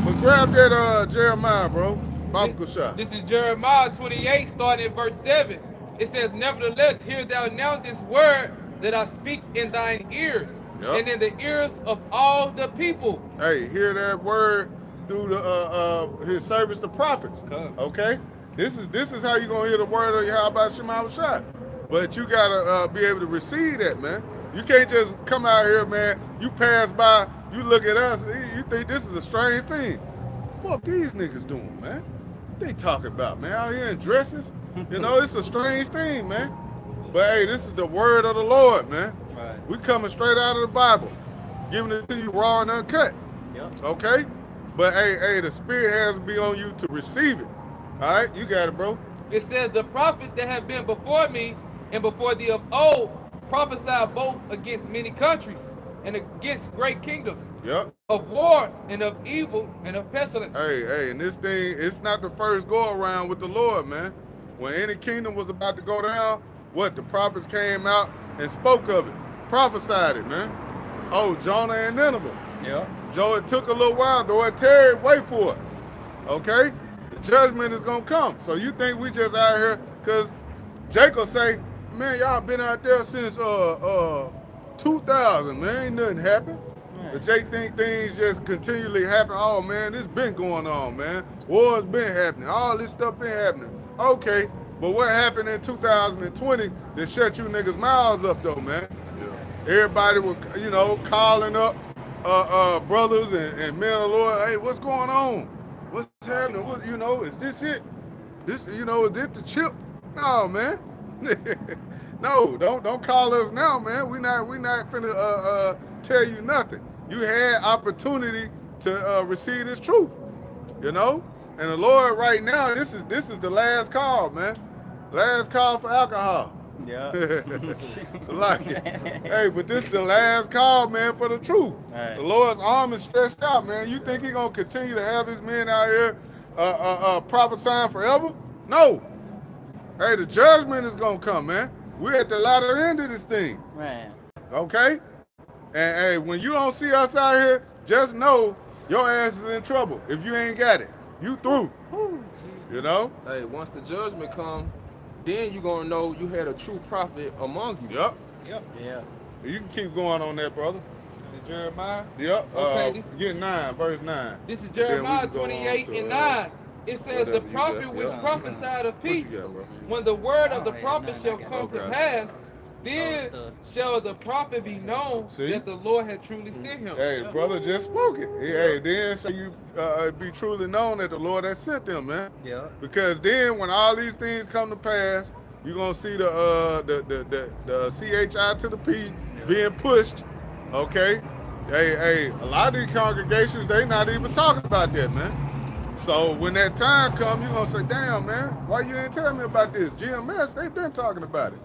But grab that Jeremiah, bro. Biblical shot. This is Jeremiah 28, starting at verse 7. It says, nevertheless, hear thou now this word that I speak in thine ears, and in the ears of all the people. Hey, hear that word through the his service to prophets. Okay? This is how you gonna hear the word of Yahweh Shema Shai. But you gotta be able to receive that, man. You can't just come out here, man. You pass by, you look at us, you think this is a strange thing. Fuck these niggas doing, man? What they talking about, man? Out here in dresses? You know, it's a strange thing, man. But hey, this is the word of the Lord, man. Right. We coming straight out of the Bible, giving it to you raw and uncut. Okay? But hey, the spirit has to be on you to receive it. All right? You got it, bro. It says, the prophets that have been before me and before thee of old prophesied both against many countries and against great kingdoms, Yep. of war and of evil and of pestilence. Hey, and this thing, it's not the first go around with the Lord, man. When any kingdom was about to go down, what, the prophets came out and spoke of it, prophesied it, man. Oh, Jonah and Nineveh. Yeah. Joe, it took a little while, though it tarried, wait for it. Okay? The judgment is gonna come. So you think we just out here, cause Jacob say, man, y'all been out there since 2000, man, ain't nothing happened. But Jake think things just continually happen. Oh man, it's been going on, man. War's been happening. All this stuff been happening. Okay, but what happened in 2020 that shut you niggas' mouths up though, man? Yeah. Everybody was, you know, calling up brothers and men of the Lord. Hey, what's going on? What's happening? What, you know, is this it? This, you know, is this the chip? No, man. No, don't call us now, man. We not finna tell you nothing. You had opportunity to receive this truth, you know. And the Lord, right now, this is the last call, man. Last call for alcohol. Yeah. Like it. Hey, but this is the last call, man, for the truth. Right. The Lord's arm is stretched out, man. You think He's gonna continue to have His men out here prophesying forever? No. Hey, the judgment is gonna come, man. We're at the latter end of this thing. Man. Okay? And hey, when you don't see us out here, just know your ass is in trouble. If you ain't got it, you through. You know? Hey, once the judgment comes, then you gonna know you had a true prophet among you. Yep. Yeah. You can keep going on that, brother. Jeremiah? Yep. Okay, Get 9, verse 9. This is Jeremiah 28 and 9. It says, the prophet which prophesied of peace, when the word of the prophet shall come to pass, then shall the prophet be known that the Lord had truly sent him. Hey, brother just spoke it. Hey, then shall you be truly known that the Lord has sent them, man. Yeah. Because then when all these things come to pass, you're gonna see the CHI to the P being pushed. Okay. Hey, a lot of these congregations, they not even talking about that, man. So when that time comes, you're gonna say, damn, man, why you ain't telling me about this? GMS, they been talking about it.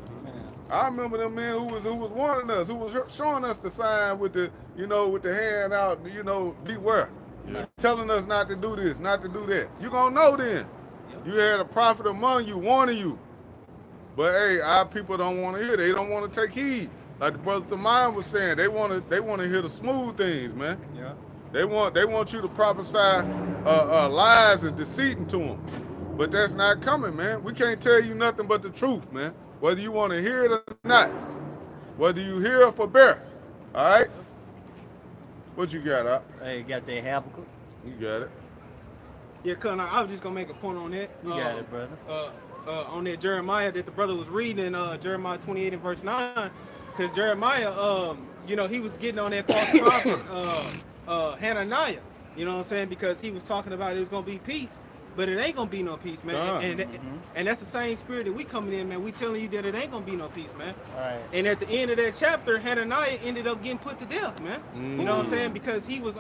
I remember them men who was warning us, who was showing us the sign with the, you know, with the hand out, you know, beware. Yeah. Telling us not to do this, not to do that. You gonna know then. You had a prophet among you warning you. But hey, our people don't want to hear. They don't want to take heed. Like the brother Thamine was saying, they want to hear the smooth things, man. Yeah. They want you to prophesy lies and deceit into them. But that's not coming, man. We can't tell you nothing but the truth, man. Whether you want to hear it or not. Whether you hear or forbear. All right? What you got, Op? Hey, you got that Habakkuk? You got it. Yeah, Connor, I was just going to make a point on that. You got it, brother. On that Jeremiah that the brother was reading in Jeremiah 28 and verse 9. Because Jeremiah, you know, he was getting on that false prophet, Hananiah. You know what I'm saying? Because he was talking about it was going to be peace. But it ain't gonna be no peace, man. And that's the same spirit that we coming in, man. We telling you that it ain't gonna be no peace, man. Right. And at the end of that chapter, Hananiah ended up getting put to death, man. You know what I'm saying? Because he was,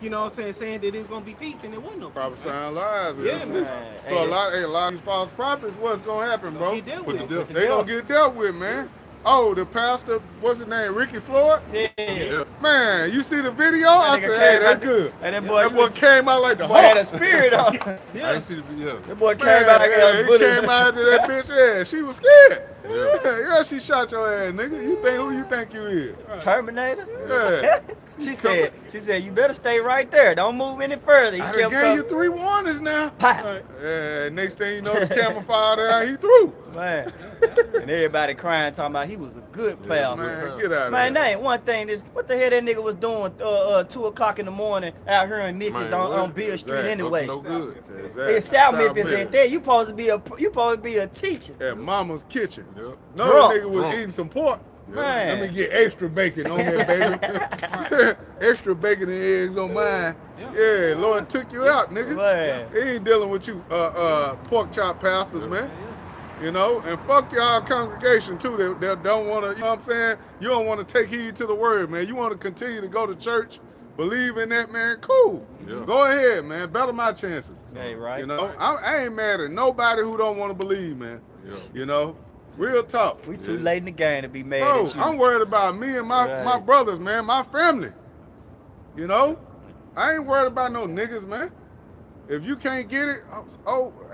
you know what I'm saying that it was gonna be peace, and it wasn't no peace. Prophesying lies. Yeah, man. So a lot of these false prophets, what's gonna happen, bro? They gonna get dealt with, man. Oh, the pastor, what's his name, Ricky Floyd? Yeah. Man, you see the video? I said, hey, that's good. And that boy came out like the Hulk. Had a spirit on. I didn't see the video. That boy came out like a bullet. He came out to that bitch ass. She was scared. Yeah, she shot your ass, nigga. You think who you think you is? Terminator? Yeah. She said, you better stay right there. Don't move any further. I gave you 3 warnings now. Next thing you know, the camera fired out, he threw. Man. And everybody crying, talking about he was a good player. Man, get out of man, that ain't one thing. What the hell that nigga was doing 2 o'clock in the morning out here in Memphis on Bill Street anyway? No good. It's South Memphis ain't there. You supposed to be a teacher. At Mama's Kitchen. Yep. No, that nigga was eating some pork. Man. Let me get extra bacon on there, baby. Extra bacon and eggs on mine. Yeah, Lord took you out, nigga. Man. He ain't dealing with you pork chop pastors, man. You know, and fuck y'all congregation too. They don't want to, you know what I'm saying? You don't want to take heed to the word, man. You want to continue to go to church, believe in that, man. Cool. Yeah. Go ahead, man. Better my chances. Hey, right. You know, I ain't mad at nobody who don't want to believe, man. Yeah. You know, real talk. We too late in the game to be mad Bro, at you. I'm worried about me and my brothers, man, my family. You know, I ain't worried about no niggas, man. If you can't get it,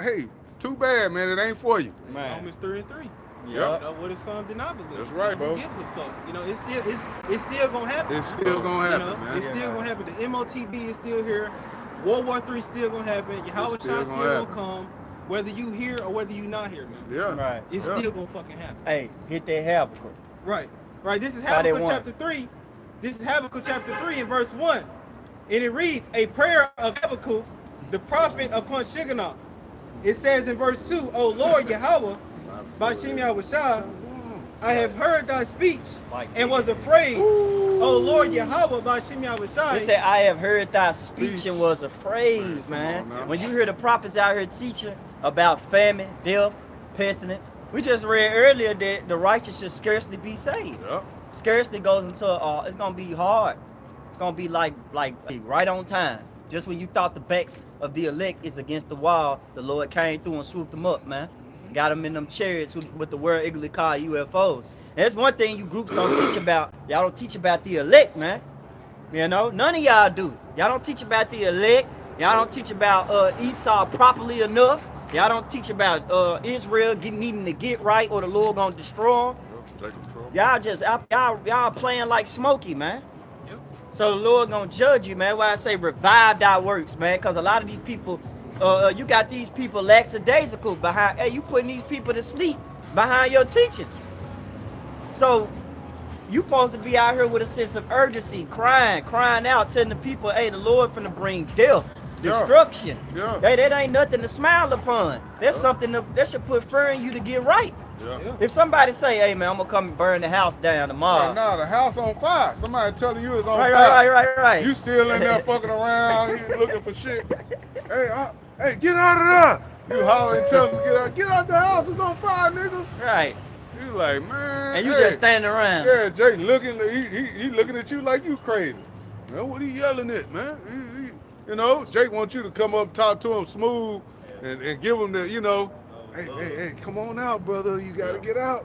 hey, too bad, man. It ain't for you. Man. Romans 3:3. Yeah. You know, what if some did not believe? That's right, bro. Who gives a fuck? You know, it's still gonna happen. It's still gonna happen, you know, man. It's still gonna happen. The MOTB is still here. World War III still gonna happen. Yahweh Shai still gonna come. Whether you here or whether you not here, man. Yeah. Right. It's still gonna fucking happen. Hey, hit that Habakkuk. Right. This is How they Habakkuk want. chapter 3. This is Habakkuk chapter 3 and verse 1. And it reads, a prayer of Habakkuk, the prophet upon Shigionoth. It says in verse 2, O Lord Yahweh, by Shem Yahushua, I have heard thy speech and was afraid. O Lord Yahweh, by Shem Yahushua. It said, I have heard thy speech and was afraid, man. When you hear the prophets out here teaching about famine, death, pestilence, we just read earlier that the righteous should scarcely be saved. Yep. Scarcely goes into, it's going to be hard. It's going to be like right on time. Just when you thought the backs of the elect is against the wall, the Lord came through and swooped them up, man. Got them in them chariots with the word eagerly called UFOs. And that's one thing you groups don't teach about. Y'all don't teach about the elect, man. You know, none of y'all do. Y'all don't teach about the elect. Y'all don't teach about Esau properly enough. Y'all don't teach about Israel needing to get right or the Lord gonna destroy them. Y'all just y'all playing like Smokey, man. So the Lord gonna judge you, man. Why I say revive thy works, man? Because a lot of these people, you got these people lackadaisical behind. Hey, you putting these people to sleep behind your teachings. So you supposed to be out here with a sense of urgency, crying out, telling the people, hey, the Lord finna bring death, destruction. Yeah. Hey, that ain't nothing to smile upon. That's something that should put fear in you to get right. Yeah. If somebody say, hey man, I'm gonna come and burn the house down tomorrow. No, the house on fire. Somebody telling you it's on Right, fire. right. You still in there fucking around, you looking for shit. Hey, get out of there. You holler and tell them get out the house, it's on fire, nigga. Right. You like, man. And you just standing around. Yeah, Jake looking, he looking at you like you crazy. Man, what he yelling at, man? You know, Jake wants you to come up, talk to him smooth, and give him the, you know, hey, come on out, brother. You gotta get out.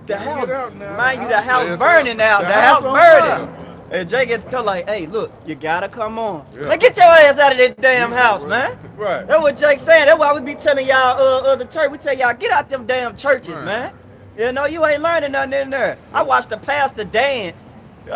The house, get out now. mind you, the house burning out. The house burning. And Jake get tell like, hey, look, you gotta come on. Yeah. Like, get your ass out of that damn house, man. Right. That's what Jake's saying. That's why we be telling y'all, the church, we tell y'all, get out them damn churches, man. You know, you ain't learning nothing in there. I watched the pastor dance. It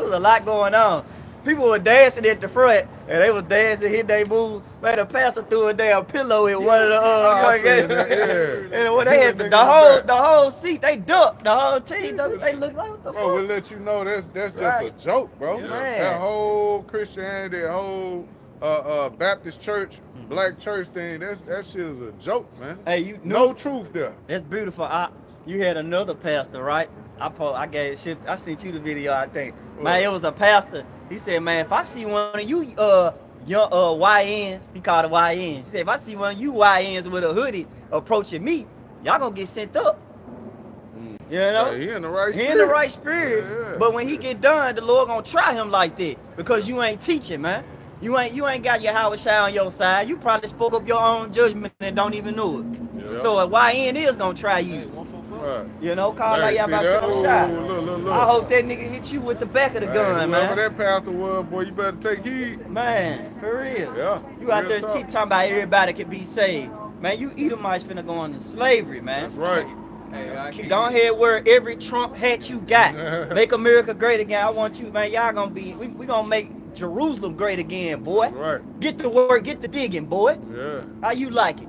was a lot going on. People were dancing at the front, and they was dancing, hit their moves. Man, the pastor threw a damn pillow in one of the and when they had the whole seat, they ducked. The whole team, they looked like, what the Bro, we'll fuck? let you know that's just a joke, bro. Yeah. That whole Christianity, that whole Baptist church, black church thing, that shit is a joke, man. Hey, you no truth there. That's beautiful. You had another pastor, right? I gave shit. I sent you the video, I think. Man, it was a pastor. He said, man, if I see one of you young YNs, he called it YNs. He said, if I see one of you YNs with a hoodie approaching me, y'all gonna get sent up. You know? Yeah, he in the right spirit. He in the right spirit. Yeah. But when he get done, the Lord gonna try him like that because you ain't teaching, man. You ain't got your Howard Shai on your side. You probably spoke up your own judgment and don't even know it. Yeah. So a YN is gonna try you. Right. You know, call like y'all about to shot. I hope that nigga hit you with the back of the gun, man. Whoever that pastor was, boy, you better take heed. Man, for real. Yeah. You out there talking about everybody can be saved. Man, you Edomites finna go into slavery, man. That's right. Hey, Go ahead, wear every Trump hat you got. Make America great again. I want you, man. Y'all gonna be, we gonna make Jerusalem great again, boy. Right. Get the work, get the digging, boy. Yeah. How you like it?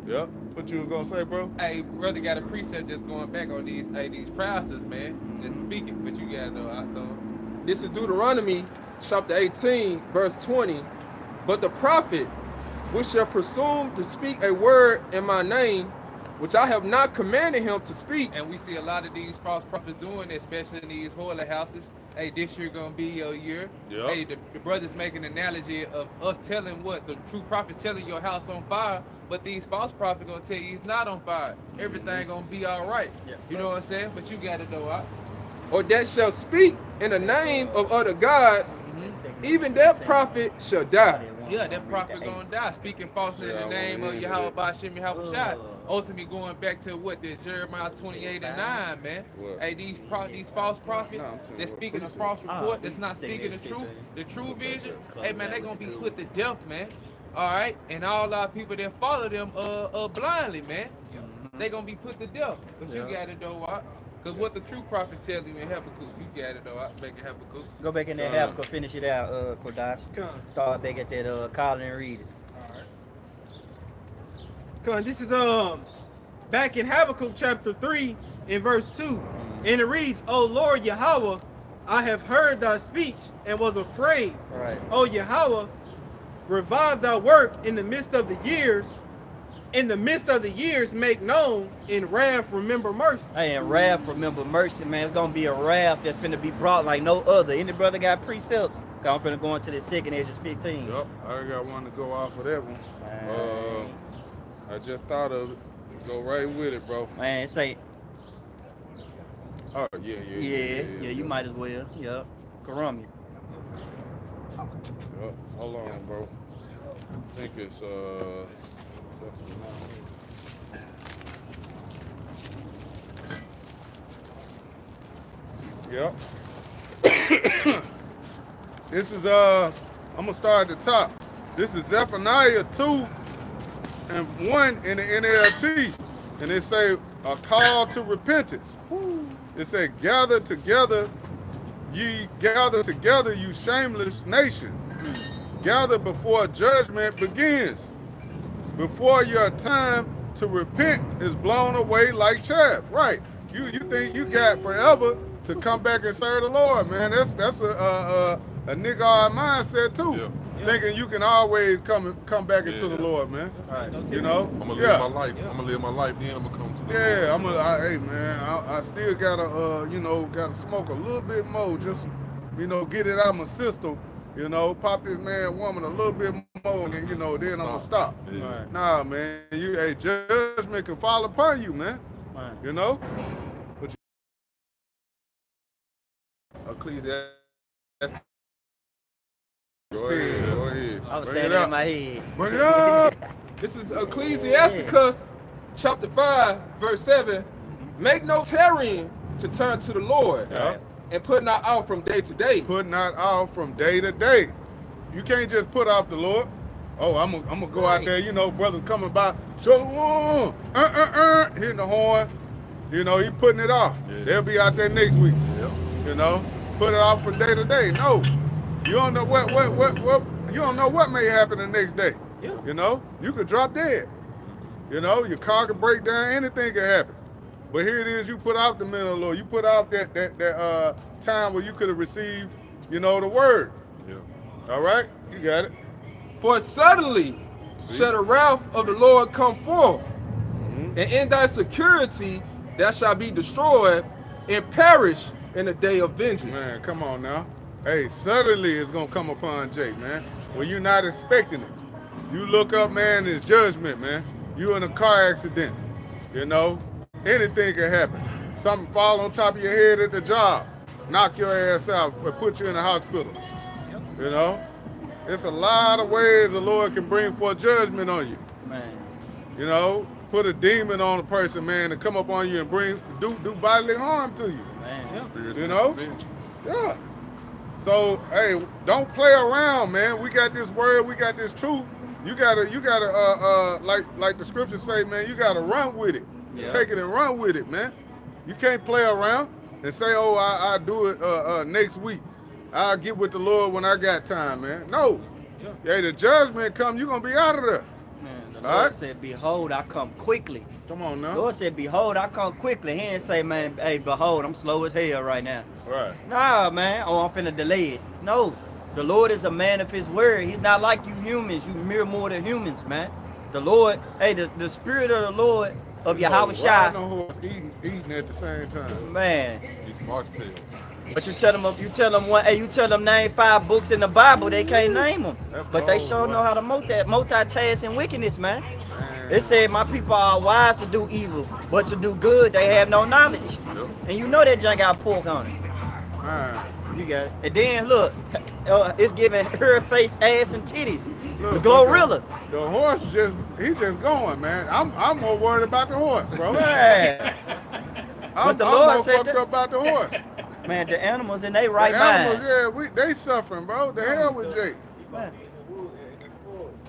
Yep. What you was gonna say, bro? Hey, brother got a precept just going back on these pastors, man. Just speaking, but you gotta know, I thought. This is Deuteronomy chapter 18, verse 20. But the prophet which shall presume to speak a word in my name, which I have not commanded him to speak. And we see a lot of these false prophets doing it, especially in these holy houses. Hey, this year gonna be your year. Yep. Hey, the brothers making an analogy of us telling what the true prophet telling your house on fire, but these false prophets gonna tell you it's not on fire. Everything gonna be all right. Yeah. You know what I'm saying? But you gotta know, Or that shall speak in the name of other gods, even that prophet shall die. Yeah, that prophet gonna die, speaking falsely in the name of Yahweh Ba'Shem Yahweh Shai. Ultimately going back to what the Jeremiah 28 and 9, man. What? Hey, these false prophets, they're speaking a false report, that's not speaking the true vision. Hey, man, they gonna be put to death, man. All right, and all our people that follow them blindly, man. They gonna be put to death. But you got it though, because what the true prophet tells you in Habakkuk, you got it though, back in Habakkuk. Go back in that Habakkuk, finish it out, Kodash. Start back at that column and read it. Come on, this is back in Habakkuk chapter 3 in verse 2. And it reads, O Lord Yahweh, I have heard thy speech and was afraid. Right. O Yahweh, revive thy work in the midst of the years. In the midst of the years, make known. In wrath, remember mercy. Hey, in wrath, remember mercy, man. It's gonna be a wrath that's finna be brought like no other. Any brother got precepts? I'm finna go into the second age is 15. Yep, I got one to go off of that one. I just thought of it. Go right with it, bro. Man, say. Oh yeah. You might as well. Yep. Karami. Yep. Hold on, bro. I think it's Yep. This is I'm gonna start at the top. This is Zephaniah 2 and 1 in the NLT, and it say a call to repentance. It said, gather together, you shameless nation. Gather before judgment begins, before your time to repent is blown away like chaff. Right? You think you got forever to come back and serve the Lord, man? That's a nigga mindset too. Yeah. Thinking you can always come back into the Lord, man. Right. You know? I'm gonna live my life. I'm gonna live my life. Then I'm gonna come to the Lord. Hey man, I still gotta gotta smoke a little bit more, just get it out of my system. Pop this man, woman a little bit more, and then I'm gonna stop. Yeah. Right. Nah, man, judgment can fall upon you, man. Right. But Ecclesiastes. Go ahead. I was saying it in my head. Bring it up. This is Ecclesiasticus chapter 5, verse 7. Make no tarrying to turn to the Lord. Yeah. And put not out from day to day. Put not out from day to day. You can't just put off the Lord. Oh, I'm gonna go out there, brothers coming by, show hitting the horn. He putting it off. Yeah. They'll be out there next week. Yep. Put it off from day to day. No. You don't know what you don't know what may happen the next day. Yeah. You could drop dead. Your car could break down, anything could happen. But here it is, you put out the middle of the Lord. You put out that time where you could have received, the word. Yeah. All right? You got it. For suddenly shall the wrath of the Lord come forth, and in thy security thou shalt be destroyed and perish in the day of vengeance. Man, come on now. Hey, suddenly it's going to come upon Jake, man. When you're not expecting it. You look up, man, it's judgment, man. You in a car accident, anything can happen. Something fall on top of your head at the job, knock your ass out, or put you in the hospital. It's a lot of ways the Lord can bring forth judgment on you. Man. Put a demon on a person, man, to come up on you and do bodily harm to you. Man. Yeah. So, hey, don't play around, man. We got this word, we got this truth. You gotta, like the scriptures say, man, you gotta run with it. Yeah. Take it and run with it, man. You can't play around and say, oh, I'll do it next week. I'll get with the Lord when I got time, man. No. Yeah. Hey, the judgment come, you're gonna be out of there. Man, the Lord said, behold, I come quickly. Come on now. The Lord said, behold, I come quickly. He didn't say, man, hey, behold, I'm slow as hell right now. Right. Nah, man, I'm finna delay it. No. The Lord is a man of his word. He's not like you humans. You mere mortal humans, man. The Lord, hey, the spirit of the Lord of Yahweh Shai. Eating at the same time. Man. He's smart tail. But you tell them name 5 books in the Bible, they can't name them. But they sure know how to multitask in wickedness, man. It said my people are wise to do evil, but to do good they have no knowledge. And you know that junk got pork on it. You got it. And then look, it's giving her face, ass, and titties. Look, The Glorilla. The horse he's just going, man. I'm more worried about the horse, bro. Man. I'm the Lord more said fucked that- up about the horse. Man, the animals in their right The mind. animals, yeah, they suffering, bro. The hell with Jake. Man.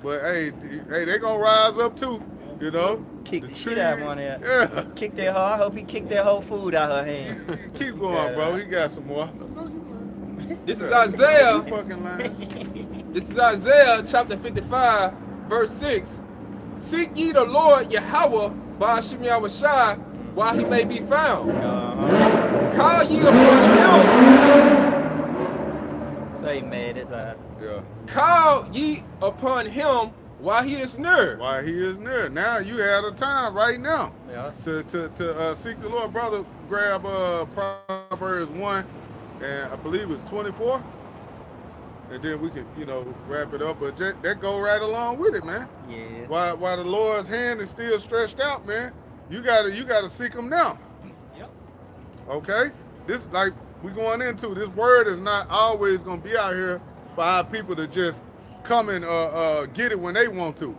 But hey, they gonna rise up too, you know. Kick the tree- shit out of one there. Yeah. Kick that hoe. I hope he kicked that whole food out her hand. Keep going, bro. He got some more. This is Isaiah. You fucking lying. This is Isaiah chapter 55, verse 6. Seek ye the Lord Yahweh by Hashem Yahushai while he may be found. Call ye upon him. Say, man, that's Yeah. Call ye upon him while he is near. While he is near. Now you have a time right now Yeah. to seek the Lord. Brother, grab Proverbs 1, and I believe it's 24. And then we can, wrap it up. But that go right along with it, man. Yeah. While the Lord's hand is still stretched out, man, you gotta seek him now. Yep. Okay? This, like we going into, this word is not always gonna be out here for our people to just come and get it when they want to.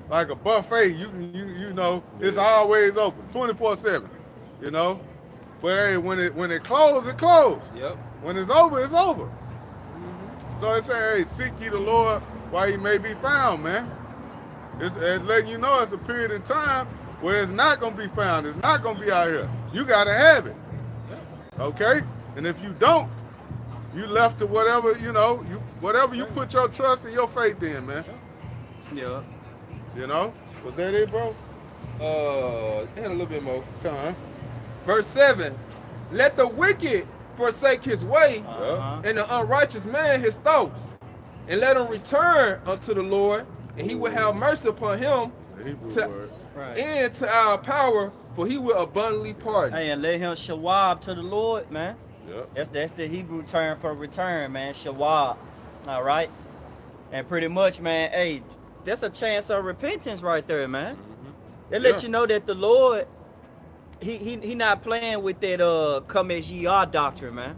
Like a buffet, you know, it's always open, 24/7. You know? But hey, when it closes, it closes. Yep. When it's over, it's over. So it say, hey, seek ye the Lord while he may be found, man. It's letting you know it's a period of time where it's not going to be found. It's not going to be out here. You got to have it. Okay? And if you don't, you left to whatever, whatever you put your trust and your faith in, man. Yeah. You know? Was that it, bro? Add a little bit more. Come on. Verse 7. Let the wicked forsake his way, Uh-huh. and the unrighteous man his thoughts, and let him return unto the Lord, and he will have mercy upon him, The Hebrew to- word. Right. and to our power, for he will abundantly pardon. Hey, and let him shawab to the Lord, man. Yep. That's the Hebrew term for return, man. Shawab. All right. And pretty much, man, hey, that's a chance of repentance right there, man. They let Yeah. you know that the Lord, he not playing with that come as ye are doctrine, man.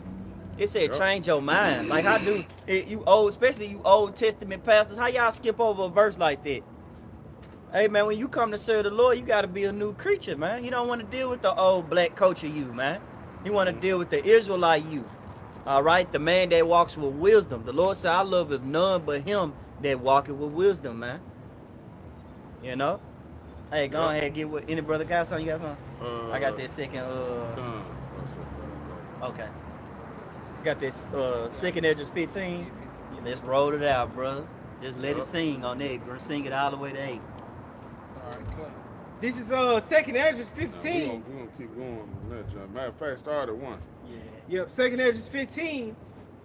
It said Yep. change your mind. Like how do especially you Old Testament pastors, how y'all skip over a verse like that? Hey man, when you come to serve the Lord, you gotta be a new creature, man. You don't want to deal with the old black culture you, man. You want to deal with the Israelite you. All right, the man that walks with wisdom. The Lord said, I love is none but him that walketh with wisdom, man. You know? Hey, go Yep. ahead, get with any brother got something? You got something? I got this second okay. Got this second Edges 15. Let's roll it out, brother. Just let it sing on that. We're sing it all the way to 8. This is second Ezra We're 15. gonna keep going on that, John. Matter of fact, start at 1. Yep, second Ezra 15,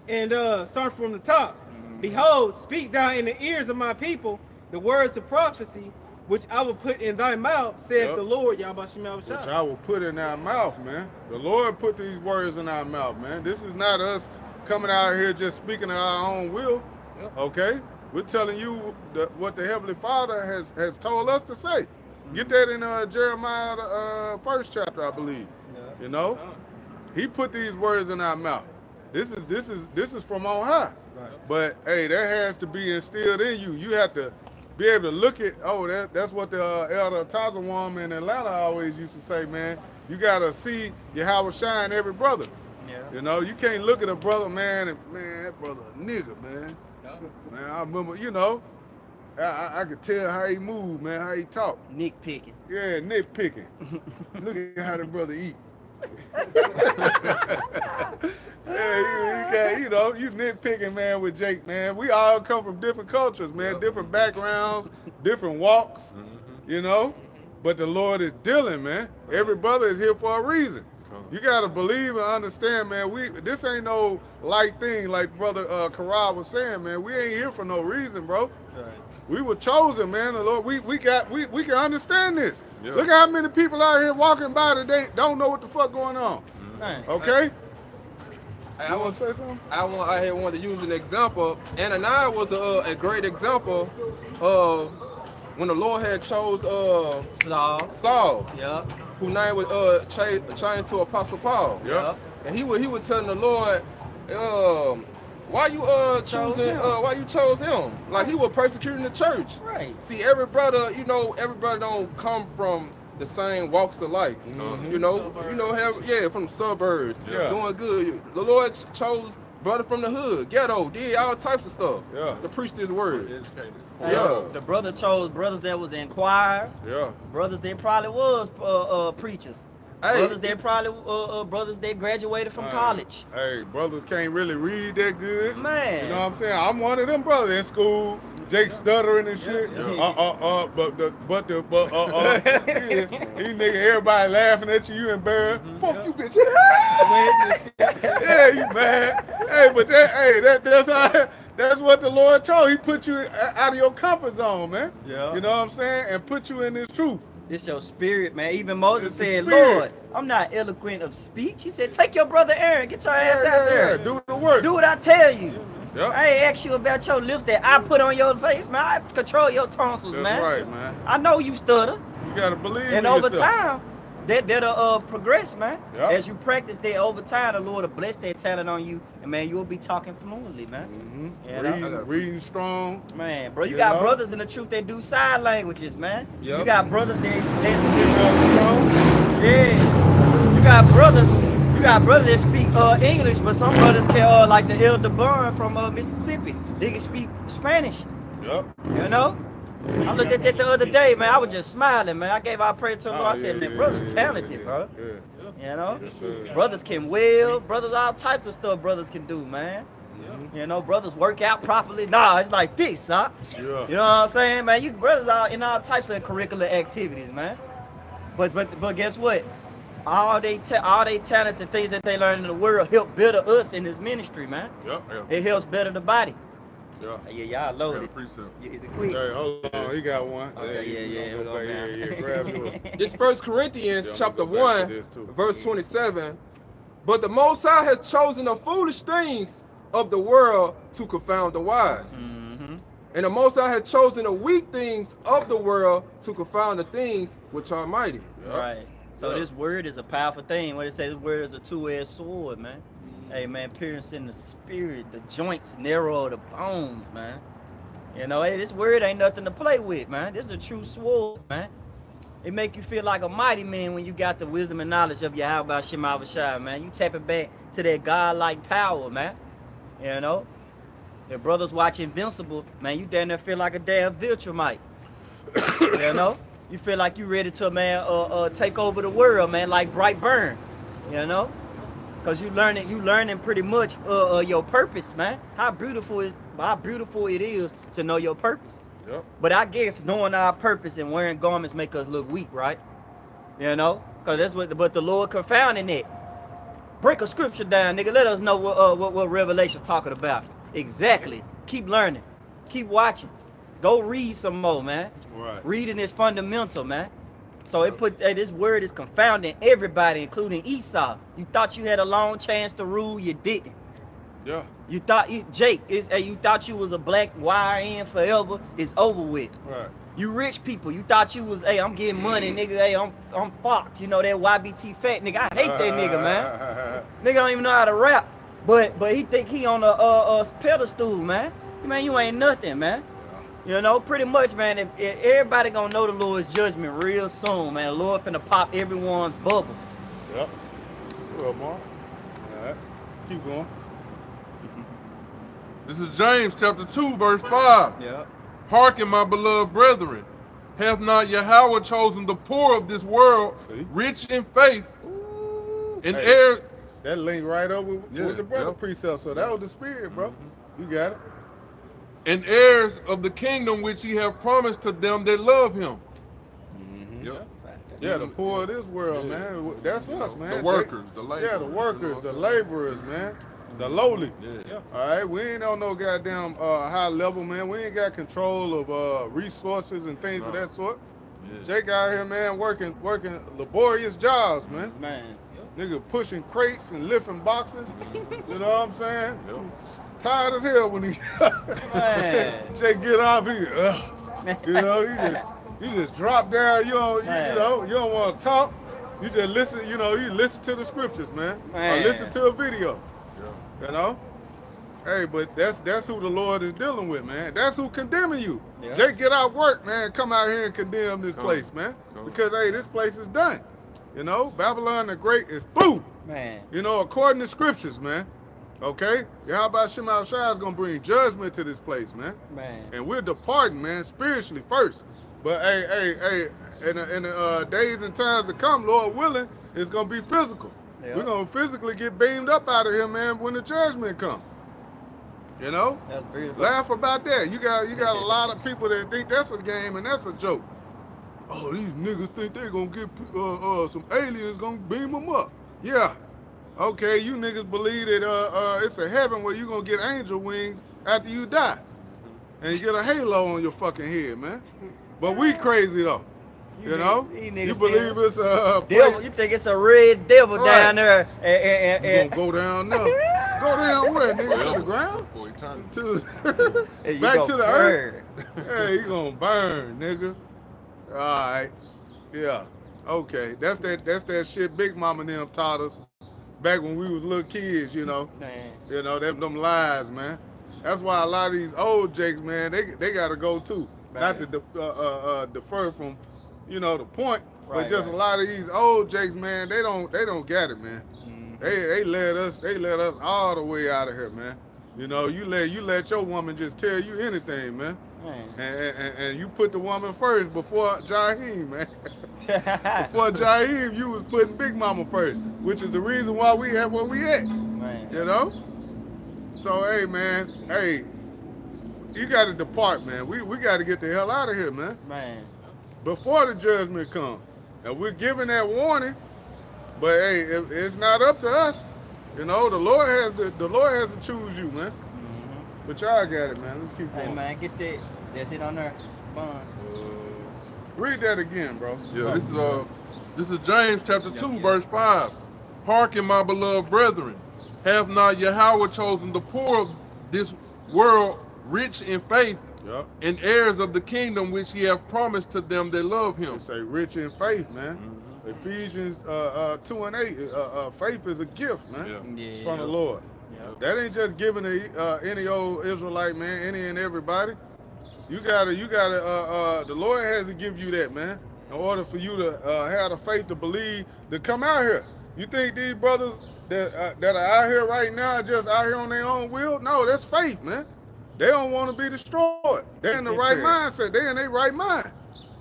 and start from the top. Behold, speak thou in the ears of my people the words of prophecy, which I will put in thy mouth, saith Yep. the Lord, Yahweh Shem Which Yahushua. I will put in our mouth, man. The Lord put these words in our mouth, man. This is not us coming out here just speaking of our own will. Yep. Okay? We're telling you what the Heavenly Father has told us to say. Get that in Jeremiah, first chapter, I believe. You know? He put these words in our mouth. This is from on high. Right. But hey, that has to be instilled in you. You have to be able to look at, that's what the elder Tazawam in Atlanta always used to say, man. You gotta see Yahweh shine every brother. Yeah. You know, you can't look at a brother, man, and man, that brother a nigga, man. Man, I remember, I could tell how he moved, man, how he talk. Nick picking. Yeah, nitpicking. Look at how the brother eat. Yeah, you nitpicking, man, with Jake, man. We all come from different cultures, man, different backgrounds, different walks, you know. But the Lord is dealing, man. Every brother is here for a reason. You gotta believe and understand, man. This ain't no light thing, like Brother Karal was saying, man. We ain't here for no reason, bro. Right. We were chosen, man. The Lord, we can understand this. Yeah. Look how many people out here walking by today don't know what the fuck going on. Right. Okay? I You want want to say something? I had wanted to use an example. Ananias was a great example of when the Lord had chose Saul, Yep. whose name was changed to Apostle Paul. Yep. And he was telling the Lord, why you why you chose him? Like he was persecuting the church. Right. See, every brother, everybody don't come from the same walks of life. From the suburbs, doing good. The Lord chose brother from the hood, ghetto, did all types of stuff. Yeah. To preach His word. The brother chose brothers that was in choirs. Yeah. Brothers that probably was preachers. Hey, Brothers that probably brothers that graduated from college. Hey, brothers can't really read that good. Man. You know what I'm saying? I'm one of them brothers in school. Jake stuttering and shit. These nigga, everybody laughing at you, you embarrassed. Fuck you, bitch. Yeah, you mad. Hey, but that's what the Lord told. He put you out of your comfort zone, man. Yeah. You know what I'm saying? And put you in this truth. It's your spirit, man. Even Moses It's the said, spirit. Lord, I'm not eloquent of speech. He said, take your brother Aaron, get your ass out there. Do the work. Do what I tell you. Yep. I ain't ask you about your lift that I put on your face, man. I control your tonsils, That's man. right, man. I know you stutter. You gotta believe in And over yourself. time, that'll progress, man. Yep. As you practice that over time, the Lord will bless that talent on you, and man, you'll be talking fluently, man. You know? Reading strong. Man, bro, you You got know? brothers in the truth that do sign languages, man. Yep. You got brothers that speak. Yeah. You got brothers that speak English, but some brothers can like the Elder Bun from Mississippi. They can speak Spanish. Yep. You know? I looked at that the other day, man. I was just smiling, man. I gave our prayer to the Lord. I said, man, brothers talented, bro. Yeah. You know? Yes, sir. Brothers can weld. Brothers, all types of stuff brothers can do, man. You know, brothers work out properly. Nah, it's like this, huh? Yeah. You know what I'm saying, man? You brothers are in all types of curricular activities, man. But guess what? All they talents and things that they learn in the world help better us in this ministry, man. Yep. It helps better the body. Yeah. Yeah, y'all loaded. Is it quick? Hey, hold on, he got one. Okay, yeah. Hold on, yeah, grab yours. This 1 Corinthians Yeah, I'm chapter gonna go back to 1, this too. verse 27. But the Most High has chosen the foolish things of the world to confound the wise. And the Most High has chosen the weak things of the world to confound the things which are mighty. Right. So this word is a powerful thing. What it says, this word is a two-edged sword, man. Hey, man, piercing the spirit, the joints narrow the bones, man. You know, hey, this word ain't nothing to play with, man. This is a true sword, man. It make you feel like a mighty man when you got the wisdom and knowledge of Yahweh Shema Vashai, man. You tapping back to that God-like power, man. You know? The brothers watch Invincible, man, you damn near feel like a damn Viltrumite. You know? You feel like you ready to, man, take over the world, man, like Brightburn. You know? Cause you learning pretty much your purpose, man. How beautiful it is to know your purpose. Yep. But I guess knowing our purpose and wearing garments make us look weak, right? You know, cause that's but the Lord confounding it. Break a scripture down, nigga. Let us know what Revelation's talking about. Exactly. Keep learning. Keep watching. Go read some more, man. Right. Reading is fundamental, man. So it put this word is confounding everybody, including Esau. You thought you had a long chance to rule, you didn't. Yeah. You thought Jake, you thought you was a black wire in forever. It's over with. Right. You rich people, you thought you was, hey, I'm getting money, nigga. Hey, I'm fucked. You know that YBT fat nigga. I hate that nigga, man. Nigga don't even know how to rap, but he think he on a pedestal, man. Man, you ain't nothing, man. You know, pretty much, man, if everybody gonna know the Lord's judgment real soon, man. The Lord finna pop everyone's bubble. Yep. Well, Mark. All right. Keep going. This is James chapter 2, verse 5. Yeah. Hearken, my beloved brethren, hath not Yahweh chosen the poor of this world, See? rich in faith, and Hey. heir, That link right up with the brother yeah. precept. So that was the spirit, bro. You got it. and heirs of the kingdom which he hath promised to them that love him. Yep. Yeah, the poor of this world, man. That's us, man. The workers, the laborers. Yeah, the workers, You know what the I'm saying? laborers, man. The lowly. Yeah. All right, we ain't on no goddamn high level, man. We ain't got control of resources and things of that sort. Yeah. Jake out here, man, working laborious jobs, man. Man. Nigga pushing crates and lifting boxes. You know what I'm saying? Yep. Tired as hell when he Man. Jake get off here. Ugh. You know, you just drop down. You don't want to talk. You just listen. You know, you listen to the scriptures, man. Or Man. listen to a video. You know? Hey, but that's who the Lord is dealing with, man. That's who condemning you. Yeah. Jake, get out work, man. Come out here and condemn this place, man. Because, hey, this place is done. You know, Babylon the Great is through. Man. You know, according to scriptures, man. Okay? Yahweh Shema Shai is going to bring judgment to this place, man. Man. And we're departing, man, spiritually first. But, hey, in the days and times to come, Lord willing, it's going to be physical. Yeah. We're going to physically get beamed up out of here, man, when the judgment comes. You know? That's beautiful. Laugh about that. You got a lot of people that think that's a game and that's a joke. Oh, these niggas think they're going to get some aliens going to beam them up. Yeah. Okay, you niggas believe that it's a heaven where you're going to get angel wings after you die. And you get a halo on your fucking head, man. But we crazy, though. You know? You believe it's a devil, you think it's a red devil down there. You gonna go down there. Go down where, nigga? To the ground? For eternity. To back to the earth? Hey, you gonna burn, nigga. Alright. Yeah. Okay. That's that shit Big Mama and them taught us back when we was little kids, you know. Man. You know, them lies, man. That's why a lot of these old jakes, man, they gotta go too. Right. Not to defer from, you know, the point, Right, but just right. a lot of these old jakes, man, they don't get it, man. They let us all the way out of here, man. You know, you let your woman just tell you anything, man. And you put the woman first before Jaheim, man. Before Jaheim, you was putting Big Mama first, which is the reason why we at where we at. Man. You know? So, hey, man, hey, you got to depart, man. We got to get the hell out of here, man. Man. Before the judgment comes. And we're giving that warning, but hey, it's not up to us. You know, the Lord has to choose you, man. But y'all got it, man. Let's keep going. Hey, man, get that. That's it on there. Fun. Read that again, bro. Yeah, this is James chapter 2, verse 5. Hearken, my beloved brethren, have not Yahweh chosen the poor of this world rich in faith and heirs of the kingdom which he hath promised to them that love him. It say rich in faith, man. Ephesians 2 and 8. Faith is a gift, man, Yeah. from the Lord. Yeah. That ain't just given to any old Israelite, man, any and everybody. You gotta, the Lord has to give you that, man, in order for you to have the faith to believe to come out here. You think these brothers that are out here right now are just out here on their own will? No, that's faith, man. They don't want to be destroyed. They're in the right mindset. They're in their right mind.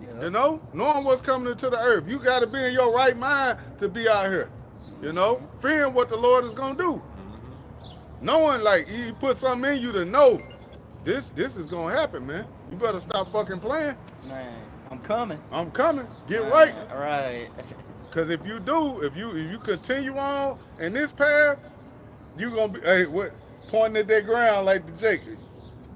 Yeah. You know, knowing what's coming into the earth. You got to be in your right mind to be out here. You know, fearing what the Lord is going to do. Knowing, like, he put something in you to know this is going to happen, man. You better stop fucking playing. Man, I'm coming. I'm coming. Get right. All right. Because if you do, if you continue on in this path, you going to be, hey, what, pointing at that ground like the Jake.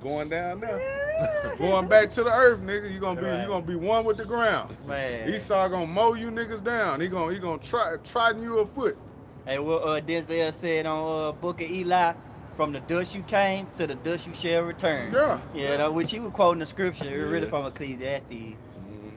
Going down there. Going back to the earth, nigga. You gonna be one with the ground. Man. Esau gonna mow you niggas down. He gonna tridden you a foot. Hey, what Denzel said on Book of Eli, from the dust you came to the dust you shall return. Yeah. You know, which he was quoting the scripture, really from Ecclesiastes.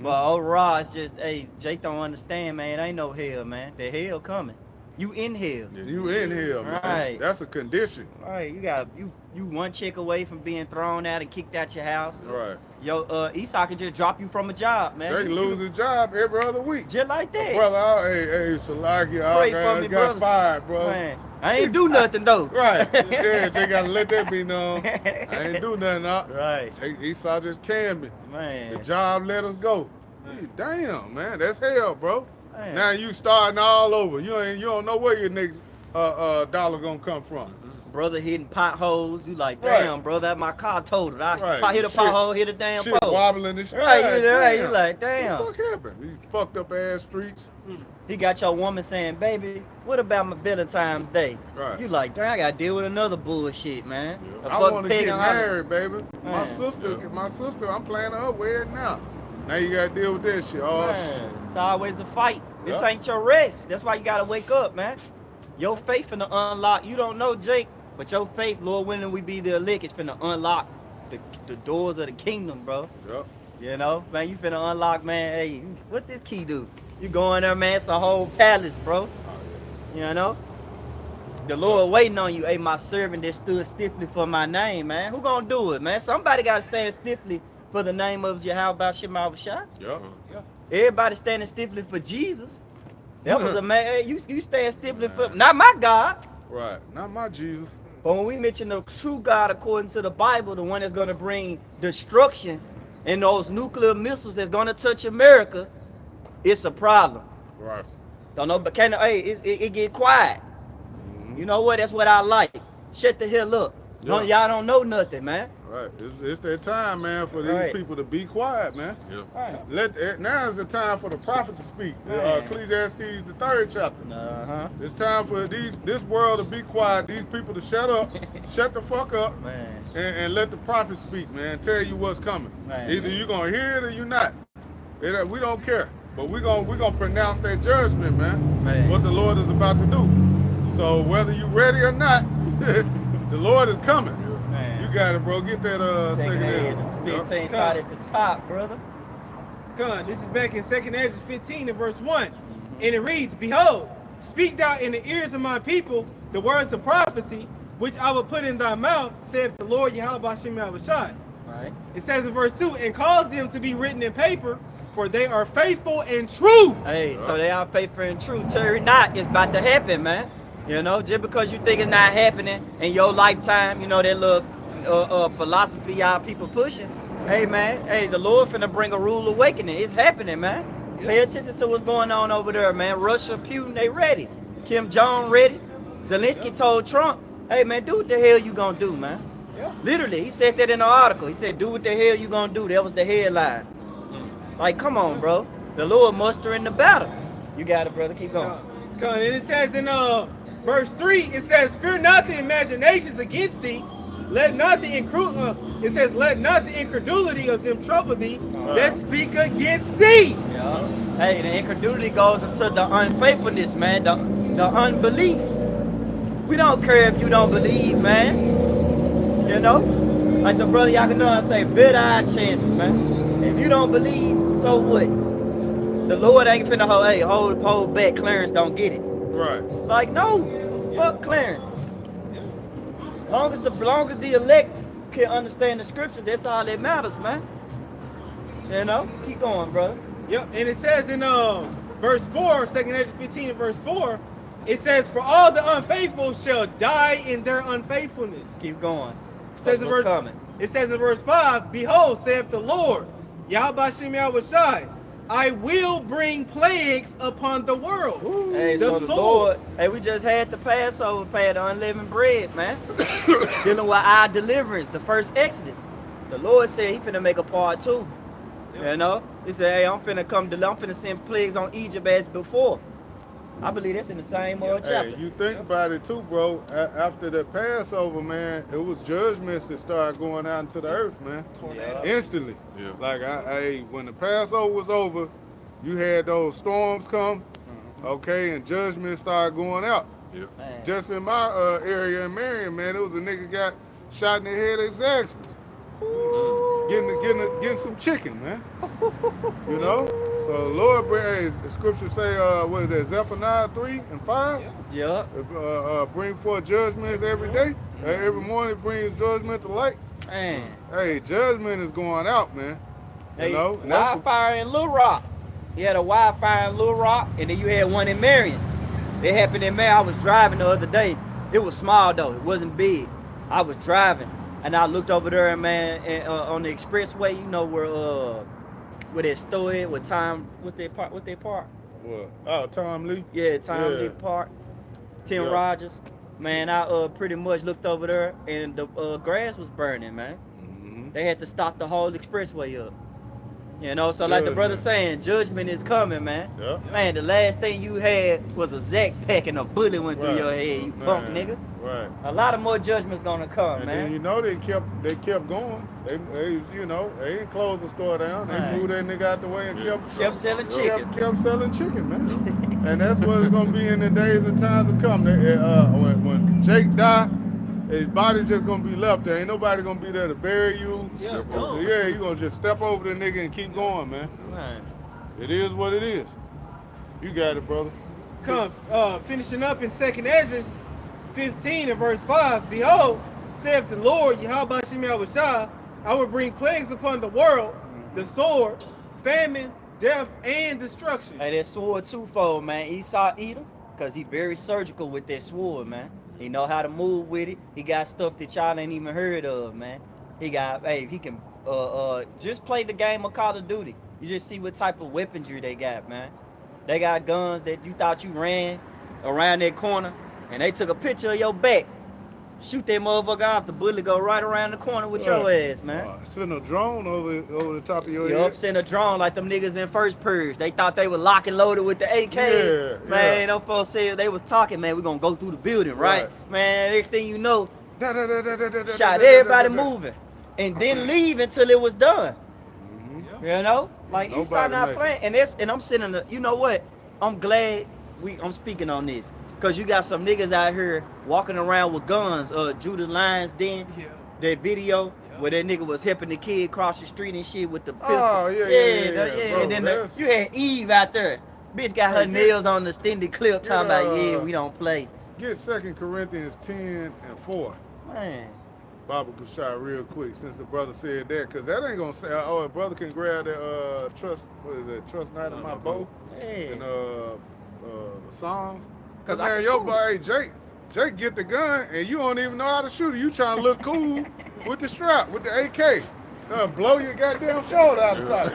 But overall, it's just, hey, Jake don't understand, man. Ain't no hell, man. The hell coming. You in hell. You in here, man. Right. That's a condition. All right, you one chick away from being thrown out and kicked out your house. Right. Yo, Esau can just drop you from a job, man. They lose his job every other week. Just like that. Brother, hey, Salaki, Pray for me, got brother. fired, bro. Man, I ain't do nothing though. Right. Yeah, they gotta let that be known. I ain't do nothing. Right. Esau just canned me. Man. The job let us go. Hey, damn, man, that's hell, bro. Man. Now you starting all over. You don't know where your next dollar gonna come from. Brother hitting potholes. You like, Right. damn, bro, that my car totaled. Right. I hit a Shit. pothole, hit a damn Shit pole. wobbling and shit. Right, God you right. damn. You like, damn. What the fuck happened? These fucked up ass streets. He got your woman saying, baby, what about my Valentine's Day? Right. You like, damn, I gotta deal with another bullshit, man. A I fucking want to pig get and holler. married, baby. My Man. sister, I'm planning her wedding now. Now you gotta deal with that shit. Oh, Man, it's always a fight. This Yeah. ain't your rest. That's why you gotta wake up, man. Your faith finna unlock. You don't know, Jake, but your faith, Lord willing, we be the elect, it's finna unlock the doors of the kingdom, bro. Yep. You know, man, you finna unlock, man. Hey, what this key do? You go in there, man, it's a whole palace, bro. You know? The Lord waiting on you. Hey, my servant that stood stiffly for my name, man. Who gonna do it, man? Somebody gotta stand stiffly for the name of Yahweh Shema Shah. Yeah. Everybody standing stiffly for Jesus. That was a man. Hey, you stand stiffly for not my God. Right. Not my Jesus. But when we mention the true God according to the Bible, the one that's gonna bring destruction and those nuclear missiles that's gonna touch America, it's a problem. Right. Don't know, but it get quiet. You know what? That's what I like. Shut the hell up. Yeah. Y'all don't know nothing, man. Right. It's that time, man, for these people to be quiet, man. Yeah. Right. Now is the time for the prophet to speak. Man. Ecclesiastes, the 3rd chapter. Uh-huh. It's time for this world to be quiet, these people to shut up, shut the fuck up, Man. and let the prophet speak, man. Tell you what's coming. Man. Either you're gonna hear it or you're not. We don't care. But we're gonna pronounce that judgment, man. What the Lord is about to do. So whether you're ready or not, the Lord is coming. Man. You got it, bro. Get that Second Edge. Ezra 15 start at the top, brother. Come on, this is back in 2nd Ezra 15 and verse 1. And it reads, Behold, speak thou in the ears of my people the words of prophecy, which I will put in thy mouth, saith the Lord Yahweh Shem Yahushai. Right. It says in verse 2, and cause them to be written in paper, for they are faithful and true. Hey, so they are faithful and true. Tell you not, it's about to happen, man. You know, just because you think it's not happening in your lifetime, you know, that little philosophy y'all people pushing. Hey, man, hey, the Lord finna bring a rude awakening. It's happening, man. Pay attention to what's going on over there, man. Russia, Putin, they ready. Kim Jong ready. Zelensky told Trump, hey, man, do what the hell you gonna do, man. Literally, he said that in the article. He said, do what the hell you gonna do. That was the headline. Like, come on, bro. The Lord mustering the battle. You got it, brother. Keep going. Come on, and it says in verse 3, it says, fear not the imaginations against thee. Let not the it says, let not the incredulity of them trouble thee that speak against thee. Yeah. Hey, the incredulity goes into the unfaithfulness, man. The unbelief. We don't care if you don't believe, man. You know? Like the brother Yakanah say, bet our chances, man. If you don't believe, so what? The Lord ain't finna hold back. Clarence don't get it. Right. Like, no. Fuck Clarence. Long as the elect can understand the scripture, that's all that matters, man. You know? Keep going, brother. Yep, and it says in verse 4, 2nd Ezra 15 and verse 4, it says, for all the unfaithful shall die in their unfaithfulness. Keep going. It says in verse 5, behold, saith the Lord, Yahweh Shem Yahushai, I will bring plagues upon the world. Hey, so the Lord, hey, we just had the Passover, had the unleavened bread, man. Dealing with our deliverance, the first Exodus. The Lord said he finna make a part 2. You know? He said, hey, I'm finna send plagues on Egypt as before. I believe that's in the same chapter. Hey, you think about it too, bro. After the Passover, man, it was judgments that started going out into the earth, man. Instantly. Yeah. Like, when the Passover was over, you had those storms come, okay, and judgments started going out. Yeah. Just in my area in Marion, man, there was a nigga got shot in the head at Zaxby's. Getting some chicken, man. You know? So Lord, the scripture say, what is that, Zephaniah 3 and 5? Yeah. Bring forth judgments every day. Every morning brings judgment to light. Man. Hey, judgment is going out, man. Hey, you know? wildfire in Little Rock. You had a wildfire in Little Rock, and then you had one in Marion. It happened in Marion. I was driving the other day. It was small, though. It wasn't big. I was driving, and I looked over there, man, on the expressway, you know, where that store is, with Time, what's their park? What? Oh, Tom Lee? Yeah, Tom Lee Park. Tim Rogers. Man, I pretty much looked over there, and the grass was burning, man. They had to stop the whole expressway up. You know, so like the brother saying, judgment is coming, man. Yeah. Man, the last thing you had was a Zach pack and a bullet went through your head, you punk nigga. Right. A lot of more judgment's gonna come, And man. then, you know, they kept going. They you know, they didn't close the store down. They moved that nigga out the way and kept selling chicken. Kept selling chicken, man. And that's what it's gonna be in the days and times to come. When Jake died, his body just gonna be left there. Ain't nobody gonna be there to bury you. Yeah, You gonna just step over the nigga and keep going, man. It is what it is. You got it, brother. Finishing up in 2nd Ezra 15 and verse 5, behold, saith the Lord, Yahweh Shah, I will bring plagues upon the world, the sword, famine, death, and destruction. Hey, that sword twofold, man. Esau eat him, because he very surgical with that sword, man. He know how to move with it. He got stuff that y'all ain't even heard of, man. He got, hey, he can just play the game of Call of Duty. You just see what type of weaponry they got, man. They got guns that you thought you ran around that corner, and they took a picture of your back. Shoot that motherfucker off, the bullet go right around the corner with your ass, man. Send a drone over the top of your Yup, head. send a drone like them niggas in First Purge. They thought they were lock and loaded with the AK. Yeah, man, them folks said they was talking, man, we gonna go through the building, right? Man, everything you know, shot everybody moving. And didn't leave until it was done. You know? Like Esau not playing. And I'm sitting the, you know what? I'm glad I'm speaking on this. Cause you got some niggas out here walking around with guns. Judah Lyons then that video where that nigga was helping the kid cross the street and shit with the pistol. Oh, yeah. Bro, and then you had Eve out there. Bitch got her nails on the extended clip talking about, we don't play. Get 2 Corinthians 10 and 4. Man. Baba Kushai real quick since the brother said that, because that ain't gonna say, oh, a brother can grab that trust night in my bow and songs. Cause man, your boy Jake get the gun and you don't even know how to shoot it. You trying to look cool with the strap, with the AK. Blow your goddamn shoulder out the side.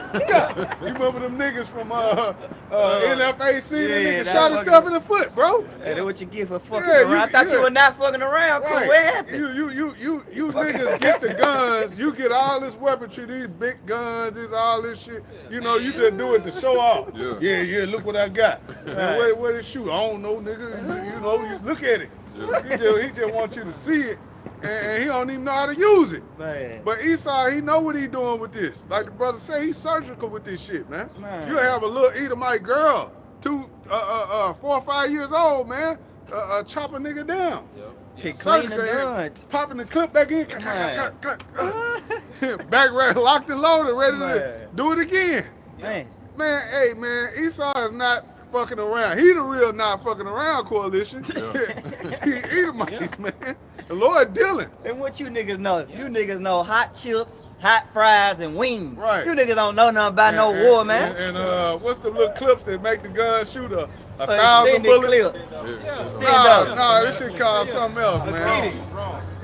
You remember them niggas from NFAC? The nigga shot himself in the foot, bro. Hey, that's what you get for fucking around. I thought you were not fucking around. Right. What happened? You niggas get the guns. You get all this weaponry, these big guns, all this shit. You know, you just do it to show off. Yeah, look what I got. Right. Where to shoot? I don't know, nigga. You know, you look at it. He just wants you to see it. And he don't even know how to use it. Man. But Esau, he know what he doing with this. Like the brother say, he's surgical with this shit, man. You have a little Edomite girl, 4 or 5 years old, man, chop a nigga down. He clean the gun. Popping the clip back in. Back right, locked and loaded, ready to do it again. Man, hey, man, Esau is not fucking around. He the real not fucking around coalition. He Edomites, man. The Lord dealing. And what you niggas know? You niggas know hot chips, hot fries, and wings. Right. You niggas don't know nothing about no war, man. And what's the little clips that make the gun shoot a 1,000 bullets? Clip. No, this shit called something else, man.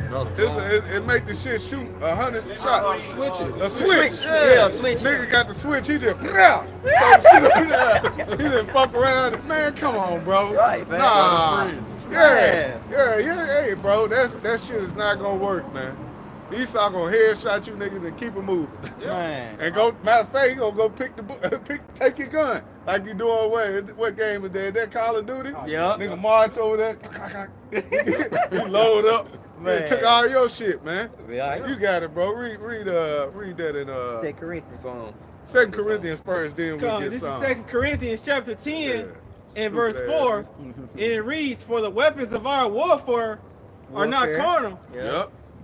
It make the shit shoot 100 shots. Switches. A switch. Yeah, a switch. Nigga got the switch. He just he didn't fuck around. Man, come on, bro. Right, man. Nah. Yeah. Hey, bro, that shit is not gonna work, man. Esau gonna headshot you niggas and keep it moving. Man. And matter of fact, he gonna go take your gun like you doing what game is that? Is that Call of Duty? Yeah. Nigga march over there. He load up. Man, took all your shit, man. Yeah. You got it, bro. Read that in 2 Corinthians. 2 Corinthians first, then we get this some. is 2 Corinthians chapter 10 and verse 4. And it reads, for the weapons of our warfare are not carnal,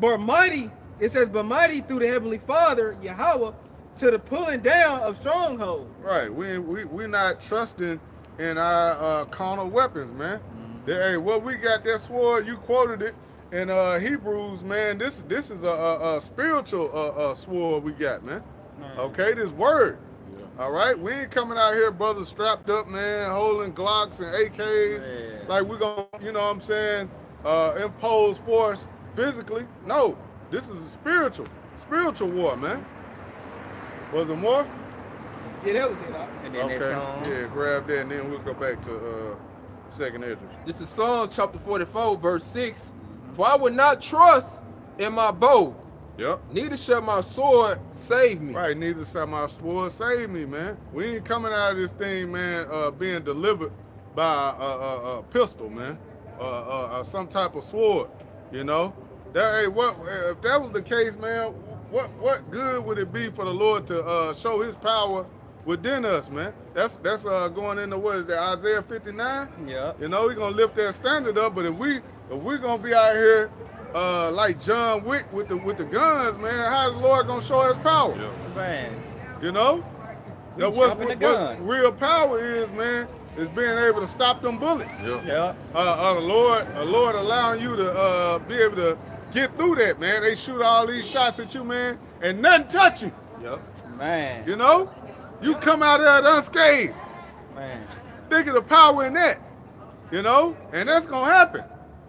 but mighty. It says, but mighty through the heavenly Father, Yahweh, to the pulling down of strongholds. Right. We're not trusting in our carnal weapons, man. Hey, what we got that sword, you quoted it in Hebrews, man. This is a spiritual sword we got, man. Okay, this word. All right, we ain't coming out here, brothers, strapped up, man, holding Glocks and AKs. Like we're gonna, you know what I'm saying, impose force physically. No, this is a spiritual war, man. Was there more? Yeah, that was it. And then that song. Yeah, grab that, and then we'll go back to second entrance. This is Psalms chapter 44, verse 6. For I would not trust in my bow. Yep. Neither shall my sword save me. Right, neither shall my sword save me, man. We ain't coming out of this thing, man, being delivered by a pistol, man, some type of sword, you know. If that was the case, man, what good would it be for the Lord to show His power within us, man? That's going into what is that, Isaiah 59? Yeah. You know, we're gonna lift that standard up, but if we're gonna be out here like John Wick with the guns, man, how's the Lord gonna show His power? Man. You know? What real power is, man, is being able to stop them bullets. Yeah. The Lord allowing you to be able to get through that, man. They shoot all these shots at you, man, and nothing touch you. Yep. Man. You know? You come out there unscathed. Man. Think of the power in that. You know? And that's gonna happen.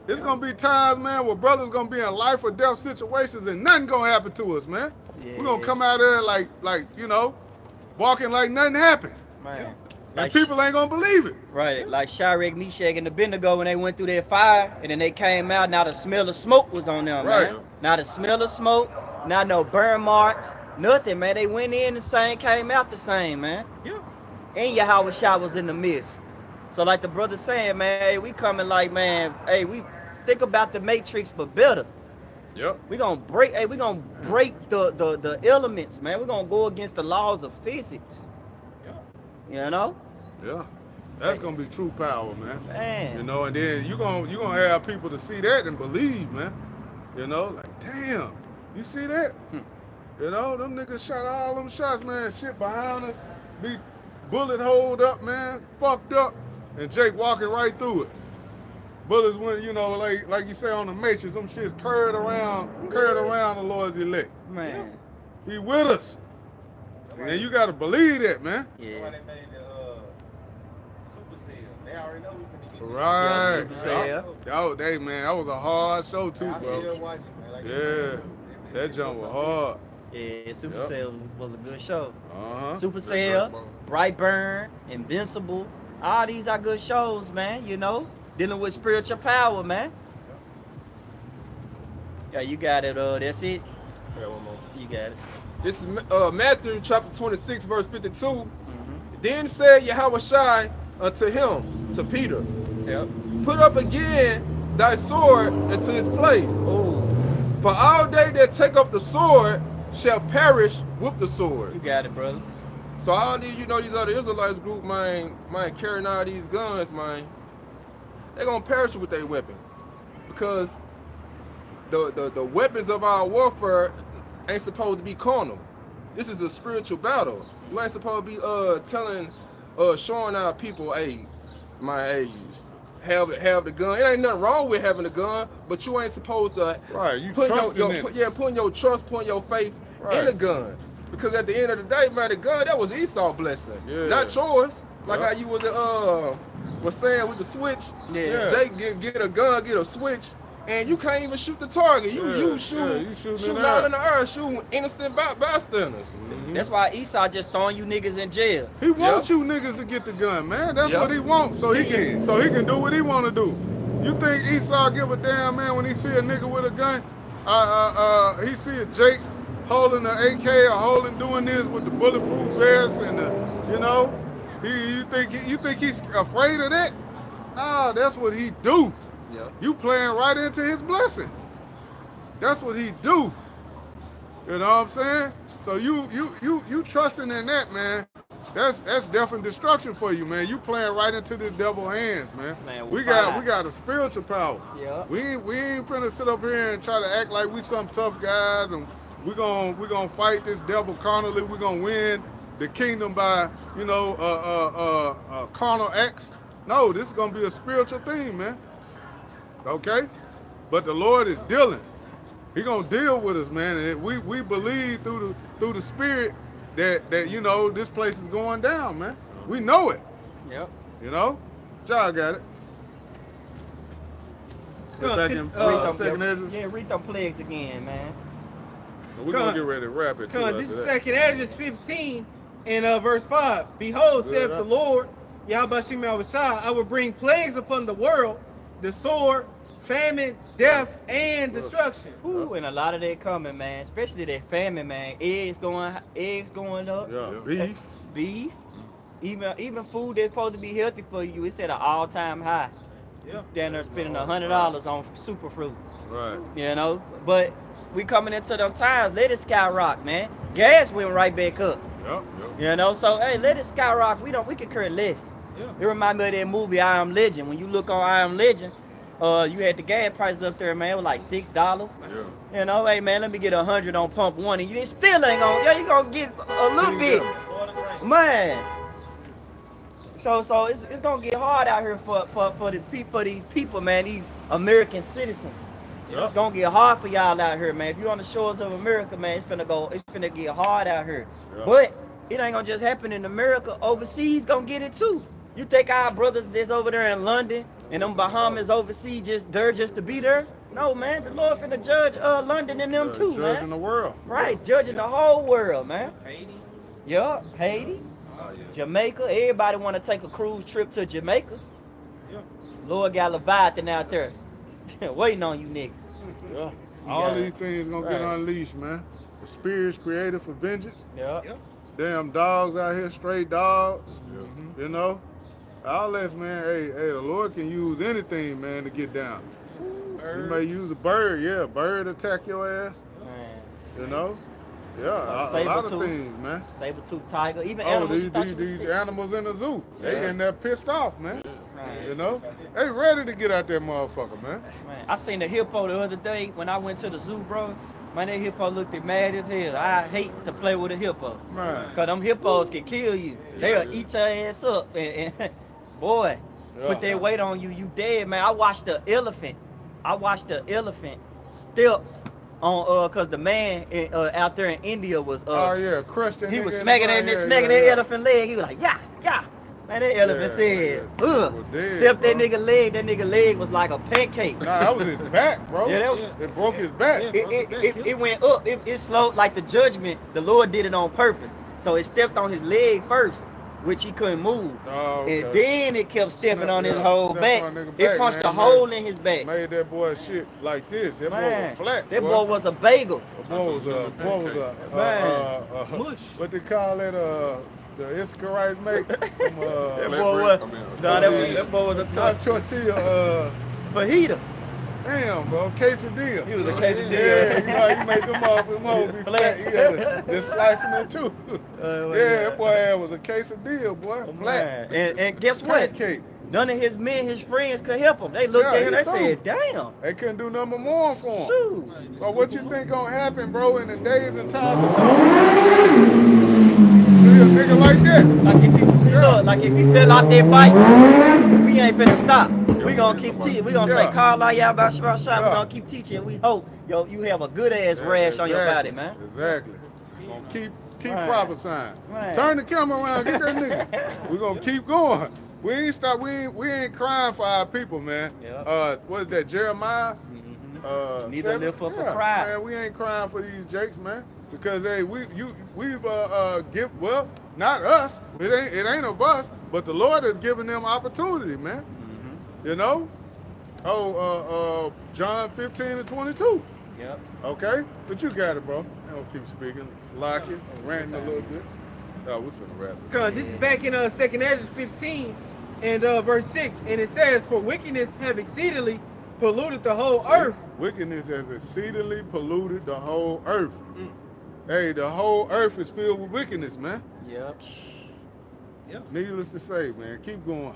There's gonna be times, man, where brothers gonna be in life or death situations and nothing gonna happen to us, man. Yeah. We're gonna come out there like, you know, walking like nothing happened. Man. And people ain't gonna believe it. Right, like Shadrach, Meshach, and Abednego when they went through their fire, and then they came out. Now the smell of smoke was on them, Right. man. Now the smell of smoke, not no burn marks, nothing, man. They went in the same, came out the same, man. Yeah. And Yahweh Shah was in the midst. So like the brother saying, man, hey, we coming like, man, hey, we think about the matrix, but better. Yep. We gonna break, hey, we gonna break the elements, man. We gonna go against the laws of physics. You know? Yeah. That's gonna be true power, man. Man. You know, and then you gonna have people to see that and believe, man. You know, like, damn, you see that? You know, them niggas shot all them shots, man. Shit behind us, be bullet holed up, man, fucked up, and Jake walking right through it. Bullets went, you know, like you say on the Matrix, them shits curved around the Lord's elect. Man. He with us. And you gotta believe that, man. Yeah. They already know we finna get Right. Super Saiyan. Yo, man, that was a hard show too, still bro. watching, man. Like, Yeah, that jump was hard. Yeah, Super Yep. Saiyan was a good show. Uh-huh. Super Saiyan, Brightburn, Invincible. All these are good shows, man, you know? Dealing with spiritual power, man. Yeah, you got it. That's it. Yeah, one more. You got it. This is Matthew chapter 26, verse 52. Then said Yahweh Shai unto him, to Peter, Yep. put up again thy sword into his place. Oh, For all they that take up the sword shall perish with the you sword. got it, brother. So all these, you know, these other Israelites group, man, carrying all these guns, man, they gonna perish with their weapon. Because the weapons of our warfare ain't supposed to be carnal. This is a spiritual battle. You ain't supposed to be showing our people, hey, have the gun. It ain't nothing wrong with having a gun, but you ain't supposed to Right, you putting trusting in it. putting your trust, putting your faith in the gun. Because at the end of the day, man, the gun, that was Esau's blessing, Yeah. not yours. Like Yeah. how you was saying with the switch. Yeah. Jake get a gun, get a switch, and you can't even shoot the target. You Yeah, shoot, you shooting shooting in the out air. in the air, shooting innocent bystanders. That's why Esau just throwing you niggas in jail. He wants you niggas to get the gun, man. That's Yep. what he wants, so he Yeah. can do what he want to do. You think Esau give a damn, man, when he see a nigga with a gun? He see a Jake holding the AK or doing this with the bulletproof vest and you know, you think he's afraid of that? Nah, that's what he do. Yeah. You playing right into his blessing. That's what he do. You know what I'm saying? So you trusting in that, man. That's definitely destruction for you, man. You playing right into the devil hands, man. Man, we fine. got a spiritual power. Yeah. We ain't finna sit up here and try to act like we some tough guys and we gonna fight this devil carnally. We gonna win the kingdom by carnal acts. No, this is gonna be a spiritual thing, man. Okay, but the Lord is dealing. He gonna deal with us, man. And we believe through the Spirit that you know this place is going down, man. We know it. Yep. You know, John got it. Go back in second Ezra. Yeah, read them plagues again, man. We're gonna get ready to wrap it. Come on, this is second Ezra 15 and verse 5. Behold, saith the Lord, Yahweh Shah, I will bring plagues upon the world, the sword, famine, death, and destruction. Ooh, and a lot of that coming, man. Especially that famine, man. Eggs going up. Yeah, Beef. Even food that's supposed to be healthy for you, it's at an all-time high. Yeah. Down there spending $100 on super fruit. right. You know? But we coming into them times, let it skyrocket, man. Gas went right back up. Yep. You know, so hey, let it skyrocket. We can care less. Yeah. It remind me of that movie I Am Legend. When you look on I Am Legend, you had the gas prices up there, man. It was like $6. Yeah. You know, hey man, let me get 100 on pump one, and you still ain't gonna. Yeah, you gonna get a little bit, man. So it's gonna get hard out here for these people, man. These American citizens. Yeah. It's gonna get hard for y'all out here, man. If you're on the shores of America, man, it's finna get hard out here. Yeah. But it ain't gonna just happen in America. Overseas gonna get it too. You think our brothers that's over there in London and them Bahamas overseas just to be there? No, man. The Lord finna judge London and them too, man. Judging the world. Right, judging the whole world, man. Haiti. Yeah, Haiti, Jamaica. Everybody want to take a cruise trip to Jamaica. Yeah. Lord got Leviathan out there waiting on you niggas. Yeah. All Yeah. these things gonna get Right. unleashed, man. The spirit's created for vengeance. Yeah. Yep. Damn dogs out here, stray dogs. You know, all this, man. Hey, the Lord can use anything, man, to get down. You may use a bird, yeah, a bird attack your ass. Man. You know, yeah, a lot of saber-tooth. things, man. Saber-tooth tiger, even Oh, animals. these you thought you was these scared. animals in the zoo, they in there pissed off, man. Man. You know, they ready to get out that motherfucker, man. Man, I seen a hippo the other day when I went to the zoo, bro. Man, that hippo looked mad as hell. I hate to play with a hippo. Man. Cause them hippos can kill you. They'll eat your ass up. And boy, put Yeah. that weight on you, you dead, man. I watched the elephant step on cause the man out there in India was Oh yeah, crushed that he nigga was in the smacking brain. that elephant leg. He was like, yeah. Man, that elephant Yeah, said, yeah. ugh. Was dead, Stepped that bro. nigga leg was like a pancake. Nah, that was his back, bro. Yeah, that was- It broke his back. It went up. It slowed like the judgment. The Lord did it on purpose. So it stepped on his leg first, which he couldn't move. Oh, okay. And then it kept stepping on his Yeah, whole stepped back. on nigga It back, punched man. a hole in his back. Made that boy shit like this. That boy Man, was flat. that boy was a bagel. That boy was a Man. Mush. what they call it? The Iscarites make. That From, boy was, that boy was a not tough tortilla. fajita. Damn, bro, quesadilla. He was a Yeah, quesadilla. you know, you make them up and be flat. You had to just slice them in two. Yeah, that boy was a quesadilla, boy. Flat. Man. And guess what? Pancake. None of his men, his friends could help him. They looked Yeah, at him, he they told said, damn. They couldn't do nothing but mourn for him. Shoot. But what you think gonna happen, bro, in the days and times to come? See a nigga like that? Like if you see, look, like if he fell off that bike, we ain't finna stop. We gonna keep teaching. We gonna Yeah. say, call out y'all about shot. We Yeah. gonna keep teaching. We hope you have a good ass rash on your body, man. Exactly. Gonna keep Right. prophesying. Right. Turn the camera around, get that nigga. We gonna keep going. We ain't stop. We ain't crying for our people, man. Yeah. What is that, Jeremiah? Neither 7? lift up a Yeah, cry. Man, we ain't crying for these jakes, man. Because hey, we've not us. It ain't of us, but the Lord has given them opportunity, man. You know. John 15:22. Yep. Okay, but you got it, bro. I don't keep speaking. Lock it, ranting a little bit. Oh, we finna wrap it. Cause this is back in 2nd Ezra 15 and verse 6, and it says, "For wickedness have exceedingly polluted the whole earth." Wickedness has exceedingly polluted the whole earth. Hey, the whole earth is filled with wickedness, man. Yep. Needless to say, man. Keep going.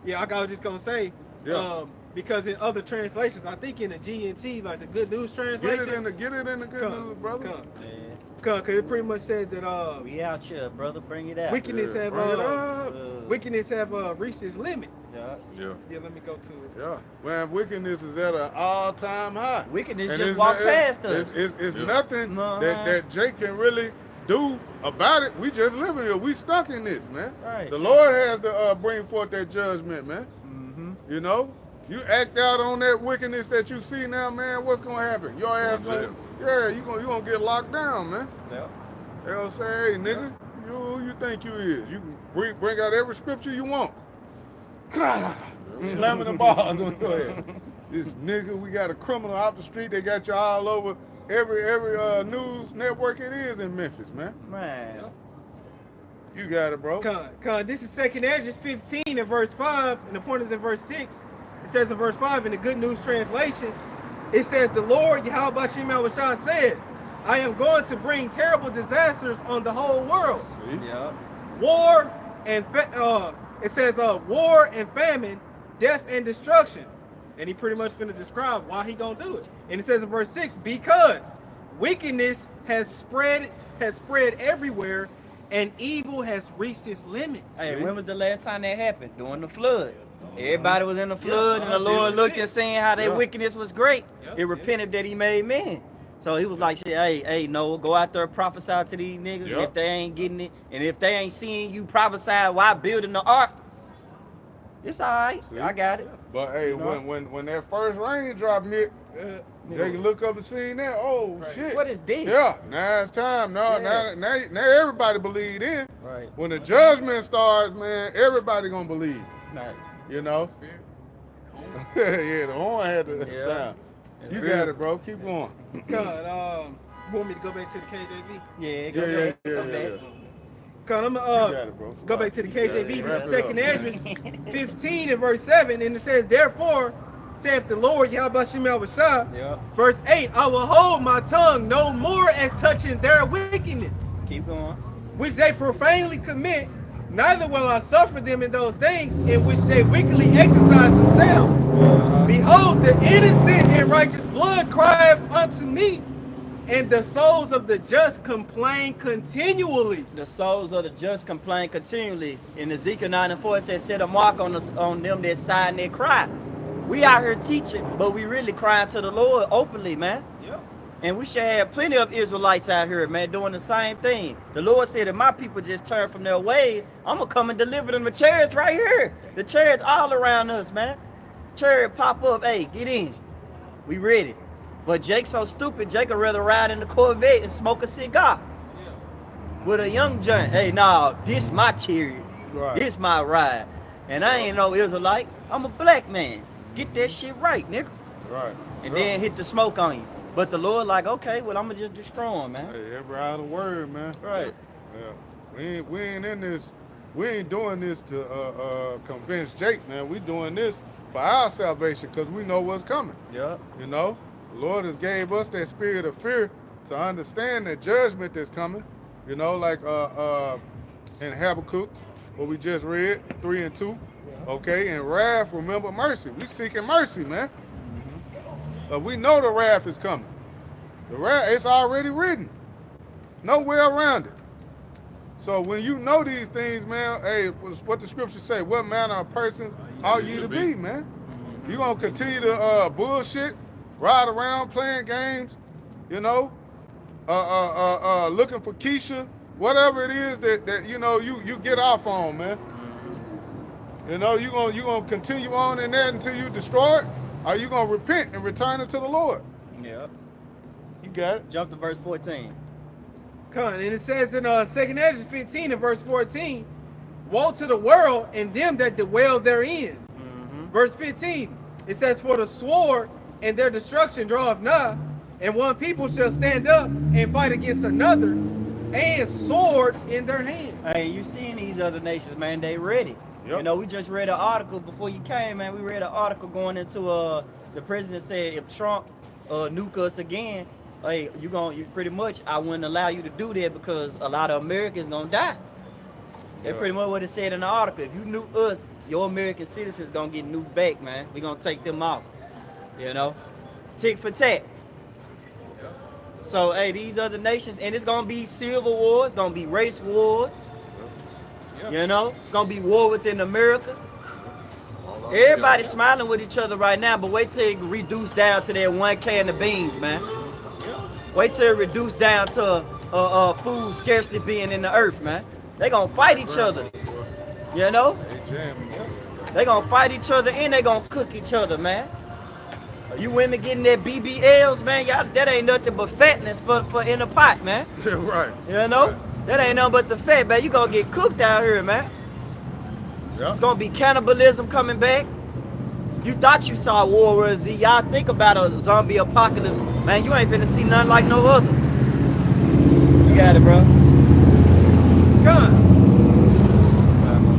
Yeah, I was just gonna say, Yeah. because in other translations, I think in the GNT, like the Good News Get translation, it in the good news, brother. Man, Cause it pretty much says that we out here, brother. Bring it out. wickedness Yeah, have bring it up. wickedness have reached its limit. Yeah. Yeah. Yeah, let me go to it. Yeah, man, wickedness is at an all-time high. Wickedness And just it's walked not- past us. It's Yeah. nothing No. that Jake can really do about it. We just living here. We stuck in this, man. Right. The Lord has to bring forth that judgment, man. Mm-hmm. You know, you act out on that wickedness that you see now, man. What's gonna happen? Your ass gonna, you gonna get locked down, man. Yeah. They'll say, hey, nigga, you who you think you is? You can bring out every scripture you want. Slamming the bars on your head. This nigga, we got a criminal off the street. They got you all over every news network it is in Memphis, man. Man. You got it, bro. This is 2nd Ezra 15 and verse 5, and the point is in verse 6. It says in verse 5 in the Good News translation, it says, "The Lord Yahweh says, I am going to bring terrible disasters on the whole world. See? Yeah. War and it says war and famine, death and destruction." And he pretty much finna describe why he gonna do it. And it says in verse 6, "Because wickedness has spread everywhere, and evil has reached its limit. Hey, when was the last time that happened? During the flood. Everybody was in the flood, and the Lord looked and seeing how their wickedness was great. It repented that he made men. So he was like, shit, hey, Noah, go out there and prophesy to these niggas. If they ain't getting it, and if they ain't seeing you prophesy while building the ark, it's all right. I got it. But hey, when that first raindrop hit, they can look up and see that. Oh shit! What is this? Yeah, now it's time. Now everybody believe in. Right. When the judgment starts, man, everybody gonna believe. Right. You know. Yeah, the horn had to sound. You got it, bro. Keep going. God, you want me to go back to the KJV? Yeah, go back. God, I'm gonna go back to the KJV. This is 2nd Ezra 15 and verse 7, and it says, "Therefore, saith the Lord, Yahweh verse 8, I will hold my tongue no more as touching their wickedness. Keep going. Which they profanely commit, neither will I suffer them in those things in which they wickedly exercise themselves. Behold, the innocent and righteous blood crieth unto me, and the souls of the just complain continually." The souls of the just complain continually. In Ezekiel 9 and 4, it says, set a mark on them that sigh and they cry. We out here teaching, but we really crying to the Lord openly, man. Yep. And we should have plenty of Israelites out here, man, doing the same thing. The Lord said, if my people just turn from their ways, I'm going to come and deliver them the chariots right here. The chariots all around us, man. Chariot pop up, hey, get in. We ready. But Jake's so stupid, Jake would rather ride in the Corvette and smoke a cigar. With a young giant. Hey, nah, this my chariot. Right. This my ride. And I ain't no Israelite. I'm a black man. Get that shit right, nigga. Right. And then hit the smoke on you. But the Lord like, okay, well, I'm going to just destroy him, man. Hey, every other word, man. Right. Yeah. We ain't in this. We ain't doing this to convince Jake, man. We doing this for our salvation because we know what's coming. Yeah. You know, the Lord has gave us that spirit of fear to understand the judgment that's coming. You know, like in Habakkuk, what we just read, 3 and 2. Okay, and wrath, remember mercy. We seeking mercy, man. But we know the wrath is coming. The wrath, it's already written. No way around it. So when you know these things, man, hey, what the scripture say, what manner of persons are you to be, man? You gonna continue to bullshit, ride around playing games, you know, looking for Keisha, whatever it is that you know you get off on, man. You know, you gonna continue on in that until you destroy it, or you gonna repent and return it to the Lord. Yeah. You got it. Jump to verse 14. Come, and it says in 2nd Ezra 15 and verse 14, woe to the world and them that dwell therein. Verse 15, it says, for the sword and their destruction draweth nigh, and one people shall stand up and fight against another, and swords in their hands. Hey, you seeing these other nations, man, they ready. Yep. You know, we just read an article before you came, man. We read an article going into the president said if Trump nuke us again, hey, you pretty much, I wouldn't allow you to do that because a lot of Americans gonna die. That's pretty much what it said in the article. If you nuke us, your American citizens gonna get nuked back, man. We gonna take them out. You know, tick for tack. So, hey, these other nations, and it's gonna be civil wars, it's gonna be race wars. You know, it's gonna be war within America. Everybody's smiling with each other right now, but wait till it reduce down to that 1 can of beans, man. Wait till it reduce down to food scarcely being in the earth, man. They gonna fight each other. You know? They gonna fight each other and they gonna cook each other, man. You women getting that BBLs, man, y'all, that ain't nothing but fatness for in the pot, man. Yeah, right. You know? That ain't nothing but the fat, man. You gonna get cooked out here, man. Yeah. It's gonna be cannibalism coming back. You thought you saw World War Z. Y'all think about a zombie apocalypse. Man, you ain't finna see nothing like no other. You got it, bro. Come.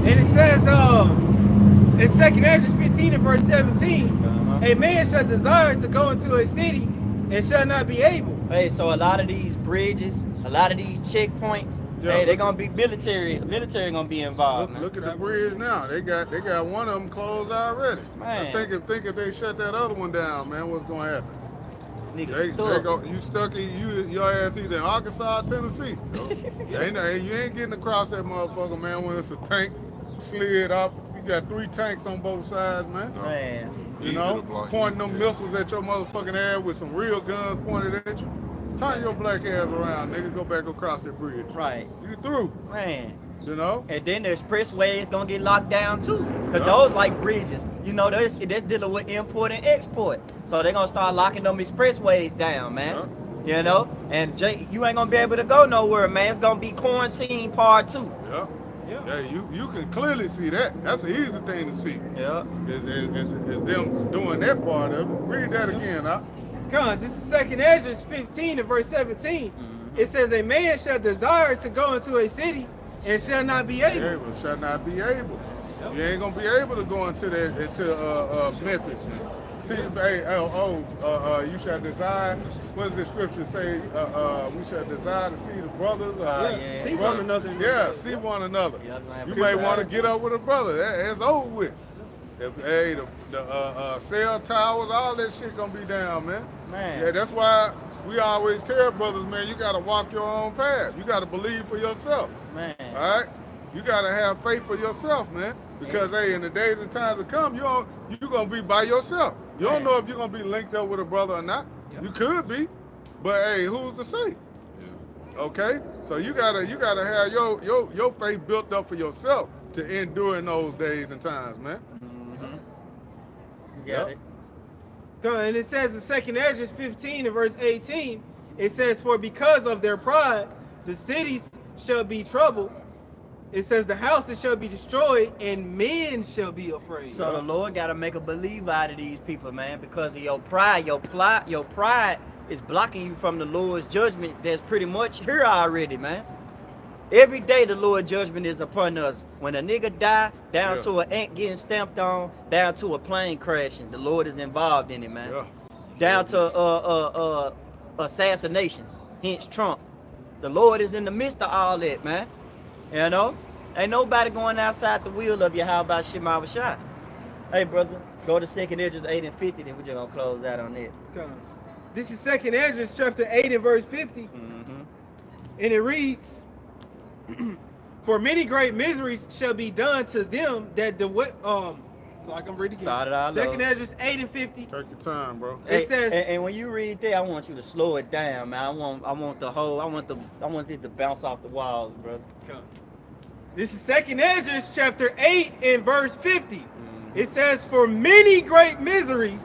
And it says in 2nd Ezra 15 and verse 17, a man shall desire to go into a city and shall not be able. Hey, so a lot of these bridges, a lot of these checkpoints, hey, they're gonna be military gonna be involved. Look at the bridge now. They got one of them closed already. Man. I think if they shut that other one down, man, what's gonna happen? Nigga You stuck in your ass either in Arkansas or Tennessee. You ain't getting across that motherfucker, man, when it's a tank slid up. You got 3 tanks on both sides, man. Man. You know, pointing them missiles at your motherfucking ass with some real guns pointed at you. Turn your black ass around, nigga. Go back across that bridge. Right. You through. Man. You know? And then the expressway is gonna get locked down too. Cause those like bridges. You know, that's dealing with import and export. So they're gonna start locking them expressways down, man. You know? And you ain't gonna be able to go nowhere, man. It's gonna be quarantine part 2. Yeah, you can clearly see that. That's an easy thing to see. Yeah. Is them doing that part of it. Read that again, huh? Come on, this is 2nd Ezra 15 and verse 17. It says, a man shall desire to go into a city and shall not be able. Shall not be able. You ain't gonna be able to go into Memphis. See, you shall desire. What does the scripture say? We shall desire to see the brothers. See one another. Yeah, see one another. You may want to get up with a brother. That's over with. The cell towers, all that shit gonna be down, man. Yeah, that's why we always tell brothers, man, you gotta walk your own path. You gotta believe for yourself. Man. All right? You gotta have faith for yourself, man. Because hey, in the days and times to come, you're gonna be by yourself. You don't know if you're gonna be linked up with a brother or not. You could be, but hey, who's to say? Okay, so you gotta have your faith built up for yourself to endure in those days and times, man. Got it. And it says in 2nd Ezra 15 and verse 18, it says, for because of their pride, the cities shall be troubled. It says the houses shall be destroyed and men shall be afraid. So the Lord got to make a believer out of these people, man, because of your pride. Your pride is blocking you from the Lord's judgment that's pretty much here already, man. Every day the Lord's judgment is upon us. When a nigga die, down to an ant getting stamped on, down to a plane crashing, the Lord is involved in it, man. Down to assassinations, hence Trump. The Lord is in the midst of all that, man. You know? Ain't nobody going outside the wheel of Yahweh Shema Shah. Hey, brother, go to 2nd Ezra 8 and 50, then we're just going to close out on that. This is 2nd Ezra chapter 8 and verse 50. And it reads, for many great miseries shall be done to them that so I can read again. 2nd Ezra 8 and 50. Take your time, bro. It says, and when you read that, I want you to slow it down, man. I want it to bounce off the walls, brother. This is 2nd Ezra chapter 8 and verse 50. It says, for many great miseries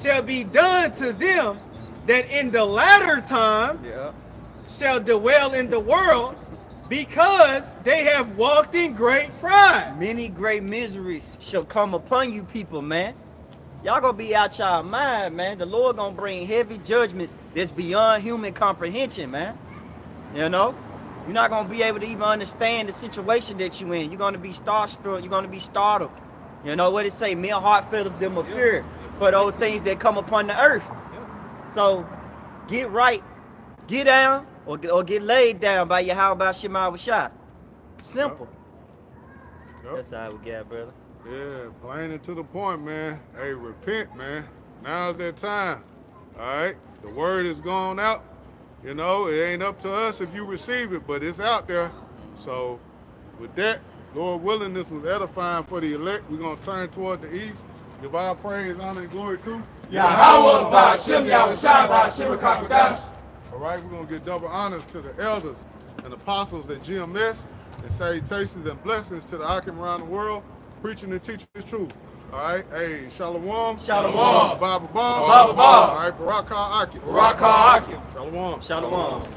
shall be done to them that in the latter time shall dwell in the world, because they have walked in great pride. Many great miseries shall come upon you people, man. Y'all gonna be out y'all mind, man. The Lord gonna bring heavy judgments that's beyond human comprehension, man. You know? You're not gonna be able to even understand the situation that you in. You're gonna be starstruck, you're gonna be startled. You know what it say? Mere heart filled them of fear for those things that come upon the earth. So get right, get down, or get laid down by Yahweh Shema Shah. Simple. That's how we got, brother. Yeah, plain and to the point, man. Hey, repent, man. Now's that time. All right? The word is going out. You know, it ain't up to us if you receive it, but it's out there. So, with that, Lord willing, this was edifying for the elect. We're going to turn toward the east. Give our praise, honor, and glory to Yahweh, Ba'ashem, Yahweh, Ba'ashem, Kakodash. All right, we're going to give double honors to the elders and apostles at GMS, and salutations and blessings to the Akim around the world, preaching and teaching the truth. All right, hey, Shalom. Shalom. Baba Ba. Baba Ba. All right, Barakah Akim. Barakah Akim. Shalom. Shalom. Shalom.